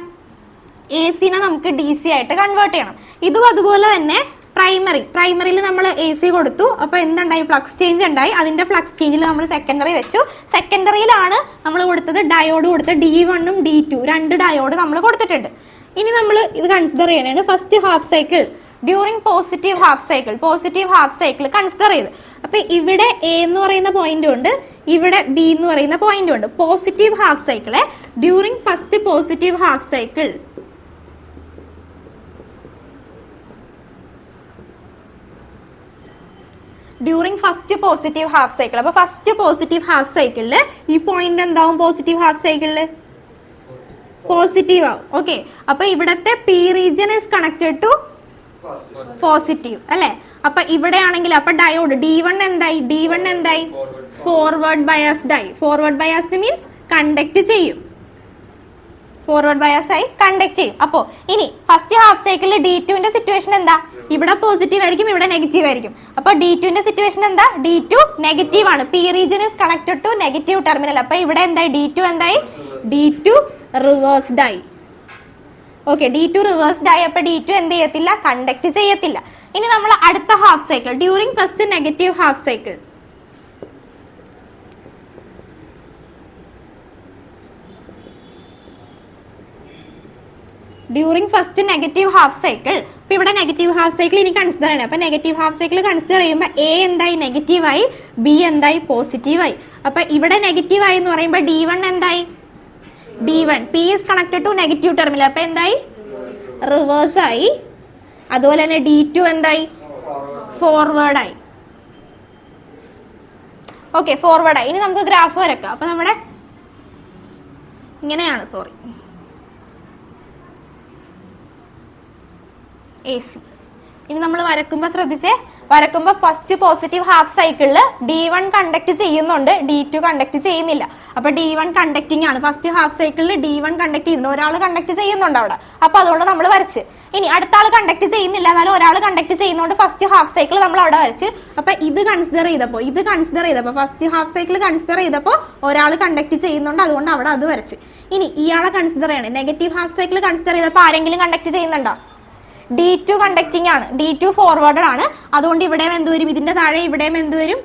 AC-നെ നമുക്ക് DC ആയിട്ട് കൺവേർട്ട് ചെയ്യണം. ഇതും അതുപോലെ തന്നെ പ്രൈമറിയിൽ നമ്മൾ AC കൊടുത്തു. അപ്പോൾ എന്തുണ്ടായി? ഫ്ലക്സ് ചേഞ്ച് ഉണ്ടായി. അതിന്റെ ഫ്ലക്സ് ചേഞ്ചിൽ നമ്മൾ സെക്കൻഡറി വെച്ചു. സെക്കൻഡറിയിലാണ് നമ്മൾ കൊടുത്തത് ഡയോഡ് കൊടുത്ത് D1 D2 2 ഡയോഡ് നമ്മൾ കൊടുത്തിട്ടുണ്ട്. ഇനി നമ്മൾ ഇത് കൺസിഡർ ചെയ്യണതാണ് first half cycle during positive half cycle consider ചെയ്ത്. അപ്പൊ ഇവിടെ A എന്ന് പറയുന്ന പോയിന്റും ഉണ്ട്, ഇവിടെ B എന്ന് പറയുന്ന പോയിന്റും ഉണ്ട്. പോസിറ്റീവ് ഹാഫ് സൈക്കിളെ during first positive half cycle during first positive half cycle. അപ്പൊ ഫസ്റ്റ് പോസിറ്റീവ് ഹാഫ് സൈക്കിളില് ഈ പോയിന്റ് എന്താവും? പോസിറ്റീവ് ഹാഫ് സൈക്കിളില് പോസിറ്റീവ് ആവും. ഓക്കെ, അപ്പൊ ഇവിടത്തെ P region is connected to positive അല്ലെ? അപ്പൊ ഇവിടെ ആണെങ്കിൽ അപ്പൊ ഡയോഡ് D1 എന്തായി? ഫോർവേഡ് ബയാസ്ഡ് ആയി. ഫോർവേഡ് ബയാസ്ഡ് മീൻസ് കണ്ടക്ട് ചെയ്യും. ഫോർവേഡ് ബയാസ് ആയി കണ്ടക്ട് ചെയ്യും. അപ്പോ ഇനി ഫസ്റ്റ് ഹാഫ് സൈക്കിളിൽ D2ന്റെ സിറ്റുവേഷൻ എന്താ? ഇവിടെ പോസിറ്റീവ് ആയിരിക്കും, ഇവിടെ നെഗറ്റീവ് ആയിരിക്കും. അപ്പൊ D2ന്റെ സിറ്റുവേഷൻ എന്താ? D2 നെഗറ്റീവ് ആണ്. P region is connected to negative terminal. അപ്പൊ ഇവിടെ എന്തായി? D2 റിവേഴ്സ്ഡ് ആയി. ഓക്കെ, D2 റിവേഴ്സ്ഡ് ആയി. അപ്പൊ D2 എന്ത് ചെയ്യത്തില്ല? കണ്ടക്ട് ചെയ്യത്തില്ല. ഇനി നമ്മൾ അടുത്ത half cycle, during first negative half cycle. During first negative half cycle. ഇപ്പൊ ഇവിടെ നെഗറ്റീവ് ഹാഫ് സൈക്കിൾ ഇനി കൺസിഡർ ചെയ്യണം. അപ്പൊ നെഗറ്റീവ് ഹാഫ് സൈക്കിൾ കൺസിഡർ ചെയ്യുമ്പോൾ A എന്തായി? നെഗറ്റീവായി. B എന്തായി? പോസിറ്റീവായി. അപ്പൊ ഇവിടെ നെഗറ്റീവ് ആയി എന്ന് പറയുമ്പോൾ D1 എന്തായി? D1 P is connected to negative terminal. അപ്പൊ എന്തായി? റിവേഴ്സ് ആയി. അതുപോലെ തന്നെ D2 എന്തായി? ഫോർവേഡ് ആയി. ഓക്കെ, ഫോർവേഡ് ആയി. ഇനി നമുക്ക് ഗ്രാഫ് വരക്കാം. അപ്പൊ നമ്മുടെ ഇങ്ങനെയാണ്, സോറി, AC. ഇനി നമ്മൾ വരക്കുമ്പോൾ ശ്രദ്ധിച്ചേ, വരക്കുമ്പോൾ ഫസ്റ്റ് പോസിറ്റീവ് ഹാഫ് സൈക്കിളിൽ D1 കണ്ടക്ട് ചെയ്യുന്നുണ്ട്, D2 കണ്ടക്ട് ചെയ്യുന്നില്ല. അപ്പൊ D1 കണ്ടക്ടിങ് ആണ്. ഫസ്റ്റ് ഹാഫ് സൈക്കിളിൽ D1 കണ്ടക്ട് ചെയ്യുന്നുണ്ട്, ഒരാൾ കണ്ടക്ട് ചെയ്യുന്നുണ്ട് അവിടെ. അപ്പൊ അതുകൊണ്ട് നമ്മൾ വരച്ച്. ഇനി അടുത്ത ആൾ കണ്ടക്ട് ചെയ്യുന്നില്ല, എന്നാലും ഒരാൾ കണ്ടക്ട് ചെയ്യുന്നതുകൊണ്ട് ഫസ്റ്റ് ഹാഫ് സൈക്കിൾ നമ്മൾ അവിടെ വരച്ച്. അപ്പൊ ഇത് കൺസിഡർ ചെയ്തപ്പോൾ ഫസ്റ്റ് ഹാഫ് സൈക്കിൾ കൺസിഡർ ചെയ്തപ്പോൾ ഒരാൾ കണ്ടക്ട് ചെയ്യുന്നുണ്ട്, അതുകൊണ്ട് അവിടെ അത് വരച്ച്. ഇനി ഇയാളെ കൺസിഡർ ചെയ്യണം. നെഗറ്റീവ് ഹാഫ് സൈക്കിൾ കൺസിഡർ ചെയ്തപ്പോൾ ആരെങ്കിലും കണ്ടക്ട് ചെയ്യുന്നുണ്ടോ? D2 കണ്ടക്ടിങ് ആണ്, D2 ഫോർവേഡ് ആണ്. അതുകൊണ്ട് ഇവിടെയും എന്ത് വരും? ഇതിന്റെ താഴെ ഇവിടെയും എന്ത് വരും?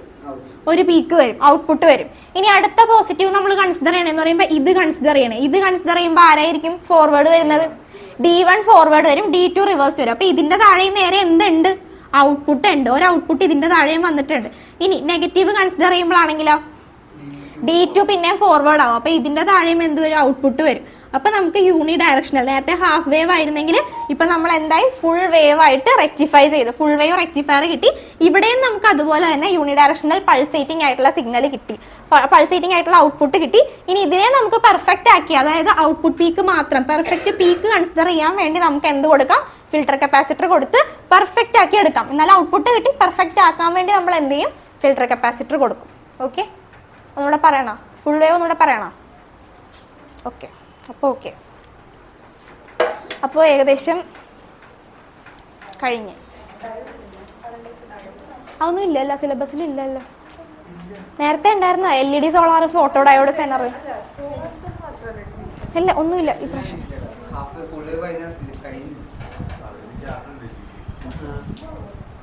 ഒരു പീക്ക് വരും, ഔട്ട്പുട്ട് വരും. ഇനി അടുത്ത പോസിറ്റീവ് നമ്മൾ കൺസിഡർ ചെയ്യണമെന്ന് പറയുമ്പോൾ ഇത് കൺസിഡർ ചെയ്യണം. ഇത് കൺസിഡർ ചെയ്യുമ്പോൾ ആരായിരിക്കും ഫോർവേഡ് വരുന്നത്? D1 ഫോർവേഡ് വരും, D2 റിവേഴ്സ് വരും. അപ്പൊ ഇതിന്റെ താഴെ നേരെ എന്തുണ്ട്? ഔട്ട്പുട്ട് ഉണ്ട്. ഒരു ഔട്ട്പുട്ട് ഇതിന്റെ താഴെയും വന്നിട്ടുണ്ട്. ഇനി നെഗറ്റീവ് കൺസിഡർ ചെയ്യുമ്പോഴാണെങ്കിലോ D2 പിന്നെ ഫോർവേഡ് ആവും. അപ്പൊ ഇതിന്റെ താഴെയും എന്ത് വരും? ഔട്ട്പുട്ട് വരും. അപ്പൊ നമുക്ക് യൂണി ഡയറക്ഷണൽ, നേരത്തെ ഹാഫ് വേവ് ആയിരുന്നെങ്കിൽ ഇപ്പൊ നമ്മൾ എന്തായി? ഫുൾ വേവ് ആയിട്ട് റെക്ടിഫൈ ചെയ്ത് ഫുൾ വേവ് റെക്ടിഫയർ കിട്ടി. ഇവിടെയും നമുക്ക് അതുപോലെ തന്നെ യൂണി ഡയറക്ഷണൽ പൾസേറ്റിംഗ് ആയിട്ടുള്ള സിഗ്നൽ കിട്ടി, പൾസേറ്റിംഗ് ആയിട്ടുള്ള ഔട്ട്പുട്ട് കിട്ടി. ഇനി ഇതിനെ നമുക്ക് പെർഫെക്റ്റ് ആക്കി, അതായത് ഔട്ട്പുട്ട് പീക്ക് മാത്രം, പെർഫെക്റ്റ് പീക്ക് കൺസിഡർ ചെയ്യാൻ വേണ്ടി നമുക്ക് എന്ത് കൊടുക്കാം? ഫിൽട്ടർ കപ്പാസിറ്റർ കൊടുത്ത് പെർഫെക്റ്റ് ആക്കി എടുക്കാം. എന്നാൽ ഔട്ട്പുട്ട് കിട്ടി, പെർഫെക്റ്റ് ആക്കാൻ വേണ്ടി നമ്മൾ എന്ത് ചെയ്യും? ഫിൽട്ടർ കപ്പാസിറ്റർ കൊടുക്കും. ഓക്കെ, ഒന്നുകൂടെ പറയണോ? ഫുൾ വേവ് ഒന്നുകൂടെ പറയണോ? ഓക്കെ, അപ്പോൾ ഏകദേശം കഴിഞ്ഞ്. അതൊന്നും ഇല്ലല്ലോ സിലബസിൽ, ഇല്ലല്ലോ. നേരത്തെ ഉണ്ടായിരുന്ന LED solar photo diode Zener ഇല്ല, ഒന്നുമില്ല ഈ പ്രാവശ്യം.